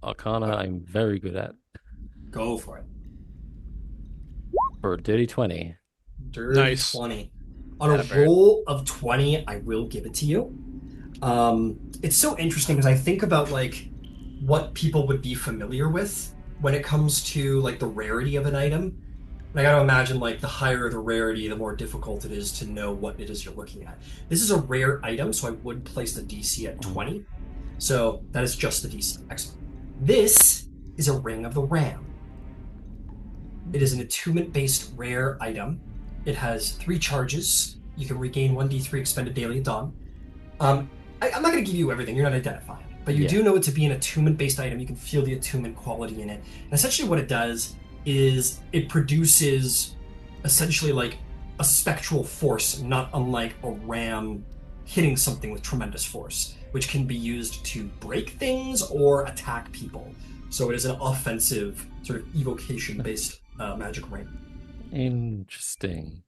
Arcana I'm very good at. Go for it. For a dirty 20. Dirty Nice. 20. On a roll of 20, I will give it to you. It's so interesting because I think about like what people would be familiar with when it comes to like the rarity of an item. And I gotta imagine like the higher the rarity, the more difficult it is to know what it is you're looking at. This is a rare item, so I would place the DC at 20. So that is just the DC. Excellent. This is a Ring of the Ram. It is an attunement-based rare item. It has 3 charges. You can regain 1d3 expended daily at dawn. I'm not going to give you everything. You're not identifying it. But you do know it to be an attunement-based item. You can feel the attunement quality in it. And essentially what it does is it produces essentially like a spectral force, not unlike a ram hitting something with tremendous force, which can be used to break things or attack people. So it is an offensive, sort of evocation-based magic ring. Interesting.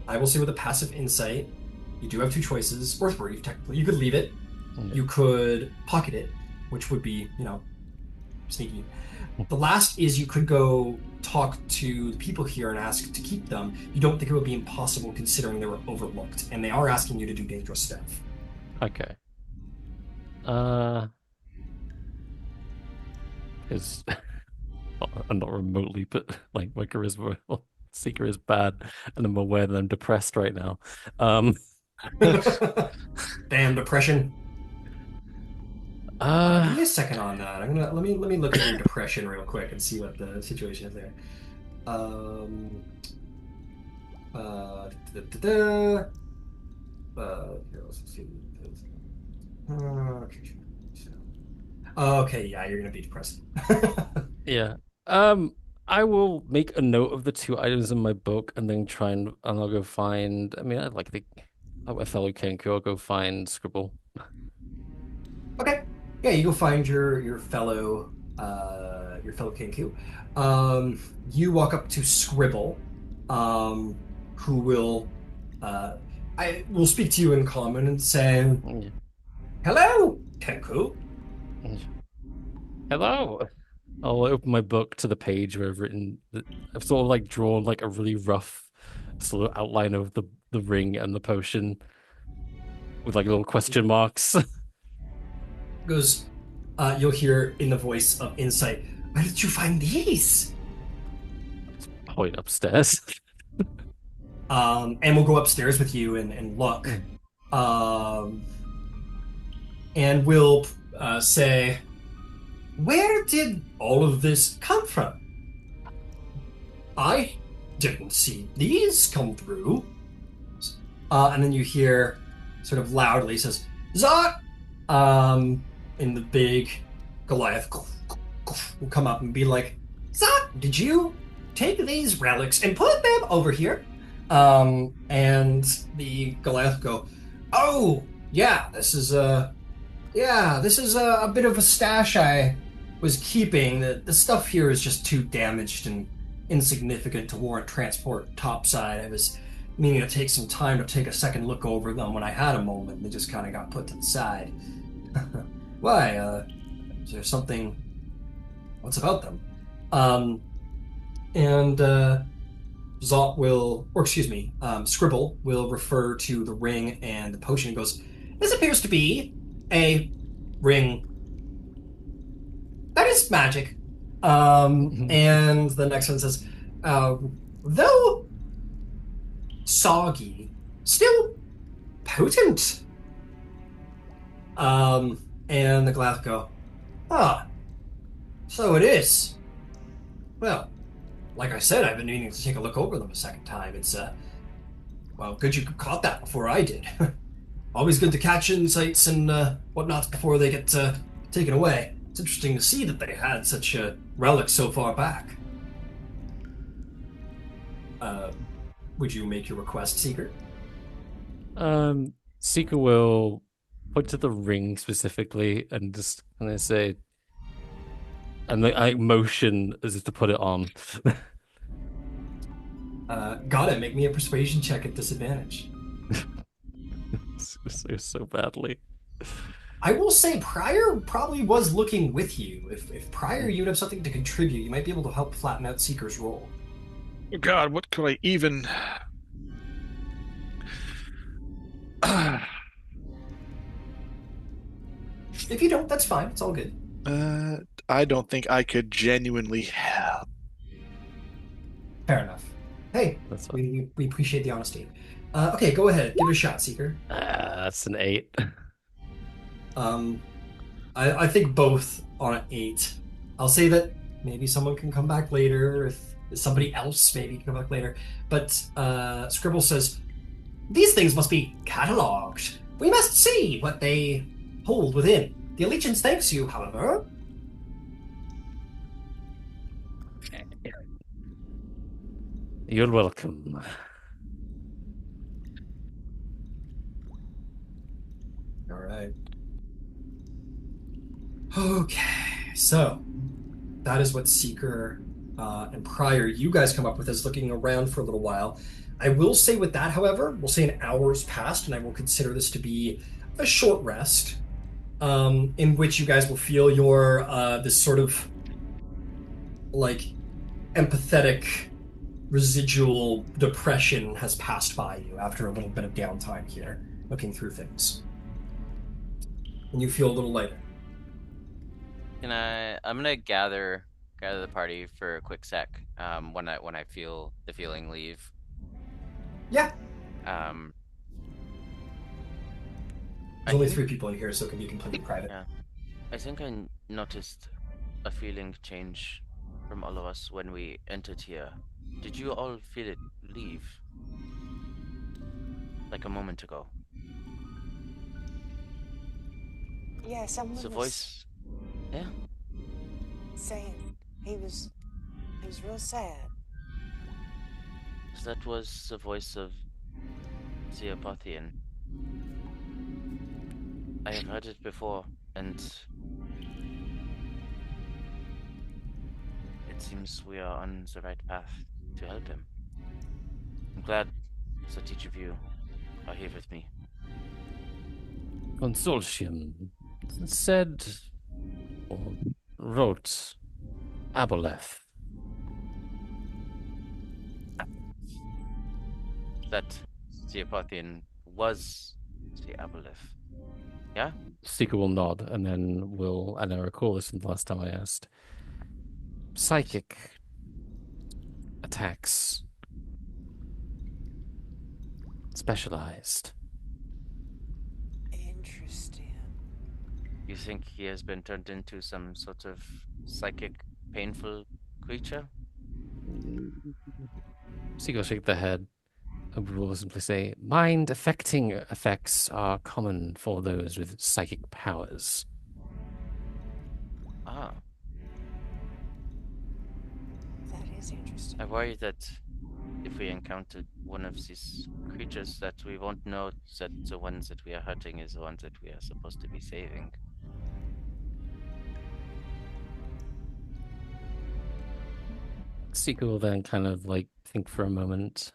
I will say with a passive insight, you do have 2 choices, or 3 technically. You could leave it, you could pocket it, which would be, sneaky. The last is you could go talk to the people here and ask to keep them. You don't think it would be impossible considering they were overlooked, and they are asking you to do dangerous stuff. Okay. Is I'm not remotely, but like my charisma seeker is bad, and I'm aware that I'm depressed right now. Damn depression. Give me Uh, a second on that. I'm gonna let me look at your depression real quick and see what the situation is there. Um. Da, da, da, here, let's see. Okay. Okay, yeah, you're gonna be depressed. yeah. I will make a note of the two items in my book and then and I'll go find. I mean, I like my fellow Kenku. I'll go find Scribble. Okay. Yeah, you go find your fellow Kenku. You walk up to Scribble, who will I will speak to you in common and say, Yeah. "Hello, Kenku." Hello. I'll open my book to the page where I've written. I've sort of like drawn like a really rough sort of outline of the ring and the potion with like little question marks. Goes, you'll hear in the voice of insight, "Where did you find these?" Point upstairs. And we'll go upstairs with you and look. Um, and we'll say, "Where did all of this come from? I didn't see these come through." And then you hear sort of loudly says, "Zot!" In the big Goliath will come up and be like, "Zot, did you take these relics and put them over here?" And the Goliath go, "Oh, yeah, this is a bit of a stash I was keeping. The stuff here is just too damaged and insignificant to warrant transport topside. I was meaning to take some time to take a second look over them when I had a moment. They just kind of got put to the side." Why, is there something, what's about them? And Zot will, or excuse me, Scribble will refer to the ring and the potion and goes, "This appears to be a ring that is magic." And the next one says, "Though soggy, still potent." And the Goliath go, "Ah, so it is. Well, like I said, I've been needing to take a look over them a second time. It's, well, good you caught that before I did. Always good to catch insights and whatnot before they get taken away. It's interesting to see that they had such a relic so far back." Would you make your request, Seeker? Seeker will point to the ring specifically and just kind of say, and I motion as if to put it on. Got it. Make me a persuasion check at disadvantage. so badly. I will say Pryor probably was looking with you. If Pryor, you'd have something to contribute, you might be able to help flatten out Seeker's roll. Oh God, what could I even? If you don't, that's fine. It's all good. I don't think I could genuinely help. Fair enough. Hey, That's fine. we appreciate the honesty. Okay, go ahead. Give it a shot, Seeker. That's an 8. I think both on an 8. I'll say that maybe someone can come back later, if somebody else maybe can come back later. But Scribble says, "These things must be catalogued. We must see what they hold within. The Allegiance thanks you, however." You're welcome. All right. Okay, so that is what Seeker and Pryor, you guys come up with as looking around for a little while. I will say with that, however, we'll say an hour's passed, and I will consider this to be a short rest, in which you guys will feel your this sort of like empathetic residual depression has passed by you after a little bit of downtime here, looking through things, and you feel a little lighter. I'm gonna gather the party for a quick sec. When I feel the feeling leave. Yeah, Um, there's I only think 3 people in here, so it can be completely private. yeah, I think I noticed a feeling change from all of us when we entered here. Did you all feel it leave? Like a moment ago. Yeah, It's someone a was voice. Yeah. saying he was real sad. That was the voice of the Apothian. I have heard it before, and it seems we are on the right path to help him. I'm glad that each of you are here with me. Consortium said or wrote Aboleth. That the Apothian was the Aboleth. Yeah? Seeker will nod, and then and I recall this from the last time I asked. Psychic attacks. Specialized. Interesting. You think he has been turned into some sort of psychic, painful creature? Seeker will shake their head. And will simply say, mind affecting effects are common for those with psychic powers. Ah, That is interesting. I worry that if we encounter one of these creatures, that we won't know that the ones that we are hurting is the ones that we are supposed to be saving. Seeker will then kind of like think for a moment.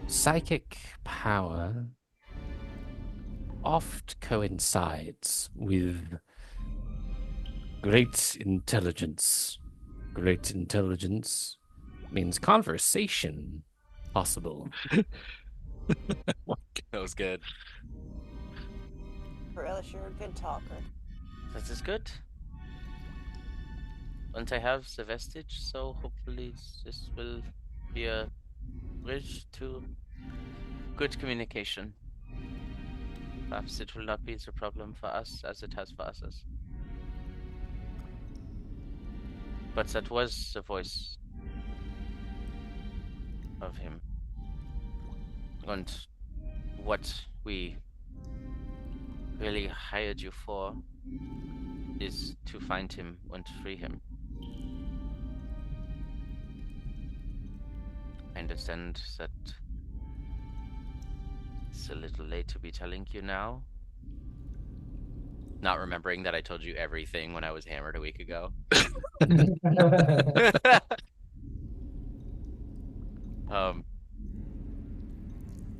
Psychic power oft coincides with great intelligence. Great intelligence means conversation possible. That was good. Kirillis, you're a good talker. That is good. And I have the vestige, so hopefully this will be a bridge to good communication. Perhaps it will not be the problem for us as it has for others. But that was the voice of him. And what we really hired you for is to find him and free him. I understand that it's a little late to be telling you now. Not remembering that I told you everything when I was hammered a week ago.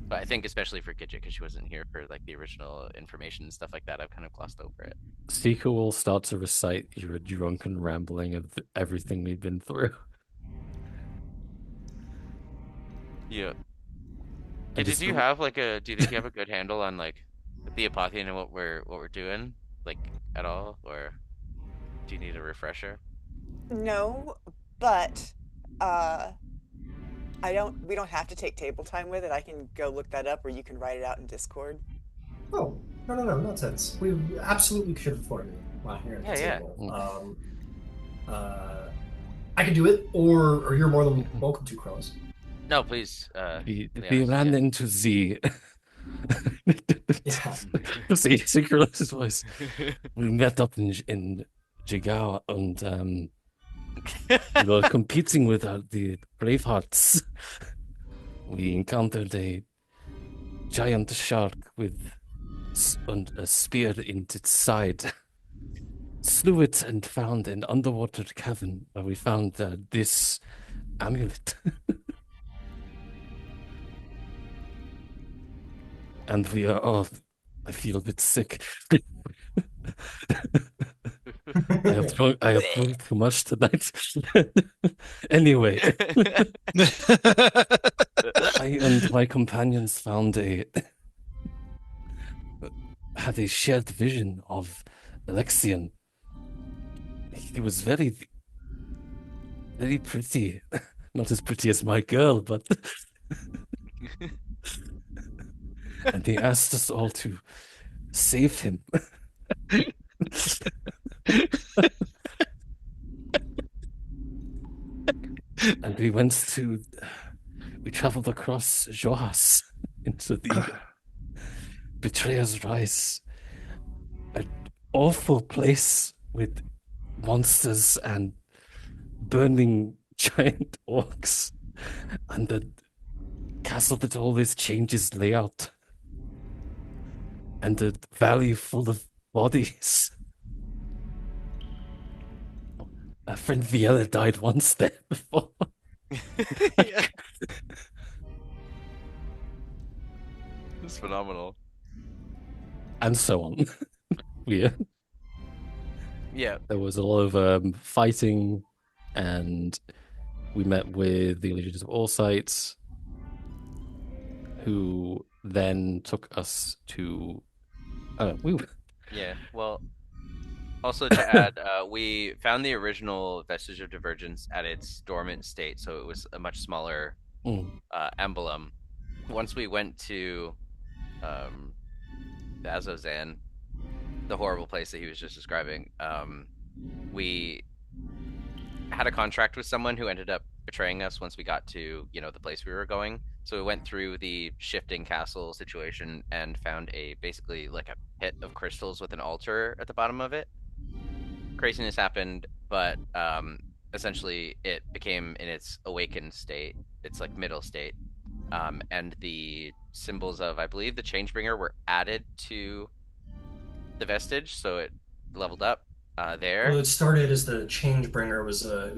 But I think especially for Gidget, because she wasn't here for like the original information and stuff like that, I've kind of glossed over it. Seeker will start to recite your drunken rambling of everything we've been through. Yeah. I Did just you have like do you think you have a good handle on like the Apothian and what we're doing? Like at all? Or do you need a refresher? No, but we don't have to take table time with it. I can go look that up or you can write it out in Discord. Oh, no, nonsense. We absolutely could afford it while here at the Yeah, table. I can do it, or you're more than welcome to, Crows. No, please. we Leonis, ran yeah. into the Yeah. see Seeker's voice. We met up in Jigawa and we were competing with the Bravehearts. We encountered a giant shark with a spear in its side. Slew it and found an underwater cavern where we found this amulet. And we are all, I feel a bit sick. I have drunk too much tonight. Anyway, I and my companions had a shared vision of Alexian. He was very, very pretty. Not as pretty as my girl, but and he asked us all to save him. And we traveled across Xhorhas into the Betrayer's Rise, an awful place with monsters and burning giant orcs, and the castle that always changes layout, and a valley full of bodies. Our friend Viella died once there before. Yeah. It's phenomenal. And so on. Yeah. Yeah. There was a lot of fighting, and we met with the Legions of All Sites, who then took us to. Yeah. Well, also to add, we found the original vestige of divergence at its dormant state, so it was a much smaller emblem. Once we went to Azozan, the horrible place that he was just describing, we had a contract with someone who ended up betraying us once we got to, the place we were going. So we went through the shifting castle situation and found basically like a pit of crystals with an altar at the bottom of it. Craziness happened, but essentially it became in its awakened state, its like middle state, and the symbols of, I believe, the Changebringer were added to the vestige, so it leveled up there. Well, it started as the Changebringer.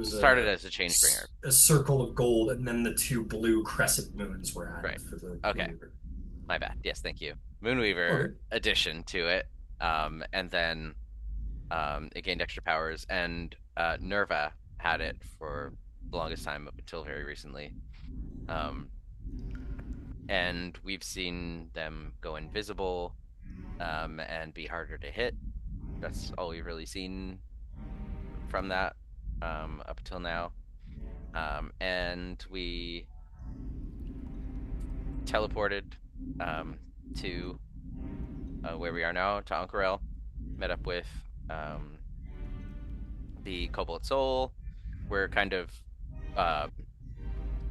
Started as a Changebringer, a circle of gold, and then the two blue crescent moons were added right for the okay. Moonweaver. My bad. Yes, thank you. Moonweaver addition to it, and then it gained extra powers, and Nerva had it for the longest time up until very recently. And we've seen them go invisible and be harder to hit. That's all we've really seen from that up until now. And we teleported to where we are now, to Ank'Harel, met up with the Cobalt Soul. We're kind of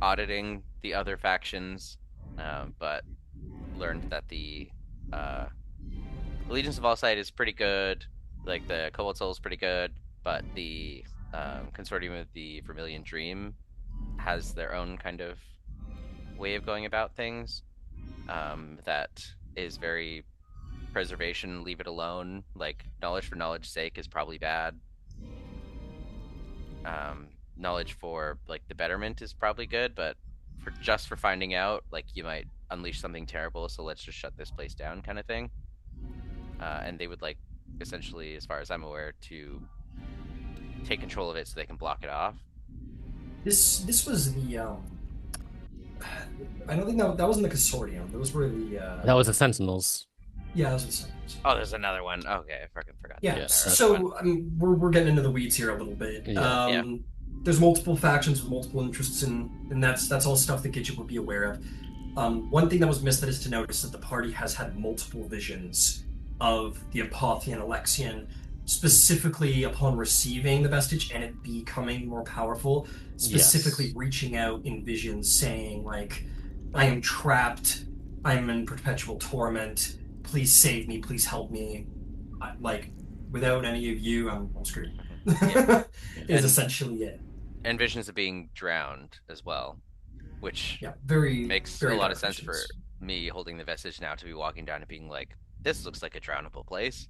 auditing the other factions, but learned that the Legions of Allsight is pretty good, like the Cobalt Soul is pretty good, but the Consortium of the Vermilion Dream has their own kind of way of going about things that is very preservation, leave it alone. Like, knowledge for knowledge's sake is probably bad. Knowledge for like the betterment is probably good, but for finding out, like, you might unleash something terrible, so let's just shut this place down, kind of thing. And they would like, essentially, as far as I'm aware, to take control of it so they can block it off. This was the I don't think that wasn't the Consortium. Those were the That was the Sentinels. Yeah, that was the Sentinels. Oh, there's another one. Okay, I fucking forgot. Yeah. So I mean, we're getting into the weeds here a little bit. Yeah. There's multiple factions with multiple interests, and that's all stuff that Gidget would be aware of. One thing that was missed that is to notice that the party has had multiple visions of the Apothian Alexian, specifically upon receiving the vestige and it becoming more powerful, specifically reaching out in visions saying, like, I am trapped, I'm in perpetual torment, please save me, please help me. Like, without any of you, I'm screwed. Is essentially it. And visions of being drowned as well, which makes a lot of sense for me holding the vestige now, to be walking down and being like, this looks like a drownable place.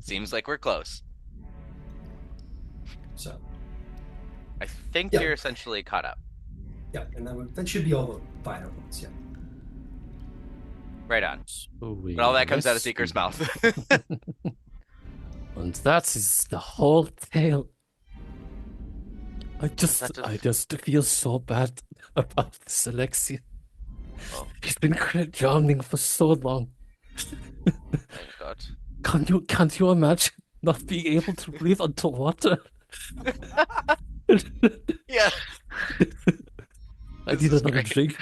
Seems like we're close. So I think you're essentially caught up. Yeah, and that should be all the final ones, Right on. But all that comes out of Seeker's mouth. And that is the whole tale. I And just, that is I just feel so bad about this Alexia. oh, She's been drowning for so long. thank God. Can't you imagine not being able to breathe underwater? Yeah, I this need is another great. drink.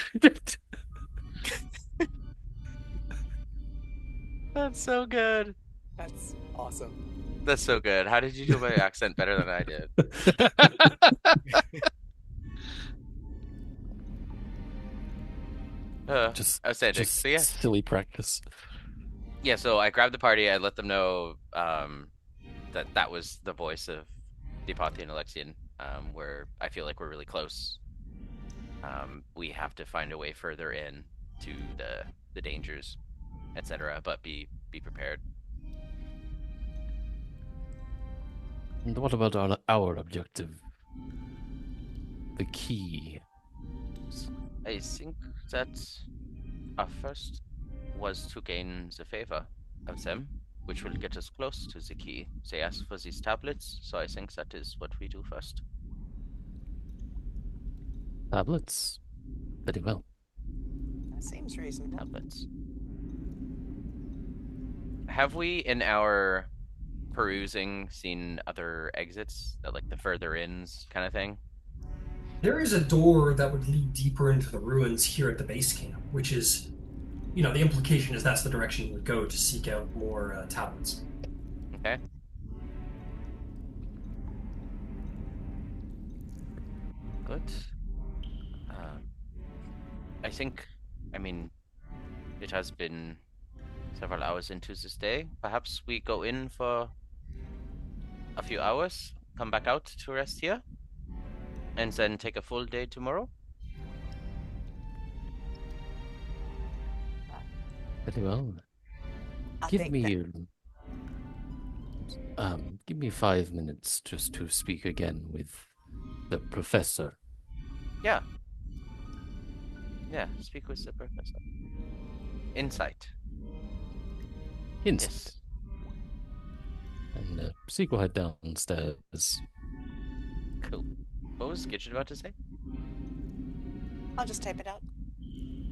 That's so good. That's awesome. That's so good. How did you do my accent better than I did? Just, Outstanding. just So yeah, silly practice. yeah. So I grabbed the party. I let them know that that was the voice of Deepati and Alexian. Where I feel like we're really close. We have to find a way further in to the dangers, etc. But be prepared. And what about our objective? The key. I think that our first was to gain the favor of them, which will get us close to the key. They asked for these tablets, so I think that is what we do first. Tablets. Very well. That seems reasonable. Tablets. Have we, in our perusing, seen other exits, like the further ins kind of thing? There is a door that would lead deeper into the ruins here at the base camp, which is, the implication is that's the direction you would go to seek out more tablets. Okay. Good. I think, I mean, it has been several hours into this day. Perhaps we go in for a few hours, come back out to rest here, and then take a full day tomorrow. Very well. I Give think me that give me 5 minutes just to speak again with the professor. Yeah. Yeah, speak with the professor. Insight. Insight. Yes. And Seek will head downstairs. Cool. What was Gidget about to say? I'll just type it out.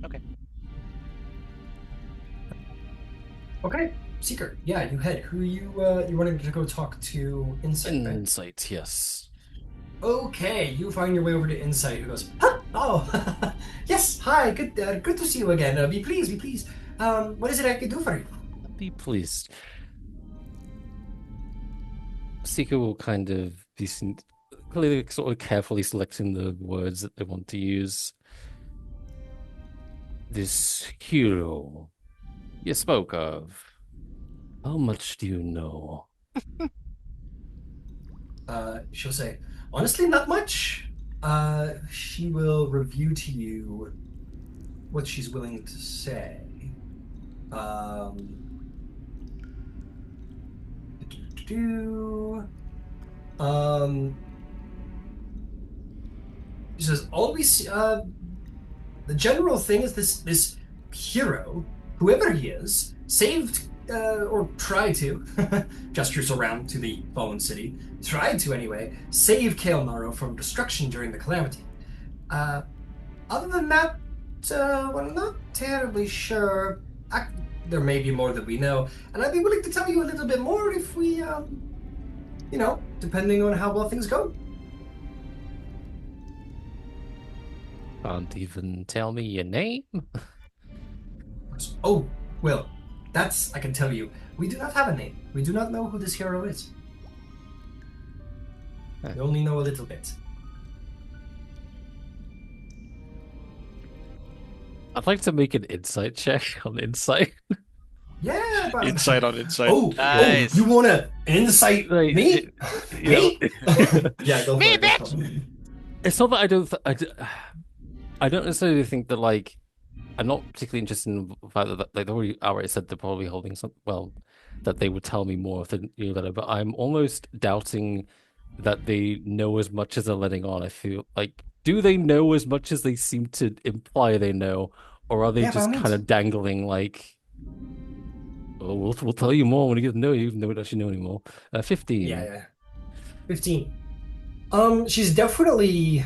Okay. Okay, Seeker. Yeah, you head. Who you wanted to go talk to? Insight, right? Insight, yes. Okay, you find your way over to Insight, who goes, huh? Oh, yes. Hi, good to see you again. Be pleased, be pleased. What is it I can do for you? Be pleased. Seeker will kind of be clearly sort of carefully selecting the words that they want to use. This hero you spoke of. How much do you know? She'll say, honestly, not much. She will review to you what she's willing to say. She says, always, the general thing is this hero, whoever he is, saved, or tried to, gestures around to the fallen city, tried to anyway, save Kael'Naro from destruction during the calamity. Other than that, well, I'm not terribly sure. There may be more that we know, and I'd be willing to tell you a little bit more if we, depending on how well things go. Can't even tell me your name? Oh, well, that's, I can tell you, we do not have a name. We do not know who this hero is. We only know a little bit. I'd like to make an insight check on insight. Yeah, but... Insight on insight. Oh, Nice. you want to insight Like, me? Me? know. Yeah, go for Me, it. Go for it. It's not that I don't necessarily think that, like, I'm not particularly interested in the fact that, like, they already said they're probably holding some, well, that they would tell me more if they knew better, but I'm almost doubting that they know as much as they're letting on. I feel like, do they know as much as they seem to imply they know, or are they Yeah, by all just means. kind of dangling, like, we'll tell you more when we get to know you, even though we don't actually know anymore. 15. Yeah. 15. She's definitely.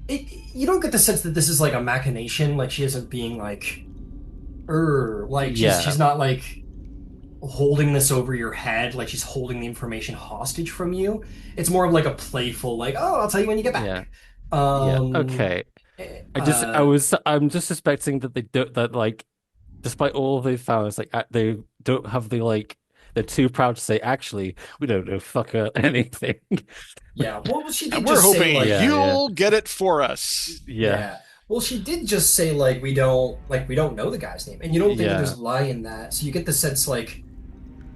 You don't get the sense that this is like a machination. Like she isn't being like, like Yeah. she's not like holding this over your head. Like she's holding the information hostage from you. It's more of like a playful, like, oh, I'll tell you when you get back. Yeah. Um, Okay. uh, I'm just suspecting that they don't that like, despite all they've found, it's like they don't have the like. They're too proud to say, actually, we don't know fucker anything. yeah. Well, she And did we're just say hoping like, you'll get it for us. Yeah. yeah. Well, she did just say like we don't know the guy's name, and you don't think that there's Yeah. a lie in that. So you get the sense like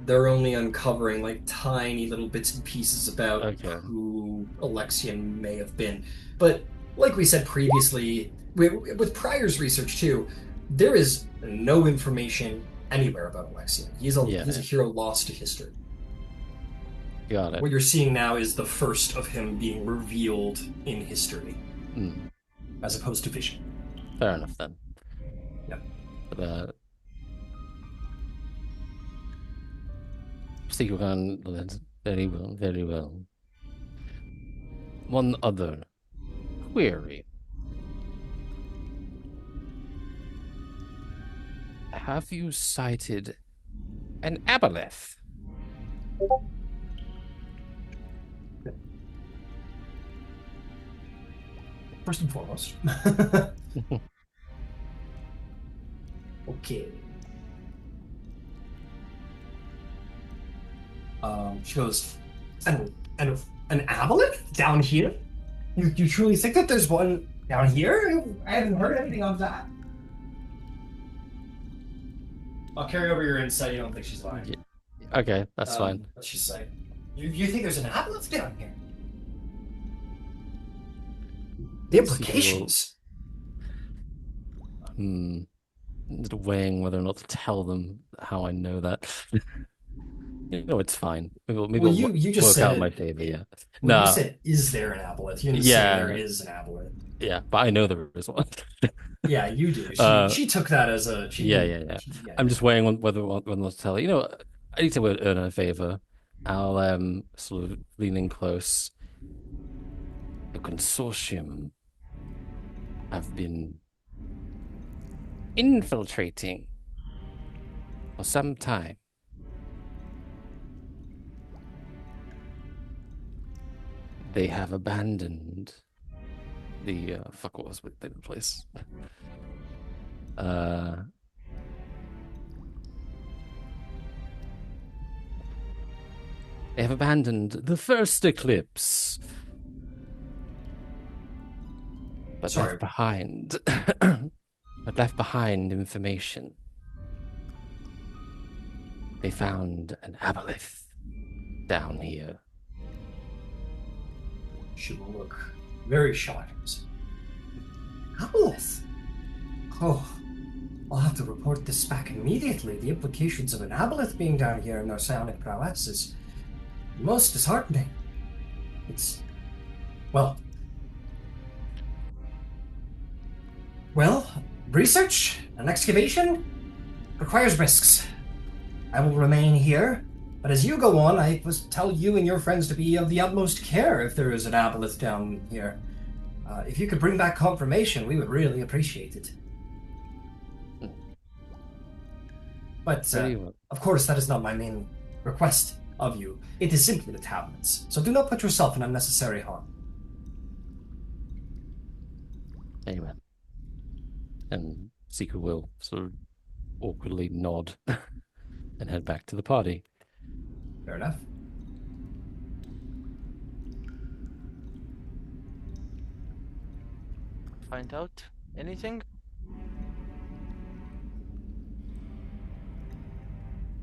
they're only uncovering like tiny little bits and pieces about Okay. who Alexian may have been. But like we said previously, with Pryor's research too, there is no information anywhere about Alexian. He's a Yeah. hero lost to history. Got it. What you're seeing now is the first of him being revealed in history, Mm, as opposed to vision. fair enough then. Yep. But Sequel can very well, very well. One other query. Have you sighted an aboleth? First and foremost. Okay. She goes, an aboleth down here? You truly think that there's one down here? I haven't heard anything of that. I'll carry over your insight. You don't think she's lying. Okay, that's fine. What's she say? You think there's an aboleth down here? The implications. Just weighing whether or not to tell them how I know that. It's fine. Maybe Well, it'll you just work said out in it. my favor. Yeah. Well, No. you said, is there an aboleth? You didn't say there is an aboleth. Yeah, but I know there is one. Yeah, you do. She took that as a. Yeah. I'm just weighing on whether to tell her. I need to earn her favor. I'll sort of lean in close. The consortium have been infiltrating for some time. They have abandoned the what was the place? They have abandoned the first eclipse, but left behind information. They found an aboleth down here. She will look very shocked. Aboleth? Oh, I'll have to report this back immediately. The implications of an aboleth being down here in their psionic prowess is most disheartening. It's... Well, research and excavation requires risks. I will remain here, but as you go on, I must tell you and your friends to be of the utmost care if there is an aboleth down here. If you could bring back confirmation, we would really appreciate it. But, of course, that is not my main request of you. It is simply the tablets. So do not put yourself in unnecessary harm. Amen. And Seeker will sort of awkwardly nod and head back to the party. Fair enough. Find out anything?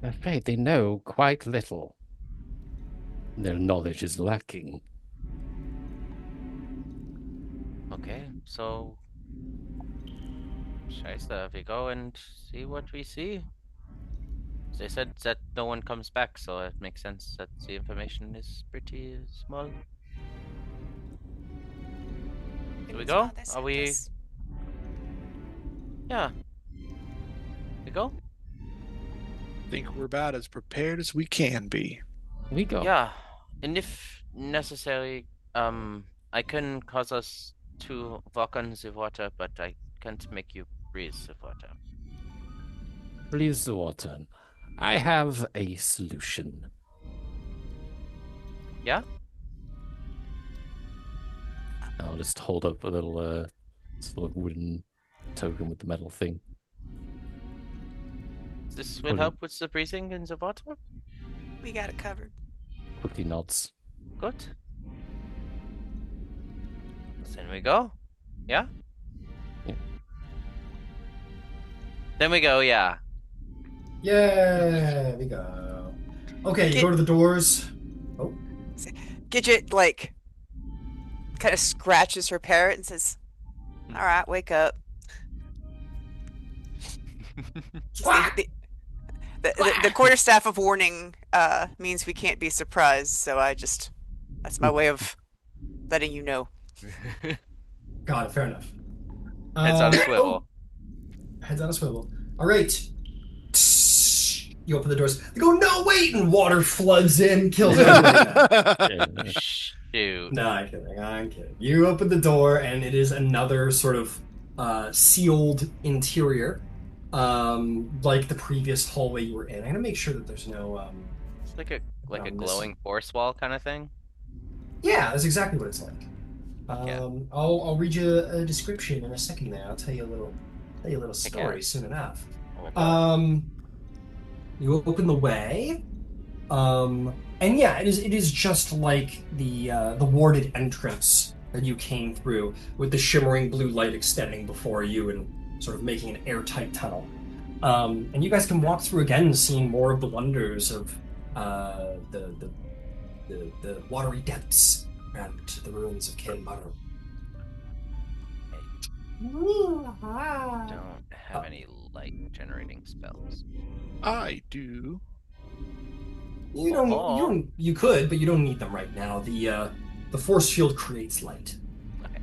I'm afraid they know quite little. Their knowledge is lacking. Okay, so Scheisse, we go and see what we see. They said that no one comes back, so it makes sense that the information is pretty small. Do we go? Are we? Yeah. We go? think we're about as prepared as we can be. We go. Yeah, and if necessary, I can cause us to walk on the water, but I can't make you breathe the water. Please, water. I have a solution. Yeah? I'll just hold up a little sort of wooden token with the metal thing. This will Put it help with the breathing in the water? We got it covered. quickly nods. Good. Then we go. Yeah? Yeah. Then we go, yeah. Yeah, we go. Okay, you go to the doors. Oh, Gidget, like, kind of scratches her parrot and says, all right, wake up. Squawk! The quarterstaff of warning means we can't be surprised, so that's my way of letting you know. Got it. Fair enough. Heads on a swivel. Heads on a swivel. All right. You open the doors. They go, no, wait! And water floods in, kills everybody. Shoot. No, I'm kidding. I'm kidding. You open the door, and it is another sort of sealed interior, like the previous hallway you were in. I'm gonna make sure that there's no. It's like a this- glowing force wall kind of thing. Yeah, that's exactly what it's like. Yeah. I'll read you a description in a second. There, I'll tell you a little story soon enough. Oh, You open the way, and yeah, it is just like the warded entrance that you came through, with the shimmering blue light extending before you and sort of making an airtight tunnel. And you guys can walk through again, seeing more of the wonders of the watery depths and the ruins of Kinbaro. don't have any light generating spells. I do. You could, but you don't need them right now. The force field creates light. Okay.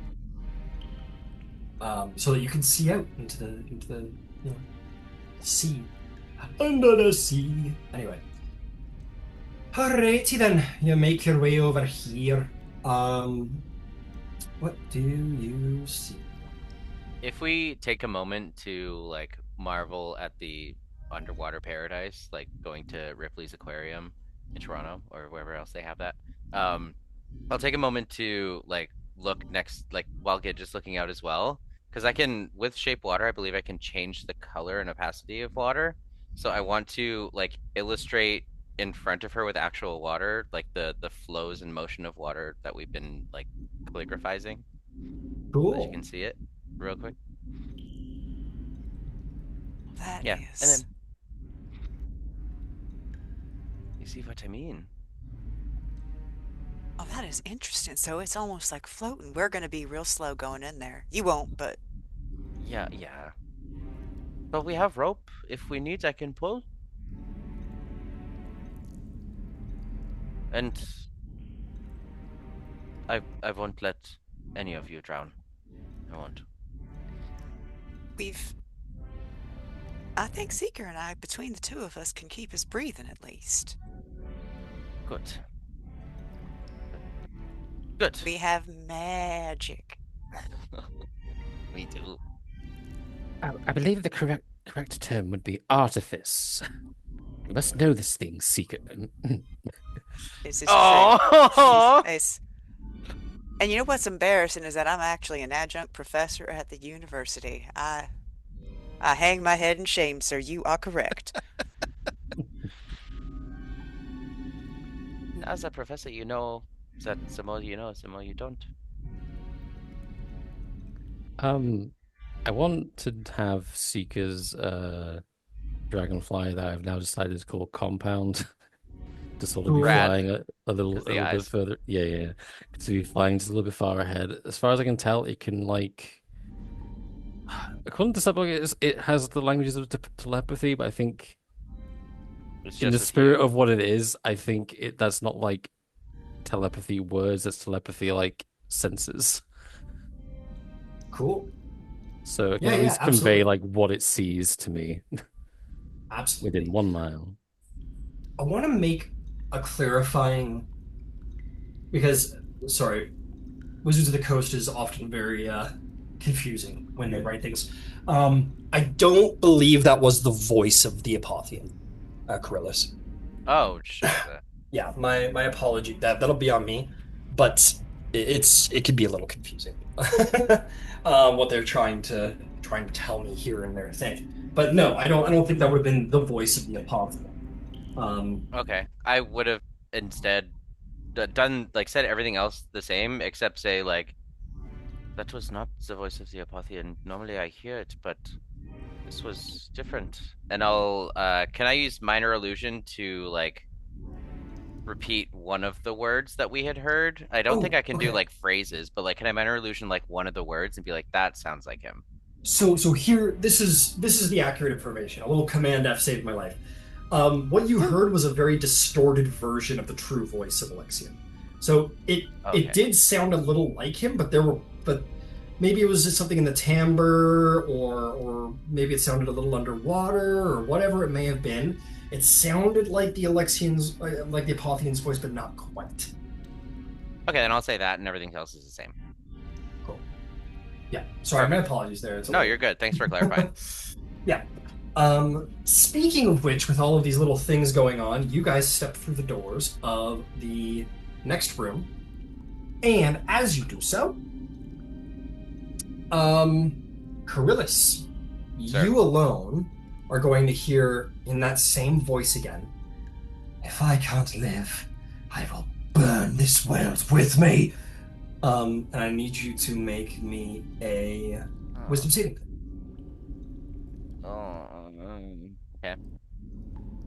So that you can see out into the sea. Under the sea. Anyway. Alrighty then, you make your way over here. What do you see? If we take a moment to like marvel at the underwater paradise, like going to Ripley's Aquarium in Toronto or wherever else they have that, I'll take a moment to like look next, like while Gidget's looking out as well, because I can, with shape water, I believe I can change the color and opacity of water. So I want to like illustrate in front of her with actual water, like the flows and motion of water that we've been like calligraphizing, so that you can see it real quick. That Yeah, is. and then you see what I mean. Oh, that is interesting. So it's almost like floating. We're gonna be real slow going in there. You won't, but Yeah. But we have rope. If we need, I can pull. And I won't let any of you drown. I won't. I think Seeker and I, between the two of us, can keep us breathing at least. Good. Good. We have magic. We do. I believe the correct term would be artifice. You must know this thing, Seeker. This is true. Oh! It's- And you know what's embarrassing is that I'm actually an adjunct professor at the university. I hang my head in shame, sir. You are correct. As a professor, you know that the more you know, the more you don't. I want to have Seeker's dragonfly that I've now decided is called Compound to sort of be Rad. flying a little Because the bit eyes. further. Yeah. To be flying just a little bit far ahead. As far as I can tell, it can like. According to Subbook, it has the languages of telepathy, but I think It's in just the a spirit few. of what it is, I think that's not like telepathy words, that's telepathy like senses. Cool. So it can Yeah, at yeah, least convey absolutely. like what it sees to me Absolutely. within 1 mile. I want to make a clarifying because, sorry, Wizards of the Coast is often very confusing when they write things. I don't believe that was the voice of the Apothian, Kirillis. Oh, shit. Yeah, my apology. That'll be on me, but it could be a little confusing. What they're trying to tell me here in their thing. But no, I don't think that would have been the voice of the Apothian. Okay. I would have instead done, like, said everything else the same, except say, like, that was not the voice of the Apothian. Normally I hear it, but this was different. And I'll, can I use minor illusion to, like, repeat one of the words that we had heard? I don't think I can do, like, phrases, but, like, can I minor illusion, like, one of the words and be like, that sounds like him? So here, this is the accurate information. A little Command F saved my life. What you heard was a very distorted version of the true voice of Alexian. So it did sound a little like him, but maybe it was just something in the timbre, or maybe it sounded a little underwater, or whatever it may have been. It sounded like the Alexian's, like the Apothian's voice, but not quite. Okay, then I'll say that, and everything else is the same. Cool. Yeah. Sorry, my apologies there. No, you're good. Thanks for clarifying. Yeah. Speaking of which, with all of these little things going on, you guys step through the doors of the next room, and as you do so, Kirillis, Sir. you alone are going to hear in that same voice again, "If I can't live, I will burn this world with me." And I need you to make me a wisdom saving. Okay.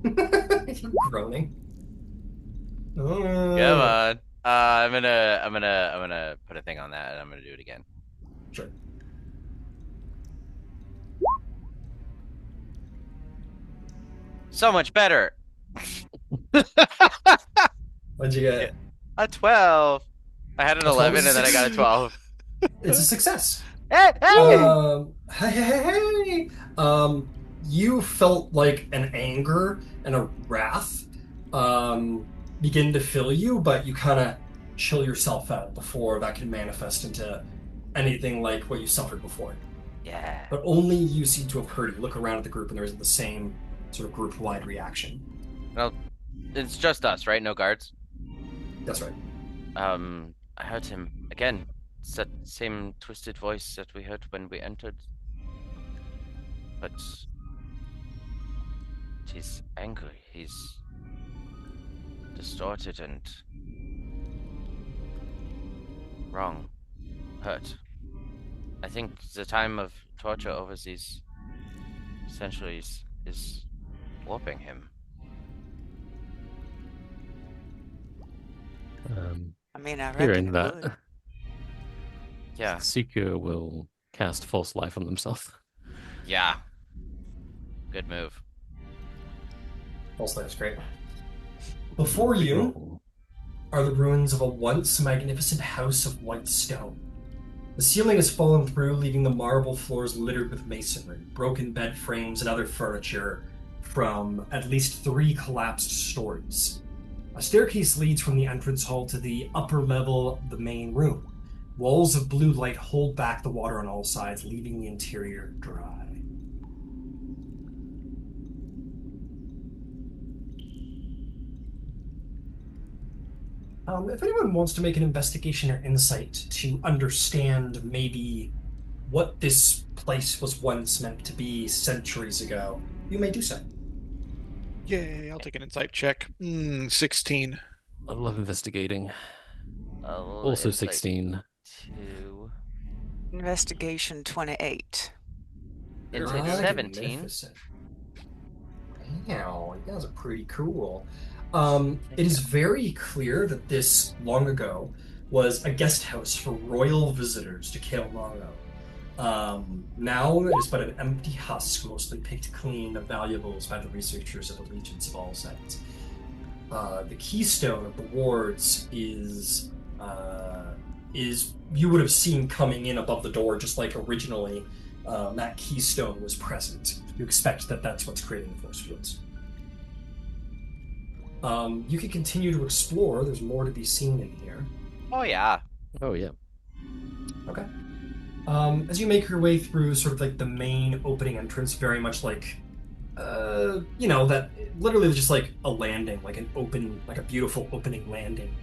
You're groaning. Come on. I'm gonna put a thing on that, and I'm gonna do it again. Sure. So much better. What'd you get? A 12. I had an 11 and then I got a 12. It's a success. Hey! Hey! You felt like an anger and a wrath begin to fill you, but you kind of chill yourself out before that can manifest into anything like what you suffered before. Yeah. But only you seem to have heard. You look around at the group and there isn't the same sort of group-wide reaction. Well, it's just us, right? No guards? That's right. I heard him again. It's that same twisted voice that we heard when we entered. But he's angry. He's distorted and wrong. Hurt. I think the time of torture over these centuries is warping him. I mean, I Hearing reckon it that, would. Yeah. Seeker will cast false life on themselves. Yeah. Good move. False life's great. Before you are the ruins of a once magnificent house of white stone. The ceiling has fallen through, leaving the marble floors littered with masonry, broken bed frames, and other furniture from at least 3 collapsed stories. A staircase leads from the entrance hall to the upper level of the main room. Walls of blue light hold back the water on all sides, leaving the interior dry. If anyone wants to make an investigation or insight to understand maybe what this place was once meant to be centuries ago, you may do so. Yay, I'll take an insight check. 16. I love investigating. Also Insight 16. 2. Investigation 28. Insight Ah, 17. magnificent. Wow, you guys are pretty cool. It is very clear that this, long ago, was a guest house for royal visitors to Kael Naro. Now it is but an empty husk, mostly picked clean of valuables by the researchers of allegiance of all sects. The keystone of the wards is you would have seen coming in above the door, just like originally that keystone was present. You expect that that's what's creating the force fields. You can continue to explore. There's more to be seen in here. Oh yeah. Oh yeah. Okay. As you make your way through sort of like the main opening entrance, very much like, that literally just like a landing, like an open, like a beautiful opening landing.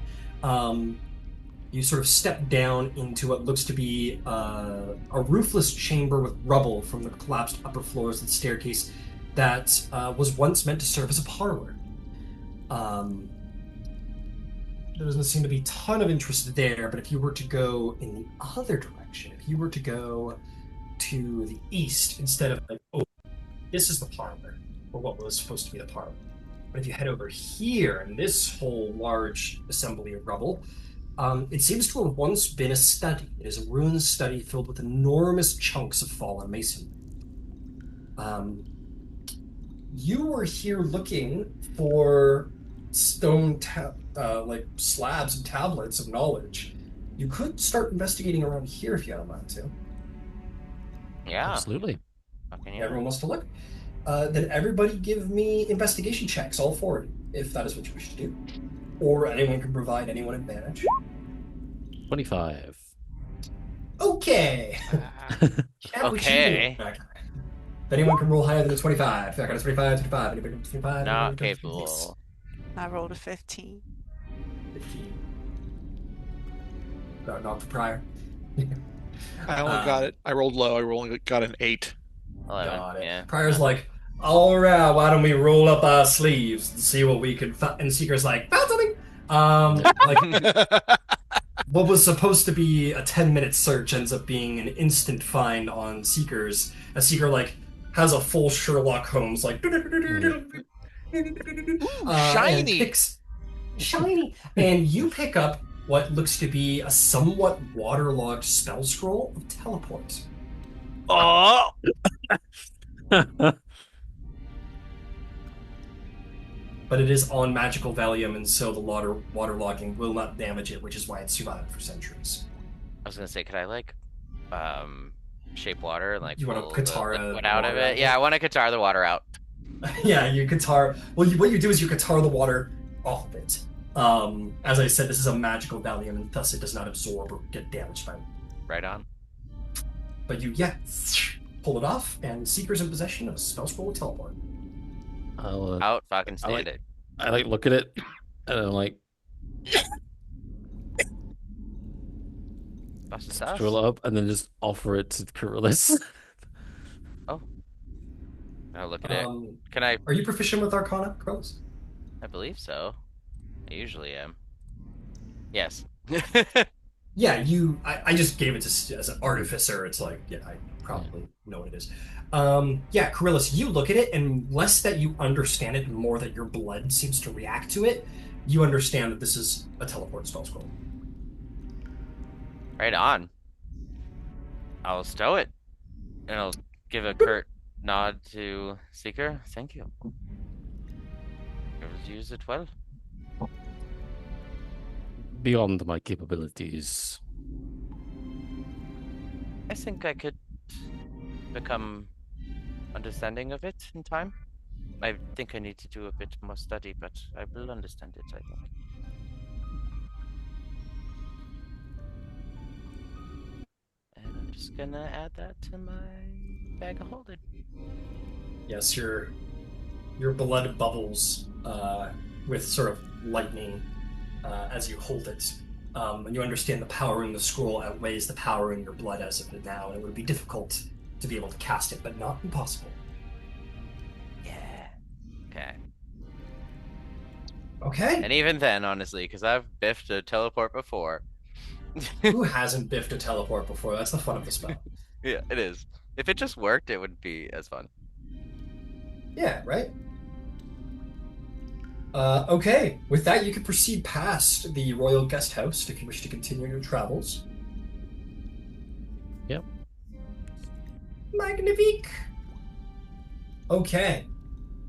You sort of step down into what looks to be a roofless chamber with rubble from the collapsed upper floors of the staircase that was once meant to serve as a parlor. There doesn't seem to be a ton of interest there, but if you were to go in the other direction, if you were to go to the east instead of like, oh, this is the parlor, or what was supposed to be the parlor. But if you head over here in this whole large assembly of rubble, it seems to have once been a study. It is a ruined study filled with enormous chunks of fallen masonry. You were here looking for stone like slabs and tablets of knowledge. You could start investigating around here if you had a mind to. Yeah. Absolutely. Fucking yeah. Everyone wants to look. Then everybody give me investigation checks, all four, if that is what you wish to do. Or anyone can provide anyone advantage. 25. Okay. Okay. If anyone can roll higher than a 25. I got a 25, 25. Anybody got a 25? Not capable. I rolled a 15. 15. Not for prior. I only got it. I rolled low. I only got an 8. 11. Got it. Yeah. Prior's like, all right, why don't we roll up our sleeves and see what we can find? And Seeker's like, found something. Like what was supposed to be a 10-minute search ends up being an instant find on Seeker's. As Seeker like has a full Sherlock Holmes like Shiny. Shiny, and you pick up what looks to be a somewhat waterlogged spell scroll of teleport. Oh. But it is on magical Valium, and so the waterlogging will not damage it, which is why it's survived for centuries. I was gonna say, could I like shape water and like You want to pull the Katara liquid out of water it? Yeah, I want to Katara the water out. Yeah, you Katar. Well, what you do is you Katar the water off of it. As I said, this is a magical Valium, and thus it does not absorb or get damaged by it. Right on. But you, pull it off, and Seeker's in possession of a spell scroll with teleport. I'll, Out fucking stand it. I like look at it, and I'm like, Bust us out. scroll it up, and then just offer it to Kirillis. Oh, look at it. Can I? Are you proficient with Arcana, Carlos? I believe so. I usually am. Yes. Yeah, I just gave it to as an artificer. It's like, yeah, I probably know what it is. Yeah, Kirillis, you look at it, and less that you understand it, and more that your blood seems to react to it, you understand that this is a teleport spell scroll. Right on. I'll stow it, and I'll give a curt nod to Seeker. Thank you. Ever use it well? Beyond my capabilities. I think I could become understanding of it in time. I think I need to do a bit more study, but I will understand it, I think. And I'm just gonna add that to my bag of holding. Yes, your blood bubbles with sort of lightning as you hold it. And you understand the power in the scroll outweighs the power in your blood as of now, and it would be difficult to be able to cast it, but not impossible. Yeah. Okay. Okay. And even then, honestly, because I've biffed a teleport before. Who hasn't biffed a teleport before? That's the fun of the spell. Yeah, it is. If it just worked, it would be as fun. Yeah, right? Okay, with that, you can proceed past the Royal Guest House if you wish to continue your travels. Yep. Magnifique! Okay.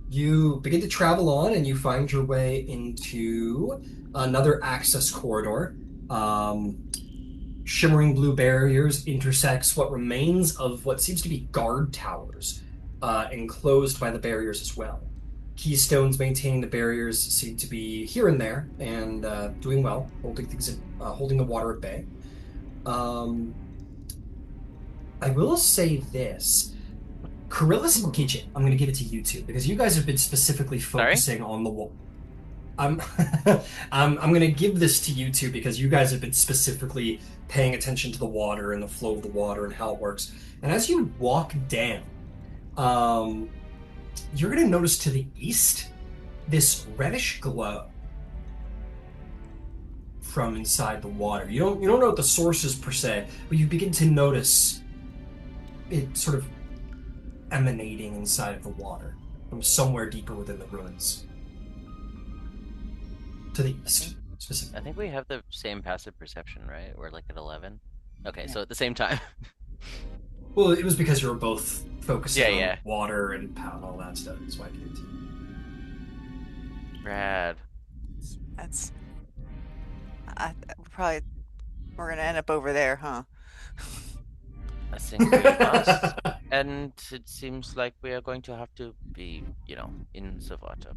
You begin to travel on, and you find your way into another access corridor. Shimmering blue barriers intersects what remains of what seems to be guard towers, enclosed by the barriers as well. keystones maintaining the barriers seem to be here and there and doing well, holding the water at bay. I will say this. Kirillis and Gidget, I'm going to give it to you two because you guys have been specifically focusing on the wall. I'm I'm going to give this to you two because you guys have been specifically paying attention to the water and the flow of the water and how it works. And as you walk down, you're going to notice to the east this reddish glow from inside the water. You don't know what the source is per se, but you begin to notice it sort of emanating inside of the water from somewhere deeper within the ruins. To the east, specifically. I think we have the same passive perception, right? We're like at 11. Okay, so at the same time. Well, it was because you were both focusing on Yeah. water and power and all that stuff. That's why I gave it to you. Rad. That's. We're gonna end up over there, huh? I think we must. And it seems like we are going to have to be, in the water.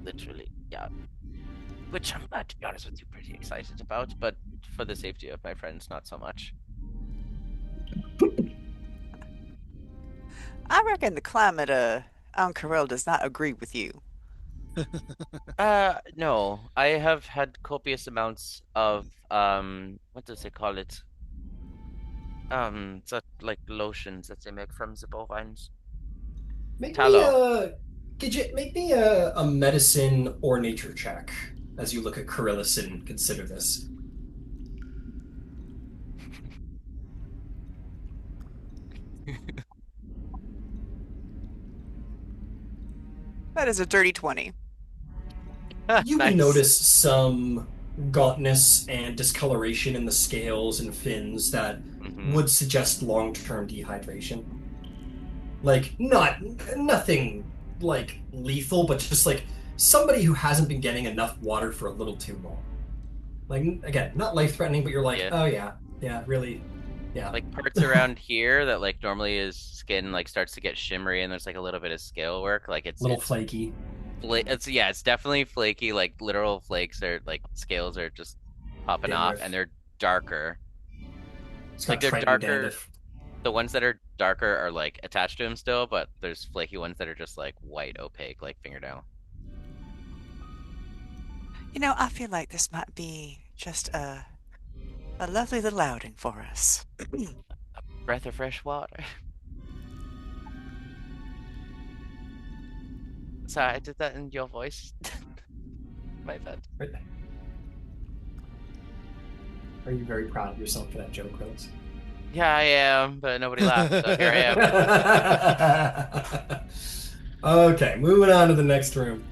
Literally, yeah. Which I'm, to be honest with you, pretty excited about, but for the safety of my friends, not so much. I reckon the climate on Kiril does not agree with you. No. I have had copious amounts of, what does they call it? That, like, lotions that they make from the bovines. Gidget, make me a medicine or nature check as you look at Kirillis and consider this. That is a dirty 20. You Nice. can notice some gauntness and discoloration in the scales and fins that would suggest long-term dehydration. Like, nothing like lethal, but just like somebody who hasn't been getting enough water for a little too long. Like, again, not life-threatening, but you're like, oh yeah, really, yeah. Like parts around here that like normally his skin like starts to get shimmery and there's like a little bit of scale work. Like it's a little flaky. It's definitely flaky. Like literal flakes are like scales are just popping off and they're darker. It's like they're darker. Dandruff. The ones that are darker are like attached to him still, but there's flaky ones that are just like white, opaque, like fingernail. I feel like this might be just a lovely little outing for us. A breath of fresh water. Sorry, I did that in your voice. My bad. Are you very proud of yourself for that joke, Rose? Yeah, I am, but nobody laughed, so here I am. Okay, moving on to the next room.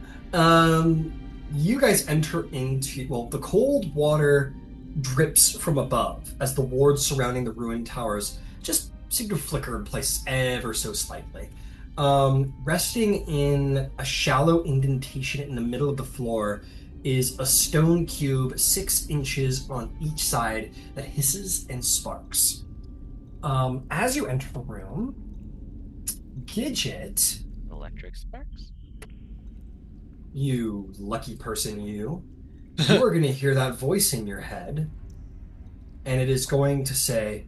You guys enter into, the cold water drips from above as the wards surrounding the ruined towers just seem to flicker in places ever so slightly. Resting in a shallow indentation in the middle of the floor is a stone cube 6 inches on each side that hisses and sparks. As you enter the room, Gidget... Electric sparks? You lucky person, you are going to hear that voice in your head, and it is going to say,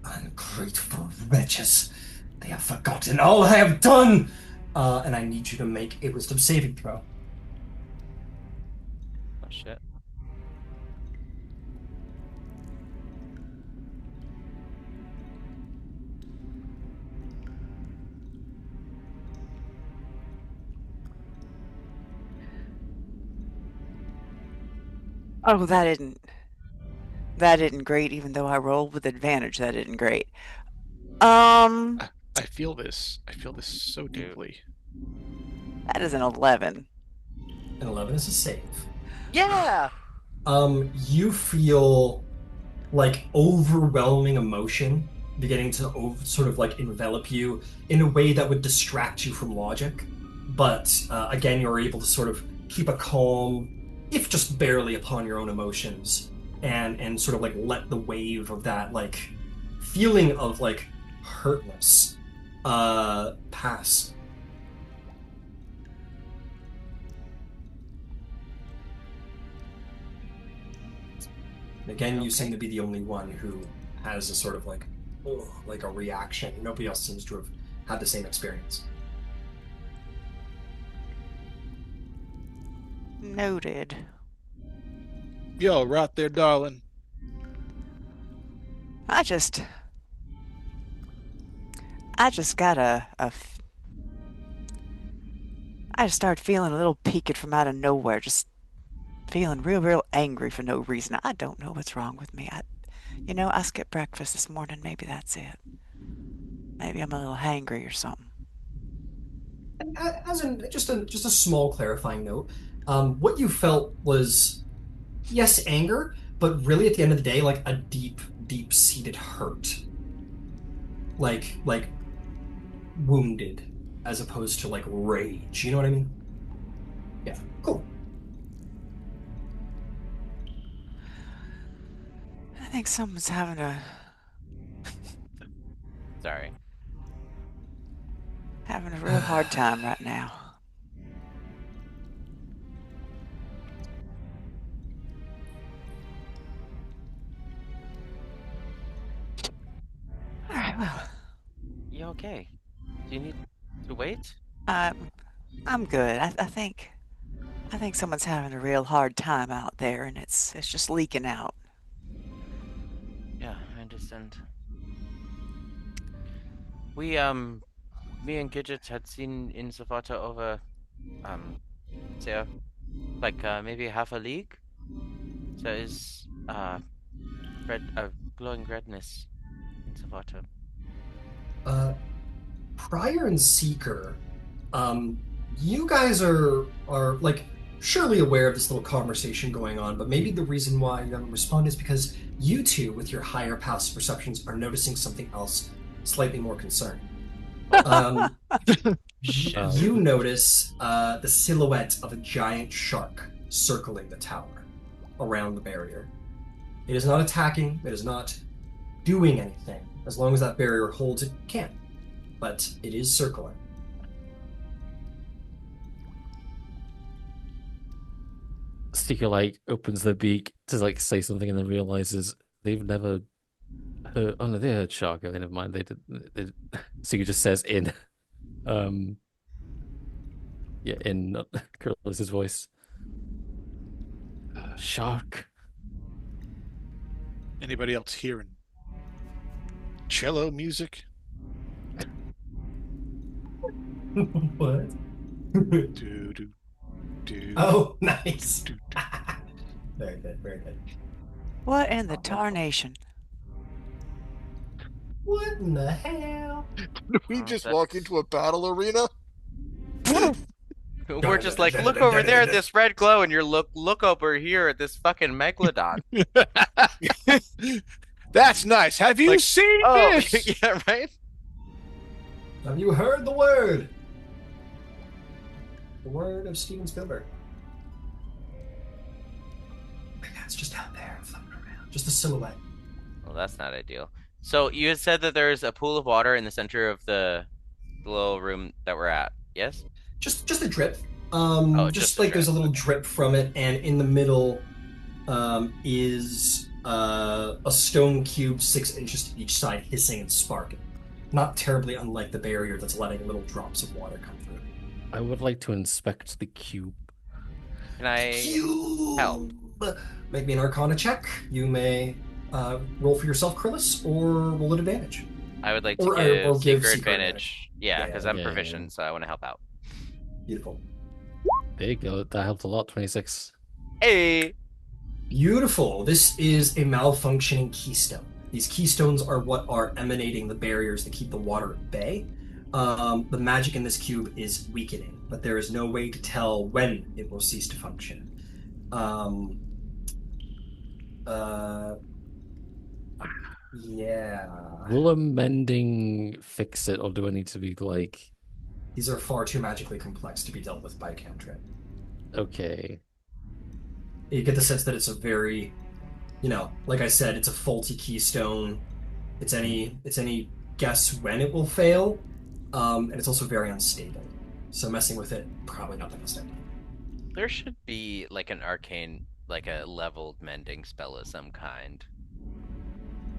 "Ungrateful wretches, they have forgotten all I have done!" And I need you to make a wisdom saving throw. Oh, shit. Oh, that didn't great, even though I rolled with advantage, that didn't great. I feel this. I feel this so deeply. That is an 11. An 11 is a save. Yeah! You feel like overwhelming emotion beginning to sort of like envelop you in a way that would distract you from logic. But again, you're able to sort of keep a calm, if just barely, upon your own emotions, and sort of like let the wave of that like feeling of like hurtness pass. Again, you seem Okay. to be the only one who has a sort of like, ugh, like a reaction. Nobody else seems to have had the same experience. Noted. Yo, right there, darling. I just got I just started feeling a little peaked from out of nowhere, just feeling real angry for no reason. I don't know what's wrong with me. I skipped breakfast this morning. Maybe that's it. Maybe I'm a little hangry or something. As in just a small clarifying note, what you felt was yes, anger, but really at the end of the day, like a deep seated hurt, like wounded, as opposed to like rage. You know what I mean? Yeah, cool. I think someone's Sorry. having a real hard time right now. All right, well, You okay? Do you need to wait? I'm good. I think someone's having a real hard time out there, and it's just leaking out. Yeah, I understand. We me and Gidget had seen in Zavata over there like maybe half a league. There is red glowing redness in Zavata. Uh, Prior and Seeker, um, you guys are like surely aware of this little conversation going on, but maybe the reason why you haven't responded is because you two, with your higher passive perceptions, are noticing something else slightly more concerning. Um, you notice the silhouette of a giant shark circling the tower around the barrier. It is not attacking, it is not doing anything. As long as that barrier holds, it can. But it is circling. Sticker like opens their beak to like say something and then realizes they've never heard. Oh no, they heard shark. Okay, never mind. They did. Sticker just says in, um, yeah, in Kirillis' voice. Shark. Anybody else hearing cello music? What? Do do do. Oh, nice. do, Very good, very good. What in the tarnation? What in the hell? Did we just walk That's- into a battle arena? We're just like, look over there at this red glow, and you're look over here at this fucking megalodon. That's nice. Have you Like, seen Oh, this? yeah, right. Have you heard the word? The word of Steven Spielberg. Yeah, it's just out there floating around. Just a silhouette. Well, that's not ideal. So you had said that there's a pool of water in the center of the little room that we're at. Yes. Just a drip. Oh, Just just a like there's a drip. little Okay. drip from it, and in the middle is a stone cube 6 inches to each side, hissing and sparking. Not terribly unlike the barrier that's letting little drops of water come through. I would like to inspect the cube. Can I Cube! help? Make me an Arcana check. You may roll for yourself, Krillis, or roll at advantage. I would like Or- to give or give Seeker Seeker advantage. Yeah, Yeah, because yeah, I'm yeah. proficient, so I want to help out. Beautiful. There you go. That helped a lot. 26. Hey. Beautiful. This is a malfunctioning keystone. These keystones are what are emanating the barriers that keep the water at bay. The magic in this cube is weakening, but there is no way to tell when it will cease to function. Yeah. Will a mending fix it, or do I need to be like, These are far too magically complex to be dealt with by cantrip. okay, You get the sense that it's a very, like I said, it's a faulty keystone. It's any guess when it will fail, and it's also very unstable. So messing with it, probably not the best idea. There should be like an arcane like a leveled mending spell of some kind.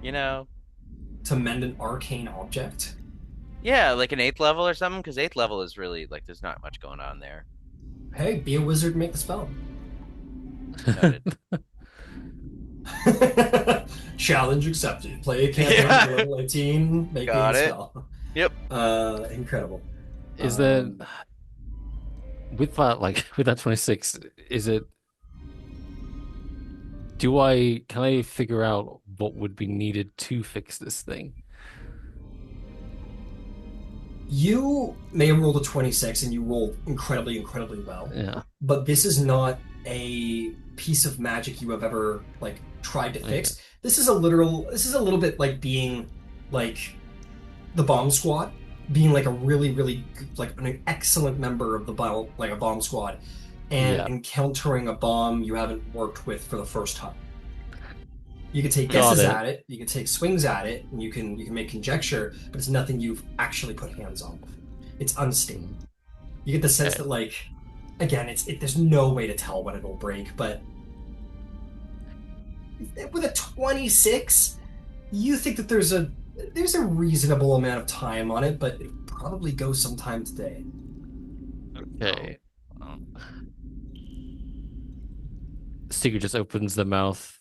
You know? To mend an arcane object. Yeah, like an 8th level or something, because 8th level is really like there's not much going on there. Hey, be a wizard, make the spell. Noted. Challenge accepted. Play a campaign Yeah. to level 18, make me Got the it. spell. Yep. Incredible. Is there with that like with that 26, is it can I figure out what would be needed to fix this thing? You may have rolled a 26 and you rolled incredibly, incredibly well. Yeah. But this is not a piece of magic you have ever like tried to fix. Okay. This is a little bit like being like the bomb squad, being like a really, really like an excellent member of the bomb, like a bomb squad, and Yeah. encountering a bomb you haven't worked with for the first time. You can take Got guesses it. at it, you can take swings at it, and you can make conjecture, but it's nothing you've actually put hands on. It's unstable. You get the sense Okay. that like, again, there's no way to tell when it'll break, but with a 26, you think that there's a reasonable amount of time on it, but it'll probably go sometime today. Okay. Oh. Sticker just opens the mouth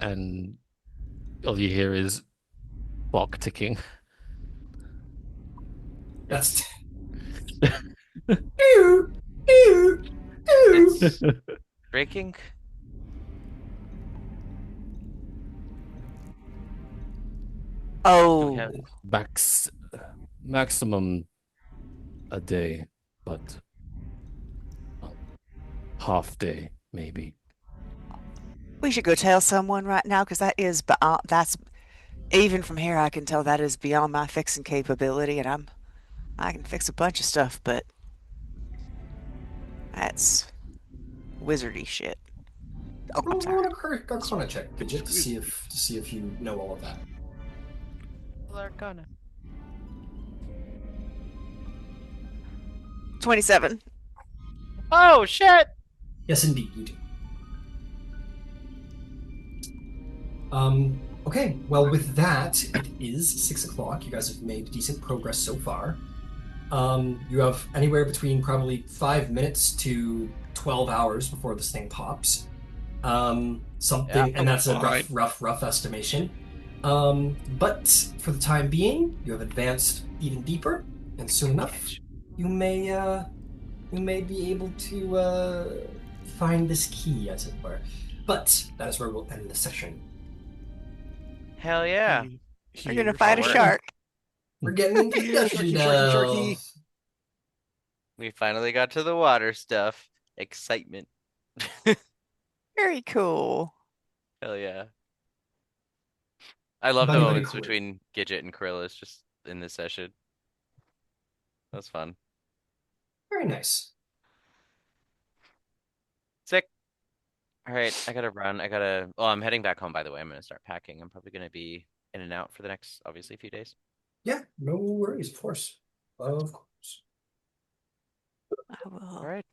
and all you hear is clock ticking. That's It's breaking. Oh, Okay. Maximum a day, but half day maybe. we should go tell someone right now because that's even from here I can tell that is beyond my fixing capability, and I can fix a bunch of stuff, but that's wizardy shit. Oh, I'm sorry. Arcana check, Gidget, to see if you know all of that. Arcana. 27. Oh shit! Yes, indeed, you do. Okay, well, with that, it is 6 o'clock. You guys have made decent progress so far. You have anywhere between probably 5 minutes to 12 hours before this thing pops. Something, and that's a Fine. rough estimation. But for the time being, you have advanced even deeper, and soon enough, you may be able to find this key, as it were. But that is where we'll end the session. Hell yeah. We're gonna fight a Onward. shark. We're getting into Yeah, dungeon sharky. We finally got to the water stuff. Excitement. Very cool. Hell yeah. I love the Buddy moments query. between Gidget and Kirillis just in this session. That was fun. Very nice. Sick. All right, I gotta run. Oh, I'm heading back home, by the way. I'm gonna start packing. I'm probably gonna be in and out for the next, obviously, few days. Yeah, no worries, of course. Of course. I will All right.